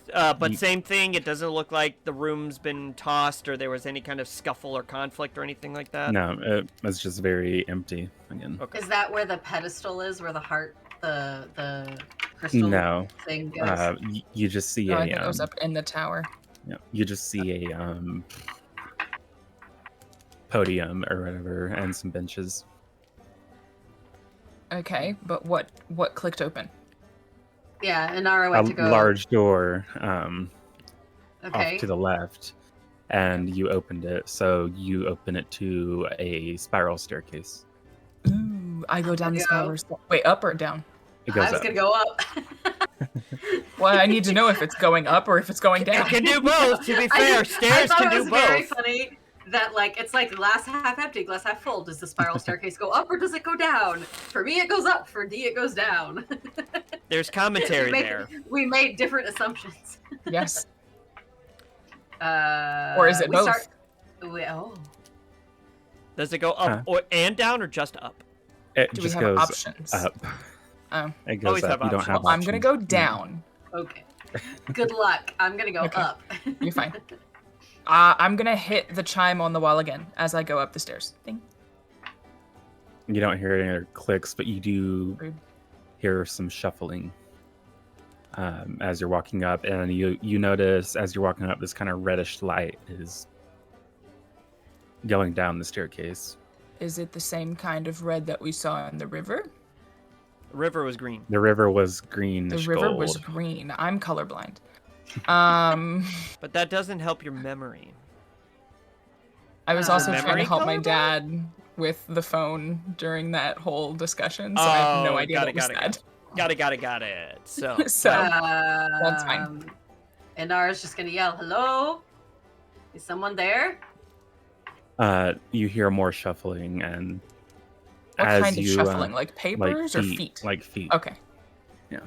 same thing, it doesn't look like the room's been tossed or there was any kind of scuffle or conflict or anything like that. No, it's just very empty again. Okay. Is that where the pedestal is, where the heart, the crystal No, thing goes? you just see I a think it was up in the tower. yeah, you just see a podium or whatever and some benches. Okay, but what clicked open? Yeah, Inara A went to go. large door Okay. off to the left, and you opened it. So you open it to a spiral staircase. Ooh, I go down the Go. stairs. Wait, up or down? It goes I was up. gonna go up. Well, I need to know if it's going up or if it's going It down. can do both, to be fair. I Stairs thought can it do was very both. funny that it's like glass half empty, glass half full. Does the spiral staircase go up or does it go down? For me, it goes up. For D, it goes down. There's commentary we there. We made different assumptions. Yes. Or is it both? Does it go up and down or just up? It Do we just have goes options? up. Oh. It goes Always up. have You don't options. have Well, I'm gonna options. go down. Okay. Good luck. I'm gonna go Okay. up. You're fine. I'm gonna hit the chime on the wall again as I go up the stairs. Ding. You don't hear any other clicks, but you do Rude. hear some shuffling as you're walking up, and you notice as you're walking up, this kind of reddish light is going down the staircase. Is it the same kind of red that we saw in the river? The river was green. The river was greenish The river gold. was green. I'm colorblind. But that doesn't help your memory. I was also Memory trying to help my colorblind? dad with the phone during that whole discussion, so I have no idea what was said. Got it. So, So that's fine. And Nara's just gonna yell, "Hello? Is someone there?" You hear more shuffling, and What as kind of you, shuffling? Like papers or feet? Like feet. Okay. Yeah.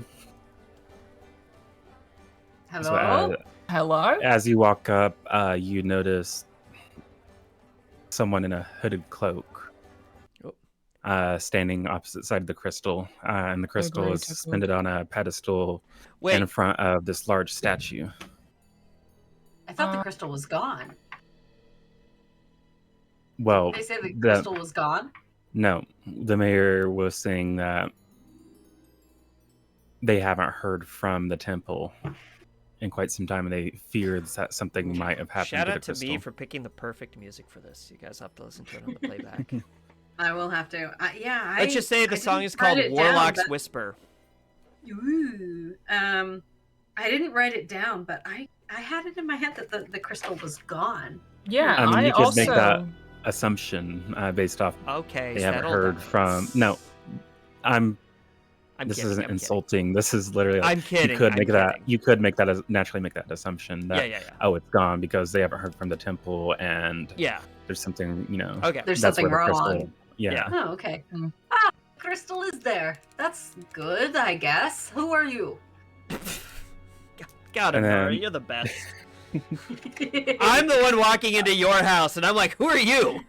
Hello? So, Hello? as you walk up, you notice someone in a hooded cloak standing opposite side of the crystal, and the crystal great, is take a suspended on a pedestal Wait. in front of this large statue. I thought the crystal was gone. Well, They said the crystal was gone. no, the mayor was saying that they haven't heard from the temple in quite some time, and they fear that something might have happened shout to the out to crystal. me for picking the perfect music for this. You guys have to listen to it on the playback. I will have to. Yeah. Let's just say the song is called Warlock's Whisper. Ooh. I didn't write it down, but I had it in my head that the crystal was gone. Yeah, I mean, I you could also make that assumption based off. Okay, they haven't settle heard down. from. No, I'm this kidding, isn't I'm kidding. insulting. This is literally. Like, I'm kidding, You could I'm make that. kidding. You could make that as naturally make that assumption that Yeah. oh, it's gone because they haven't heard from the temple and Yeah. there's something Okay. There's that's something where the wrong. crystal- Yeah. Oh, okay. Ah, crystal is there. That's good, I guess. Who are you? Got it, And Nora. then- You're the best. I'm the one walking into your house, and I'm like, who are you?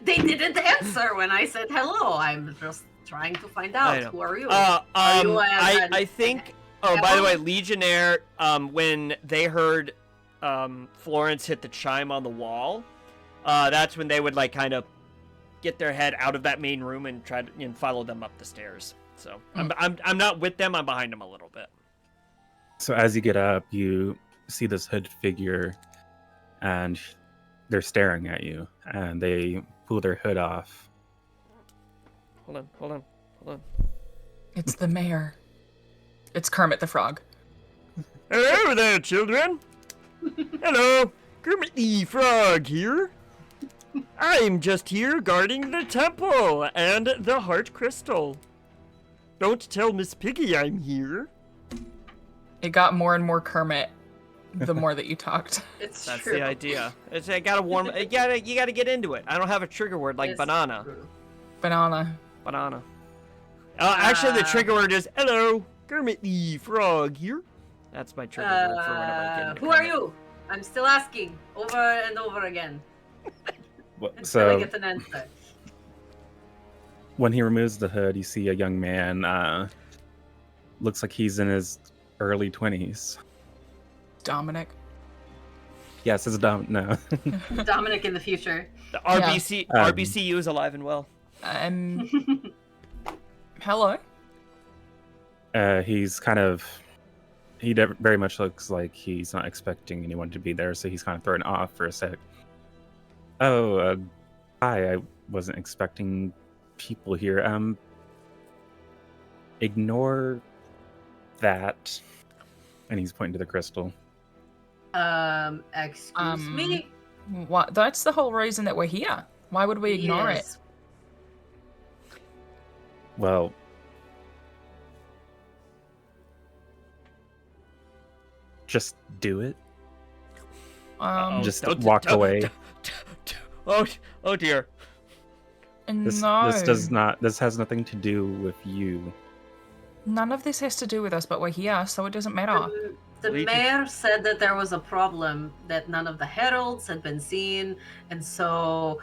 They didn't answer when I said hello. I'm just trying to find I out. know. Who are you? Are you I think. Oh, by the way, Ellen? Legionnaire. When they heard Florence hit the chime on the wall, that's when they would like kind of get their head out of that main room and try to follow them up the stairs. So I'm not with them. I'm behind them a little bit. So as you get up, you see this hooded figure, and they're staring at you, and they pull their hood off. Hold on. It's the mayor. It's Kermit the Frog. Hello there, children. Hello, Kermit the Frog here. I'm just here guarding the temple and the heart crystal. Don't tell Miss Piggy I'm here. It got more and more Kermit the more that you talked. It's That's true. the idea. I gotta warm. You gotta get into it. I don't have a trigger word like It's banana. true. Banana. Banana. Actually, the trigger word is hello, Kermit the Frog here. That's my trigger word for whenever I get into Who are Kermit. you? I'm still asking over and over again Well, until I so get an answer. when he removes the hood, you see a young man. Looks like he's in his early 20s. Dominic. Yes, it's no. Dominic in the future. The RBCU is alive and well. Hello. He's kind of. Very much looks like he's not expecting anyone to be there, so he's kind of thrown off for a sec. Oh, hi. I wasn't expecting people here. Ignore that. And he's pointing to the crystal. Excuse me? What? That's the whole reason that we're here. Why would we ignore it? Yes. Well, just do it. Just walk away. Oh dear. This has nothing to do with you. None of this has to do with us, but we're here, so it doesn't matter. The mayor said that there was a problem, that none of the heralds had been seen, and so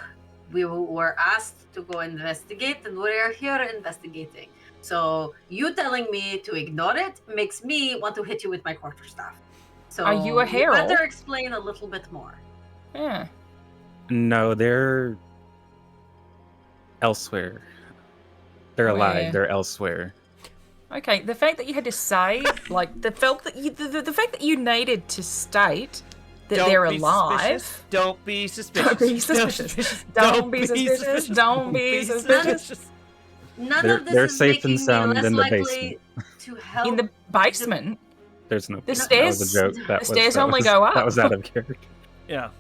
we were asked to go investigate, and we're here investigating. So you telling me to ignore it makes me want to hit you with my quarterstaff. So Are you a herald? You better explain a little bit more. Yeah. No, they're elsewhere. They're Where? alive. They're elsewhere. Okay, the fact that you had to say, like, the fact that you needed to state that they're alive. Don't be suspicious. Don't be suspicious. Don't be suspicious. Don't be suspicious. None of this They're is safe and making me sound less in the likely basement. to help. In the basement. There's no. The That stairs. was a joke. The stairs only go up. That was out of character. Yeah.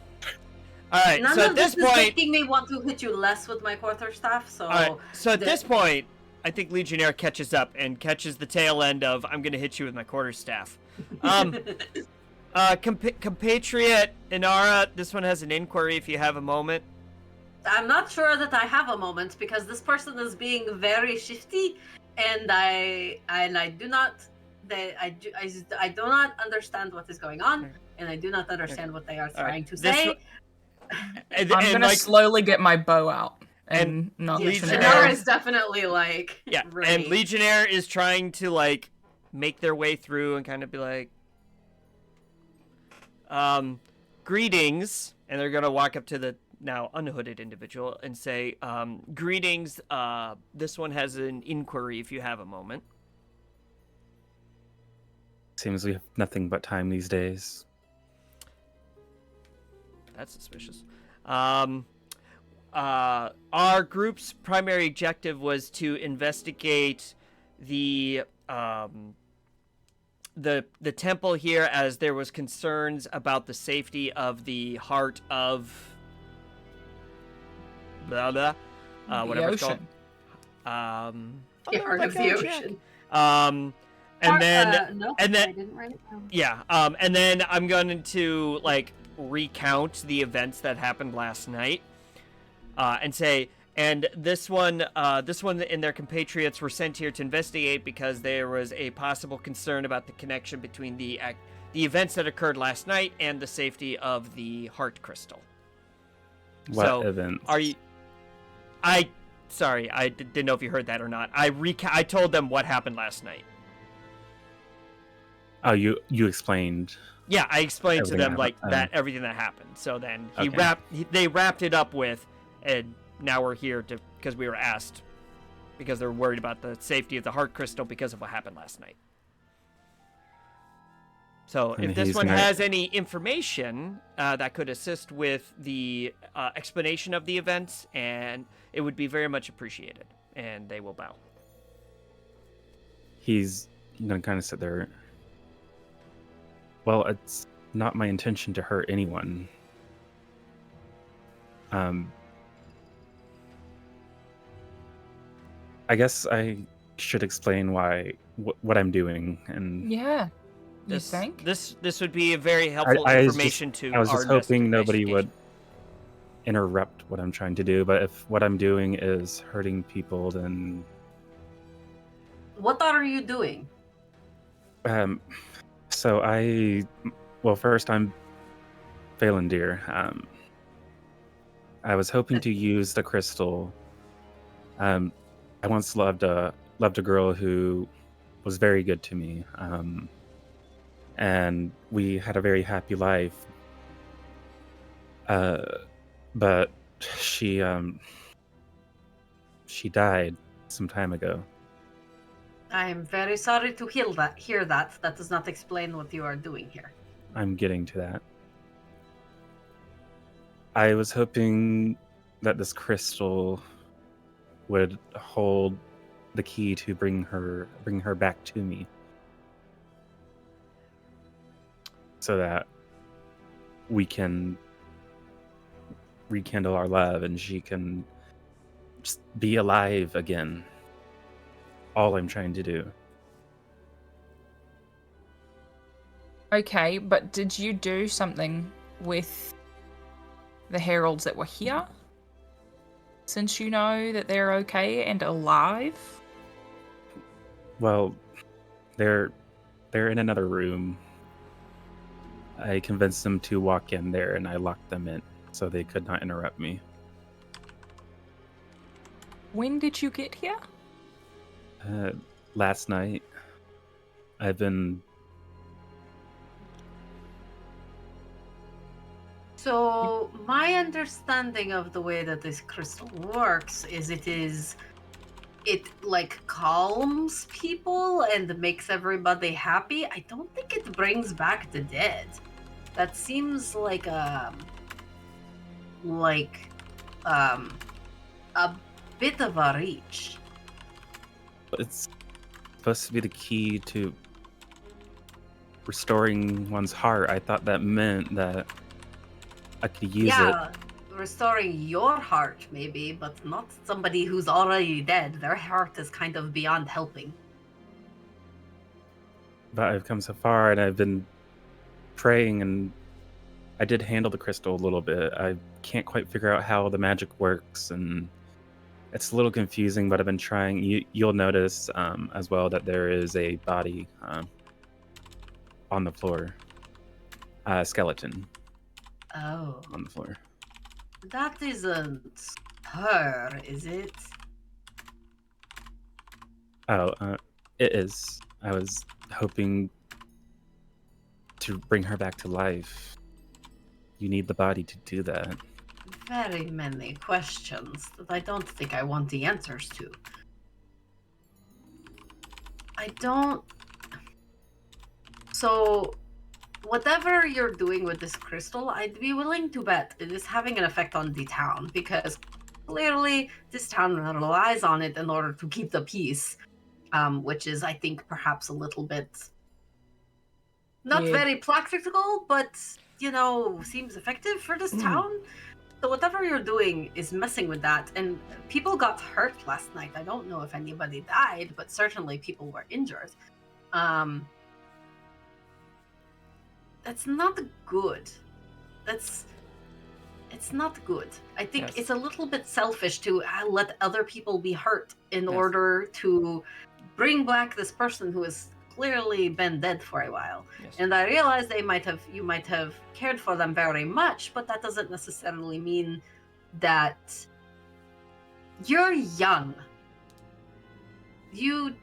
All right. None so of at this this is point, making me want to hit you less with my quarterstaff. So, all right. So at this point, I think Legionnaire catches up and catches the tail end of "I'm going to hit you with my quarterstaff." Compatriot Inara, this one has an inquiry. If you have a moment. I'm not sure that I have a moment because this person is being very shifty, and I do not. I do not understand what is going on, and I do not understand what they are trying to say. I'm gonna slowly get my bow out and not Legionnaire is definitely like ready. And Legionnaire is trying to like make their way through and kind of be like, greetings, and they're gonna walk up to the now unhooded individual and say, greetings. This one has an inquiry. If you have a moment. Seems we have nothing but time these days. That's suspicious. Our group's primary objective was to investigate the temple here, as there was concerns about the safety of the heart of whatever it's called. The heart of the ocean. And then, no, and then, I didn't write it down. Yeah, and then I'm going to like recount the events that happened last night, and say, and this one and their compatriots were sent here to investigate because there was a possible concern about the connection between the events that occurred last night and the safety of the heart crystal. What events? Are you? Sorry, I didn't know if you heard that or not. I told them what happened last night. Oh, you explained. Yeah, I explained to them like happened. everything that happened. So then Okay. they wrapped it up with, and now we're here because we were asked, because they're worried about the safety of the heart crystal because of what happened last night. So And if this he's one gonna- has any information that could assist with the explanation of the events, and it would be very much appreciated, and they will bow. He's gonna kind of sit there. Well, it's not my intention to hurt anyone. I guess I should explain what I'm doing. And Yeah. You This think? this would be a very helpful I was information to I was our just hoping nobody investigation. would interrupt what I'm trying to do. But if what I'm doing is hurting people, then What are you doing? So first I'm Phalandir. I was hoping to use the crystal. I once loved a girl who was very good to me, and we had a very happy life. But she died some time ago. I am very sorry to hear that. That does not explain what you are doing here. I'm getting to that. I was hoping that this crystal would hold the key to bring her back to me, so that we can rekindle our love and she can just be alive again. All I'm trying to do. Okay, but did you do something with the heralds that were here? Since you know that they're okay and alive? Well, they're in another room. I convinced them to walk in there and I locked them in so they could not interrupt me. When did you get here? Last night. I've been... So my understanding of the way that this crystal works is it like calms people and makes everybody happy. I don't think it brings back the dead. That seems like a bit of a reach. It's supposed to be the key to restoring one's heart. I thought that meant that I could use it. Restoring your heart maybe, but not somebody who's already dead. Their heart is kind of beyond helping. But I've come so far and I've been praying, and I did handle the crystal a little bit. I can't quite figure out how the magic works, and it's a little confusing, but I've been trying. You'll notice as well that there is a body on the floor. Skeleton. Oh. On the floor. That isn't her, is it? Oh, it is. I was hoping to bring her back to life. You need the body to do that. Very many questions that I don't think I want the answers to. So, whatever you're doing with this crystal, I'd be willing to bet it is having an effect on the town, because clearly this town relies on it in order to keep the peace, which is, I think, perhaps a little bit not very practical, but, seems effective for this town. So whatever you're doing is messing with that, and people got hurt last night. I don't know if anybody died, but certainly people were injured. That's not good. It's not good. I think it's a little bit selfish to let other people be hurt in order to bring back this person who has clearly been dead for a while. And I realize you might have cared for them very much, but that doesn't necessarily mean that you're young. You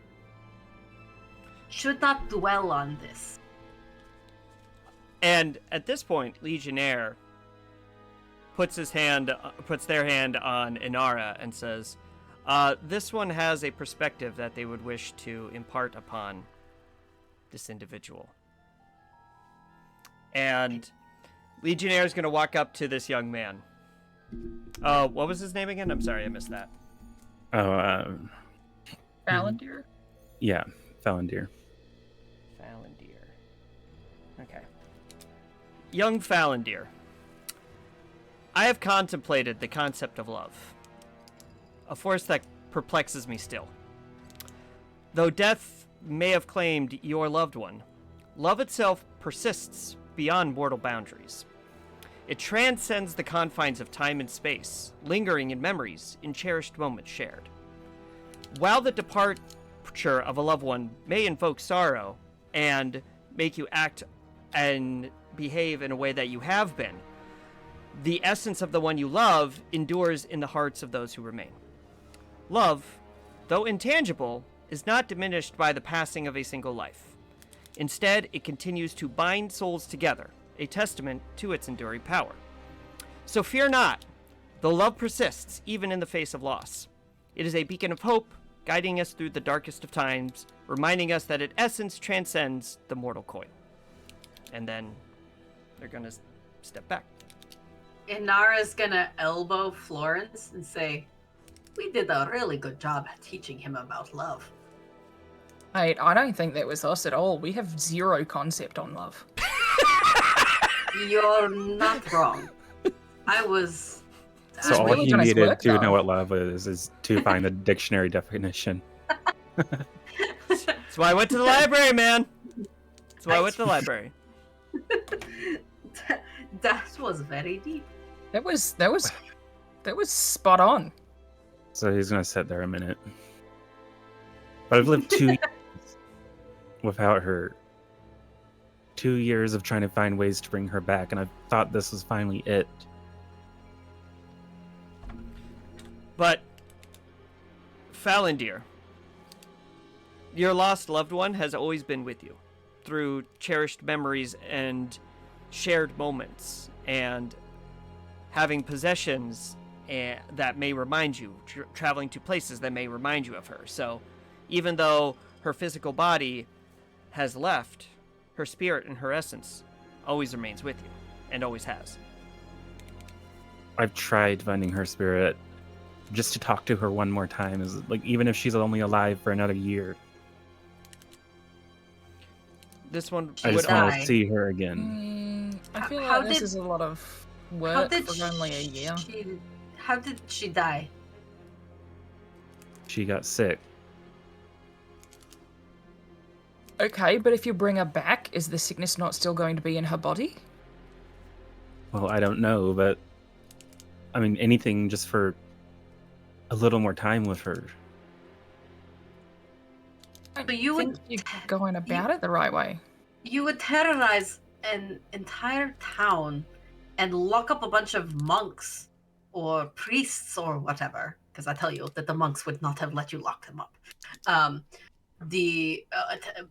should not dwell on this. And at this point, Legionnaire puts their hand on Inara and says, this one has a perspective that they would wish to impart upon this individual. And Legionnaire is going to walk up to this young man. What was his name again? I'm sorry, I missed that. Phalandir? Yeah, Phalandir. Okay. Young Phalandir, I have contemplated the concept of love, a force that perplexes me still. Though death may have claimed your loved one, love itself persists beyond mortal boundaries. It transcends the confines of time and space, lingering in memories, in cherished moments shared. While the departure of a loved one may invoke sorrow and make you act and behave in a way that you have been, the essence of the one you love endures in the hearts of those who remain. Love, though intangible, is not diminished by the passing of a single life. Instead, it continues to bind souls together, a testament to its enduring power. So fear not, though love persists even in the face of loss. It is a beacon of hope, guiding us through the darkest of times, reminding us that its essence transcends the mortal coil. And then they're gonna step back. Inara's gonna elbow Florence and say, "We did a really good job at teaching him about love." I don't think that was us at all. We have zero concept on love. You're not wrong. I was. So all he needed to know what love is to find a dictionary definition. That's why I went to the library, man. That's why I went to the library. That was very deep. That was spot on. So he's gonna sit there a minute. But I've lived 2 years without her. 2 years of trying to find ways to bring her back, and I thought this was finally it. But, Falindir, your lost loved one has always been with you through cherished memories and shared moments and having possessions that may remind you, traveling to places that may remind you of her. So even though her physical body has left, her spirit and her essence always remains with you and always has. I've tried finding her spirit just to talk to her one more time, is like, even if she's only alive for another year. This one I just want to see her again. I feel like this is a lot of work for only a year. How did she die? She got sick. Okay, but if you bring her back, is the sickness not still going to be in her body? Well, I don't know, but I mean, anything just for a little more time with her. But you would you're going about it the right way. You would terrorize an entire town and lock up a bunch of monks or priests or whatever, because I tell you that the monks would not have let you lock them up.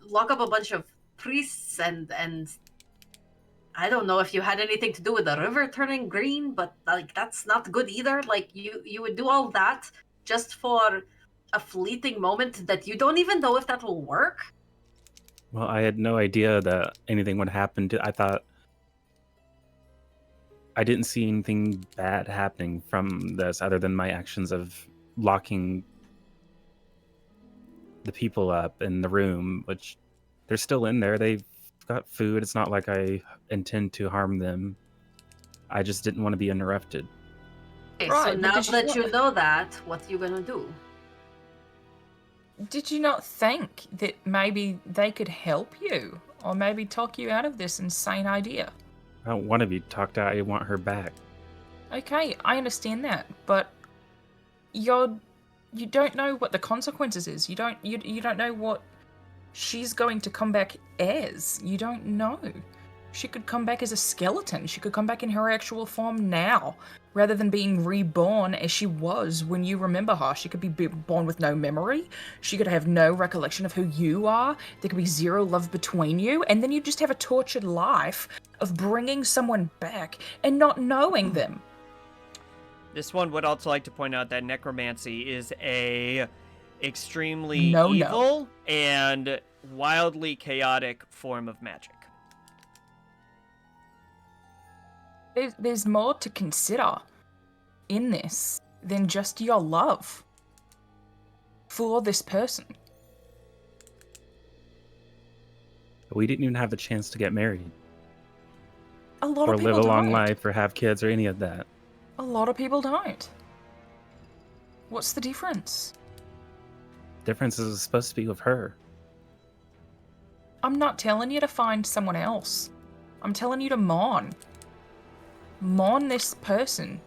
Lock up a bunch of priests and I don't know if you had anything to do with the river turning green, but like that's not good either. Like you would do all that just for a fleeting moment that you don't even know if that will work. Well, I had no idea that anything would happen. I thought I didn't see anything bad happening from this other than my actions of locking the people up in the room, which they're still in there. They've got food. It's not like I intend to harm them. I just didn't want to be interrupted. Okay, so now that you know that, what are you gonna do? Did you not think that maybe they could help you? Or maybe talk you out of this insane idea? I don't want to be talked out. I want her back. Okay, I understand that, but you don't know what the consequences is. You don't know what she's going to come back as. You don't know. She could come back as a skeleton. She could come back in her actual form now, rather than being reborn as she was when you remember her. She could be born with no memory. She could have no recollection of who you are. There could be zero love between you, and then you just have a tortured life of bringing someone back and not knowing them. This one would also like to point out that necromancy is a extremely evil and wildly chaotic form of magic. There's more to consider in this than just your love for this person. We didn't even have the chance to get married. A lot or of people live a long don't. life or have kids or any of that. A lot of people don't. What's the difference? difference is supposed to be with her. I'm not telling you to find someone else. I'm telling you to mourn. Mourn this person.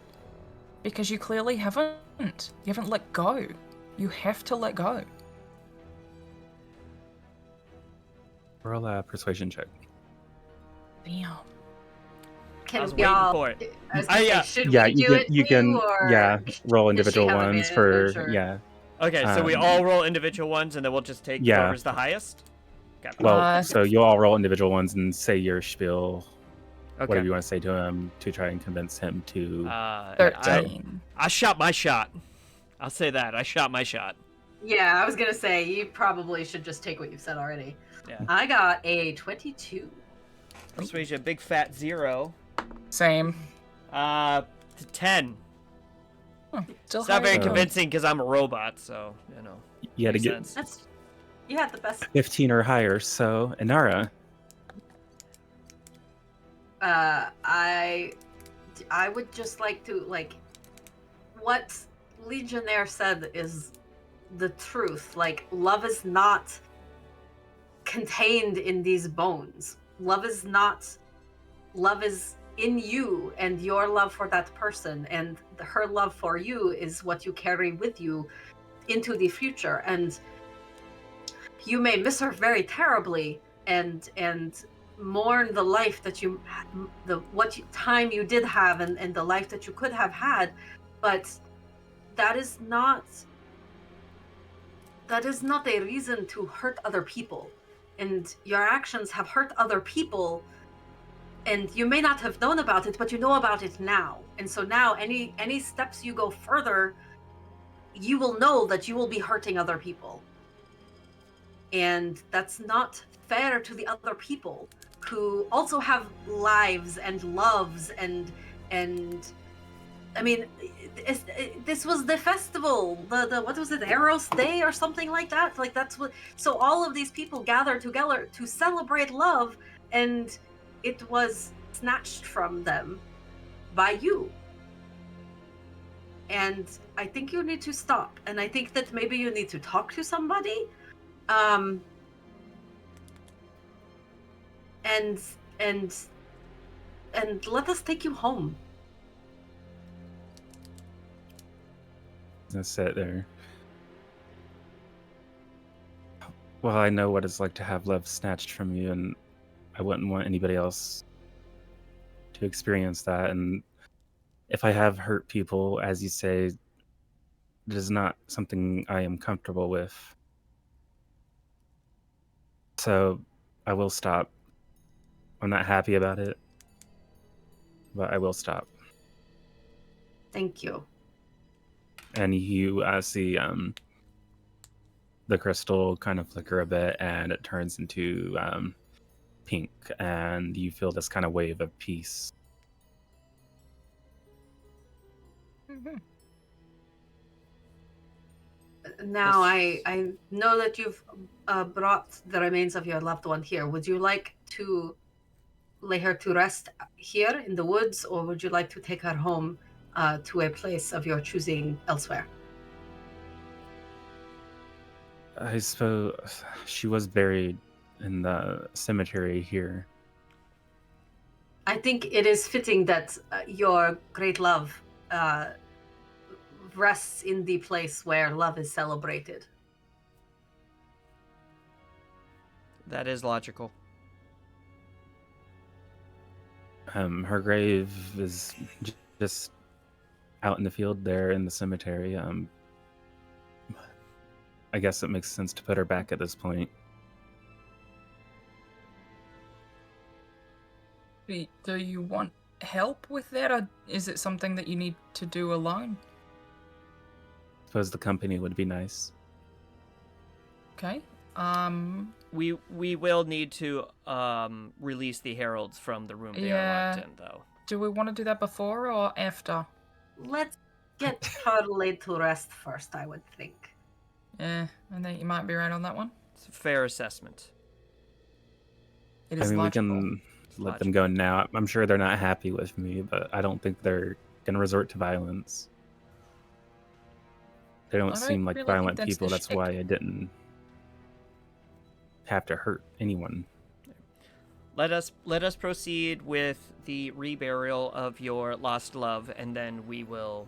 Because you clearly haven't. You haven't let go. You have to let go. Roll a persuasion check. Damn. Can was we waiting all? for it. I was gonna say, Yeah. should Yeah, we do it you too, can or roll does she individual have ones for advantage, or- yeah. Okay, so we Um, all roll individual ones, and then we'll just take Yeah. whoever's the highest. Got it. Well, so you all roll individual ones and say your spiel, Okay. whatever you want to say to him to try and convince him to. 13. I shot my shot. I'll say that. I shot my shot. Yeah, I was gonna say you probably should just take what you've said already. Yeah. I got a 22. Persuasion, big fat 0. Same. To 10. Still It's not very higher. convincing because I'm a robot, so, you know. You had to makes get sense. That's you had the best. 15 or higher. So Inara, I would just like to what Legionnaire said is the truth. Like, love is not contained in these bones. Love is in you and your love for that person, and her love for you is what you carry with you into the future. And you may miss her very terribly and mourn the life that you time you did have and the life that you could have had, but that is not a reason to hurt other people. And your actions have hurt other people, and you may not have known about it, but you know about it now. And so now any steps you go further, you will know that you will be hurting other people. And that's not fair to the other people who also have lives and loves and I mean, this was the festival, the what was it, Eros Day or something like that? Like, that's what. So all of these people gathered together to celebrate love, and it was snatched from them by you. And I think you need to stop. And I think that maybe you need to talk to somebody. And let us take you home. gonna sit there. Well, I know what it's like to have love snatched from you, and I wouldn't want anybody else to experience that. And if I have hurt people, as you say, it is not something I am comfortable with. So I will stop. I'm not happy about it, but I will stop. Thank you. And you see the crystal kind of flicker a bit, and it turns into pink, and you feel this kind of wave of peace. Mm-hmm. Now I know that you've brought the remains of your loved one here. Would you like to lay her to rest here in the woods, or would you like to take her home to a place of your choosing elsewhere? I suppose she was buried in the cemetery here. I think it is fitting that your great love rests in the place where love is celebrated. That is logical. Her grave is just out in the field there in the cemetery. I guess it makes sense to put her back at this point. Do you want help with that, or is it something that you need to do alone? I suppose the company would be nice. Okay. We will need to release the heralds from the room they are locked in, though. Do we want to do that before or after? Let's get her laid to rest first, I would think. Yeah, I think you might be right on that one. It's a fair assessment. It is I mean, logical. we can let them go now. I'm sure they're not happy with me, but I don't think they're going to resort to violence. They don't Alright, seem like really think violent that's people. the That's shtick. why I didn't have to hurt anyone. Let us proceed with the reburial of your lost love, and then we will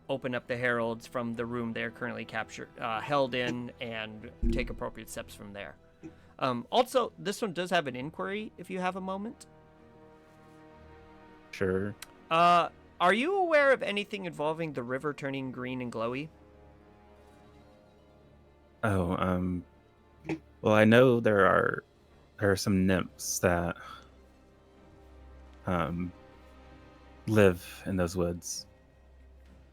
open up the heralds from the room they're currently held in, and take appropriate steps from there. Also, this one does have an inquiry, if you have a moment. Sure. Are you aware of anything involving the river turning green and glowy? Oh, well, I know there are some nymphs that live in those woods.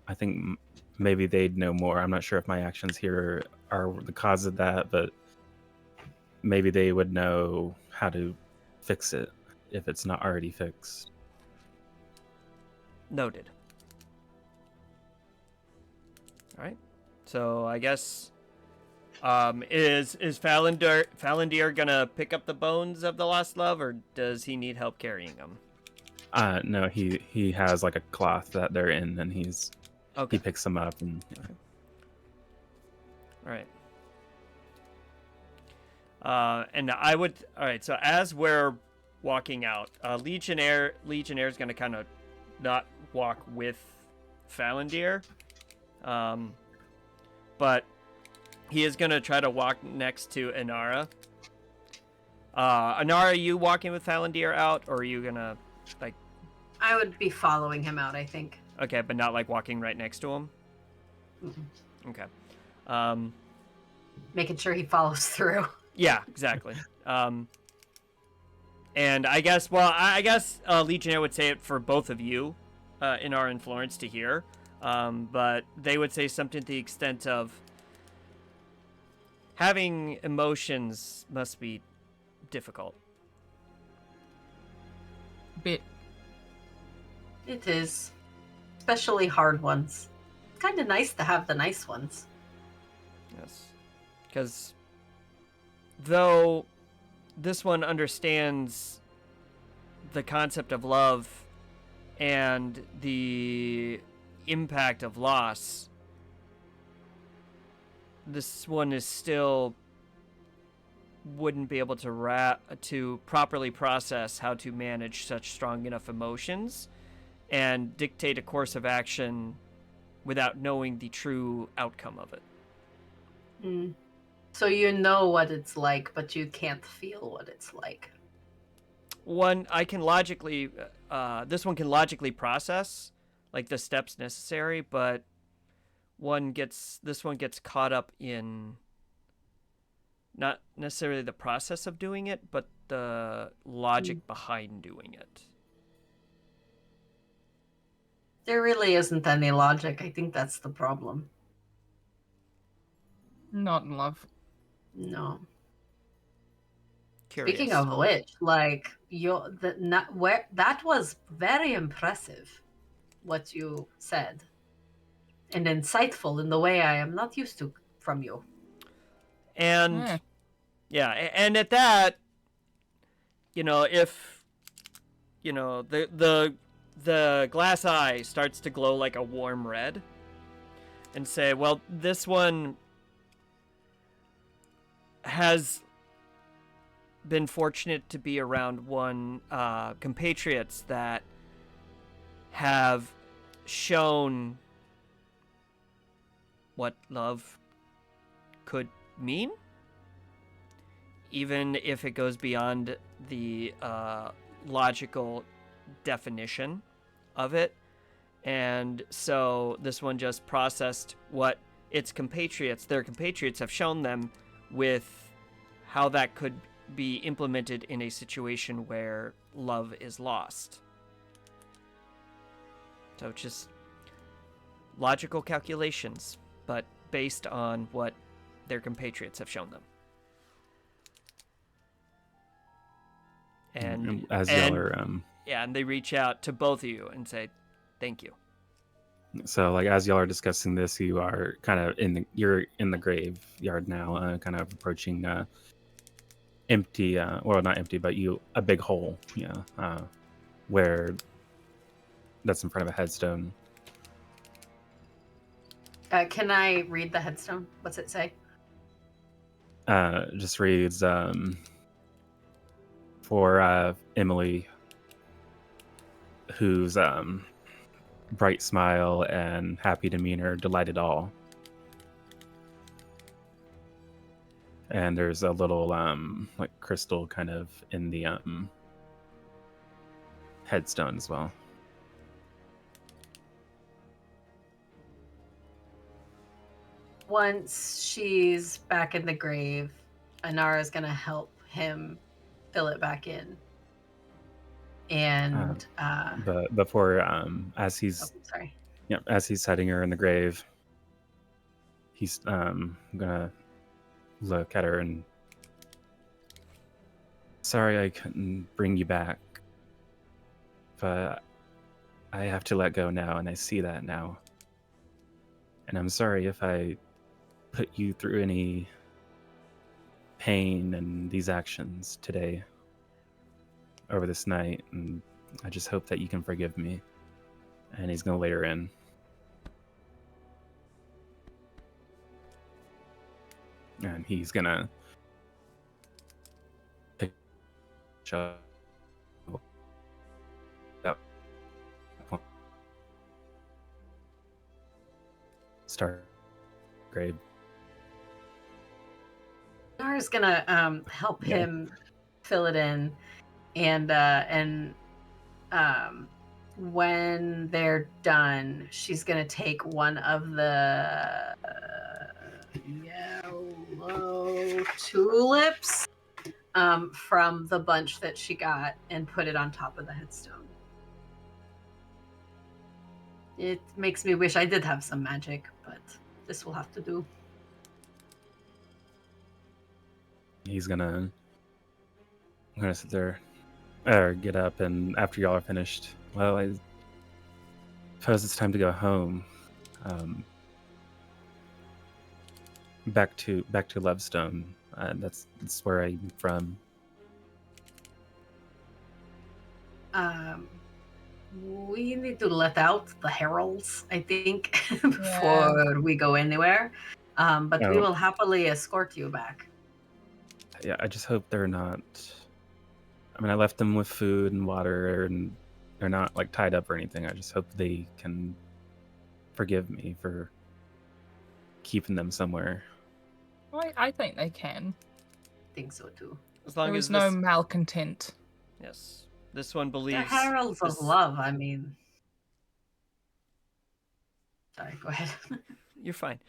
I think maybe they'd know more. I'm not sure if my actions here are the cause of that, but maybe they would know how to fix it if it's not already fixed. Noted. All right. So I guess is Falandir gonna pick up the bones of the lost love, or does he need help carrying them? No, he has like a cloth that they're in, and he picks them up and. Yeah. All right. And I would. All right. So as we're walking out, Legionnaire's gonna kind of not walk with Falandir, but he is gonna try to walk next to Inara. Inara, are you walking with Falandir out, or are you gonna like? I would be following him out, I think. Okay, but not like walking right next to him. Mm-hmm. Okay. Making sure he follows through. Yeah, exactly. And I guess, Legionnaire would say it for both of you, Inara and Florence, to hear. But they would say something to the extent of, having emotions must be difficult. Bit. It is. Especially hard ones. It's kind of nice to have the nice ones. Yes. Because though this one understands the concept of love and the impact of loss, this one is still wouldn't be able to properly process how to manage such strong enough emotions and dictate a course of action without knowing the true outcome of it. Mm. So you know what it's like, but you can't feel what it's like. This one can logically process like the steps necessary, but this one gets caught up in not necessarily the process of doing it, but the logic behind doing it. There really isn't any logic. I think that's the problem. Not in love. No. Curious. Speaking of which, like that was very impressive, what you said, and insightful in the way I am not used to from you. And yeah, and at that, if the glass eye starts to glow like a warm red, and say, well, this one has been fortunate to be around compatriots that have shown what love could mean, even if it goes beyond the logical definition of it. And so this one just processed what their compatriots have shown them, with how that could be implemented in a situation where love is lost. So just logical calculations, but based on what their compatriots have shown them. And and they reach out to both of you and say, thank you. So, like, as y'all are discussing this, you are kind of you're in the graveyard now, kind of approaching empty, well, not empty, but a big hole, where that's in front of a headstone. Can I read the headstone? What's it say? Just reads for Emily, whose bright smile and happy demeanor delighted all. And there's a little like crystal kind of in the headstone as well. Once she's back in the grave, Inara's gonna help him fill it back in. And But before as he's sorry. as he's setting her in the grave, he's gonna look at her and, sorry I couldn't bring you back, but I have to let go now, and I see that now. And I'm sorry if I put you through any pain and these actions today, over this night, and I just hope that you can forgive me. And he's gonna lay her in. And he's gonna pick up start grave. Inara's gonna help him fill it in, and when they're done, she's gonna take one of the yellow tulips from the bunch that she got and put it on top of the headstone. It makes me wish I did have some magic, but this will have to do. He's gonna sit there, or get up, and after y'all are finished, well, I suppose it's time to go home. Back to Lovestone. That's where I'm from. We need to let out the heralds, I think, before we go anywhere. But we will happily escort you back. Yeah, I just hope they're not. I mean, I left them with food and water, and they're not like tied up or anything. I just hope they can forgive me for keeping them somewhere. I think they can. I think so too. As long there as was no malcontent. Yes, this one believes. The heralds of love. I mean, sorry. Go ahead. You're fine.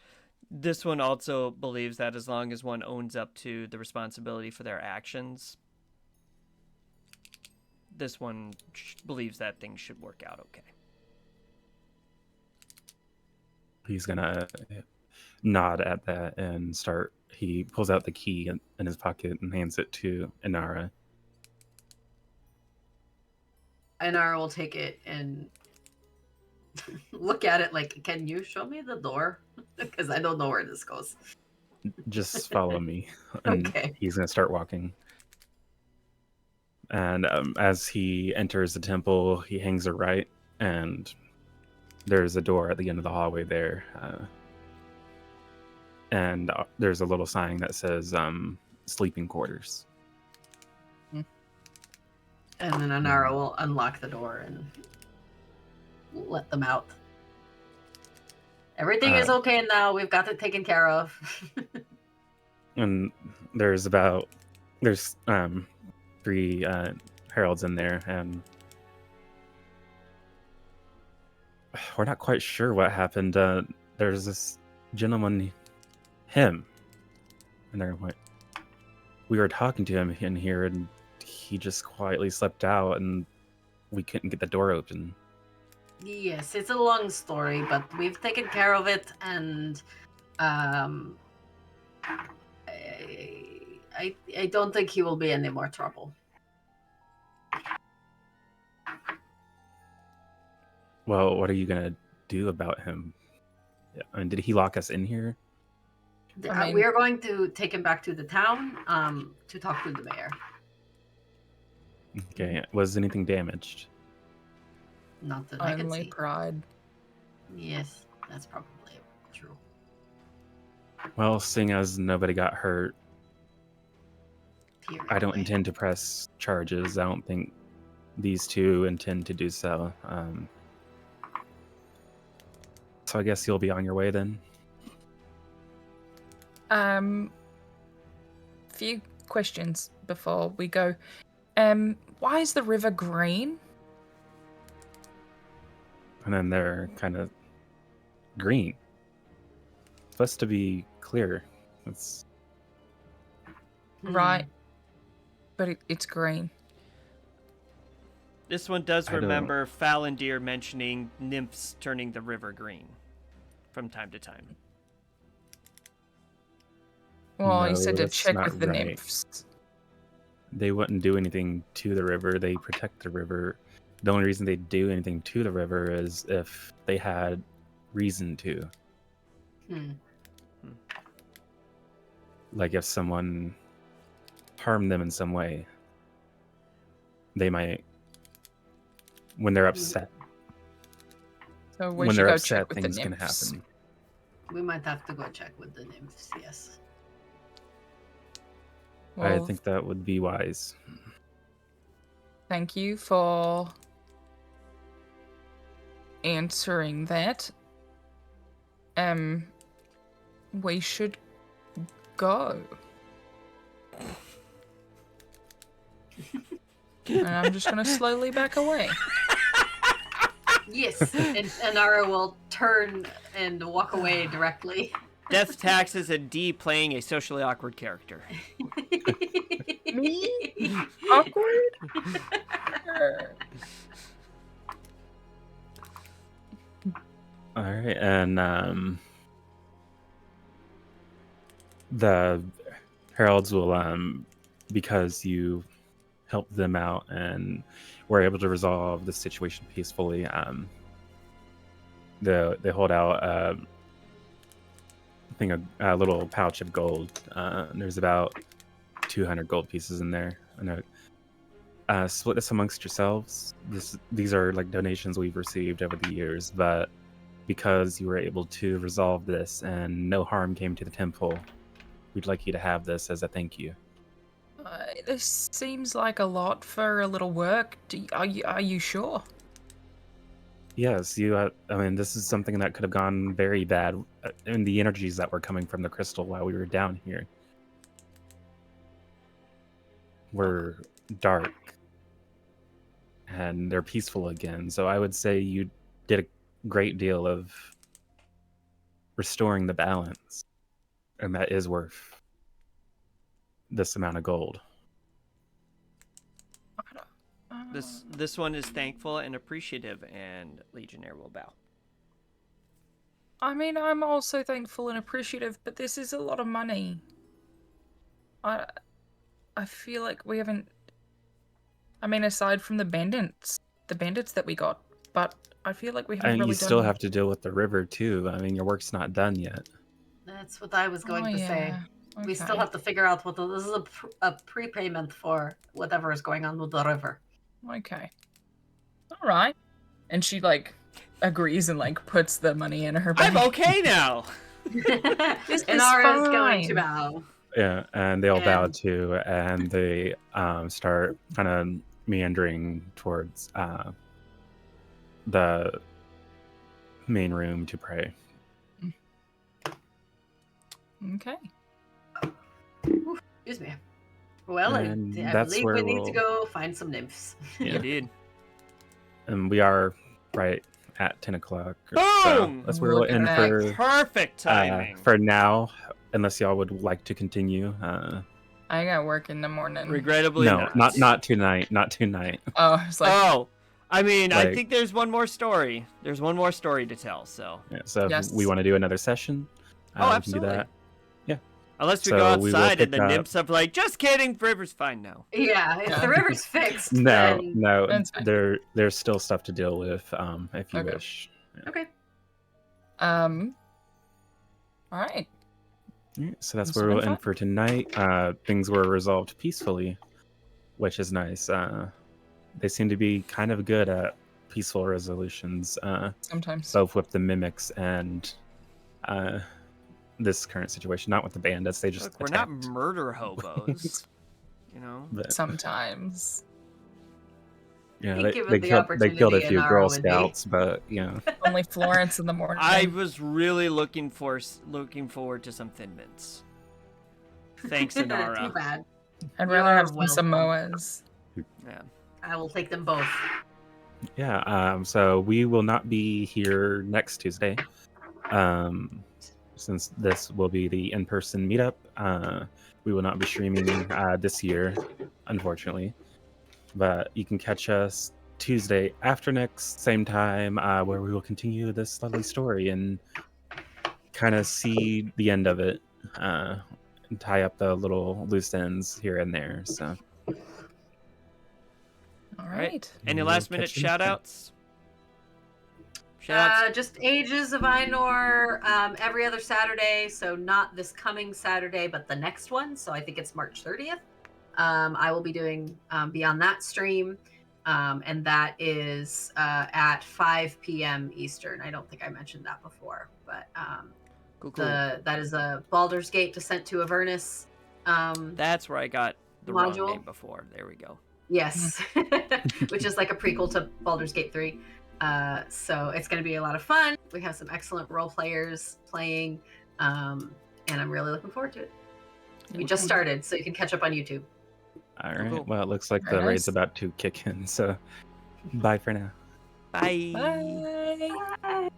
This one also believes that as long as one owns up to the responsibility for their actions, this one believes that things should work out okay. He's gonna nod at that and start. He pulls out the key in his pocket and hands it to Inara. Inara will take it and look at it like, can you show me the door? Because I don't know where this goes. Just follow me. And okay. He's gonna start walking. And as he enters the temple, he hangs a right, and there's a door at the end of the hallway there. And there's a little sign that says sleeping quarters. And then Inara will unlock the door and let them out. Everything is okay now. We've got it taken care of. And there's 3 heralds in there, and we're not quite sure what happened. There's this gentleman, him, and they're like, we were talking to him in here, and he just quietly slipped out, and we couldn't get the door open. Yes, it's a long story, but we've taken care of it, and I don't think he will be any more trouble. Well, what are you gonna do about him? I mean, did he lock us in here? We are going to take him back to the town to talk to the mayor. Okay, was anything damaged? Not that I can Only see. pride. Yes, that's probably it. True. Well, seeing as nobody got hurt, I don't intend to press charges. I don't think these two intend to do so. So I guess you'll be on your way then. Few questions before we go. Why is the river green? And then they're kind of green. Supposed to be clear. It's Right. But it's green. This one does I don't- remember Falandir mentioning nymphs turning the river green from time to time. Well, he No, said to that's check not with the right. nymphs. They wouldn't do anything to the river. They protect the river. The only reason they do anything to the river is if they had reason to. Like if someone harmed them in some way, they might, when they're upset. So we When should they're go upset, check with the things can nymphs. happen. We might have to go check with the nymphs. Yes. I Well, think that would be wise. thank you for answering that. We should go. And I'm just gonna slowly back away. Yes, and Nara will turn and walk away directly. Death taxes and D playing a socially awkward character. Me? Awkward? All right, and the heralds will, because you helped them out and were able to resolve the situation peacefully. They hold out I think a little pouch of gold. There's about 200 gold pieces in there. And split this amongst yourselves. These are like donations we've received over the years, but because you were able to resolve this and no harm came to the temple, we'd like you to have this as a thank you. This seems like a lot for a little work. Are you sure? Yes, you. I mean, this is something that could have gone very bad in the energies that were coming from the crystal while we were down here. Were dark, and they're peaceful again. So I would say you did a great deal of restoring the balance, and that is worth this amount of gold. This one is thankful and appreciative, and Legionnaire will bow. I mean, I'm also thankful and appreciative, but this is a lot of money. I feel like we haven't. I mean, aside from the bandits that we got, but I feel like we haven't And really you still done... have to deal with the river too. I mean, your work's not done yet. That's what I was going to say. We still Okay. have to figure out what this is a prepayment for whatever is going on with the river. Okay. All right. And she like agrees and like puts the money in her bag. I'm okay now. This And is Nara is going to fine. bow. Yeah, and they all bow And- too, and they start kind of meandering towards the main room to pray. Okay. Excuse me. Well, I And believe that's we where need to we'll- go find some nymphs. Yeah. Indeed. And we are right at 10 o'clock. Boom! So that's where we'll Look at end that. Perfect timing. for now, unless y'all would like to continue. I got work in the morning. Regrettably, No, not tonight. Not tonight. Oh, it's like Oh, I mean, I Like- think there's one more story. There's one more story to tell. So Yeah, so Yes. if we want to do another session, Oh, we can absolutely. do that. Yeah. unless we So go we will outside and pick the up- nymphs of like, just kidding, river's fine now. Yeah, if the river's fixed, No, then... no, That's fine. there's still stuff to deal with if you Okay. wish. Okay. all right. Yeah, so that's This where has we'll been end fun. for tonight. Things were resolved peacefully, which is nice. They seem to be kind of good at peaceful resolutions, Sometimes. both with the mimics and this current situation, not with the bandits. They just Look, we're not attacked. murder hobos. You know? But, Sometimes. yeah, Think given they the killed a opportunity few in Girl ROD. Scouts, but Only Florence in the morning. I was really looking forward to some Thin Mints. Thanks, Too Inara. bad. I'd rather You're have some welcome. Samoas. Yeah. I will take them both. yeah. So we will not be here next Tuesday, since this will be the in-person meetup. We will not be streaming this year, unfortunately. But you can catch us Tuesday after next, same time, where we will continue this lovely story and kind of see the end of it, and tie up the little loose ends here and there. So, All right. Any We'll last minute catch you next shout time. outs? Shout outs? Just Ages of Ainur every other Saturday. So not this coming Saturday, but the next one. So I think it's March 30th. I will be doing Beyond That stream. And that is at 5 p.m. Eastern. I don't think I mentioned that before. But Cool. that is a Baldur's Gate Descent to Avernus That's where I got the wrong module. name before. There we go. Yes, which is like a prequel to Baldur's Gate 3. So it's going to be a lot of fun. We have some excellent role players playing, and I'm really looking forward to it. We just started, so you can catch up on YouTube. All right. Cool. Well, it looks like Very the raid's nice. about to kick in. So, bye for now. Bye. Bye. Bye.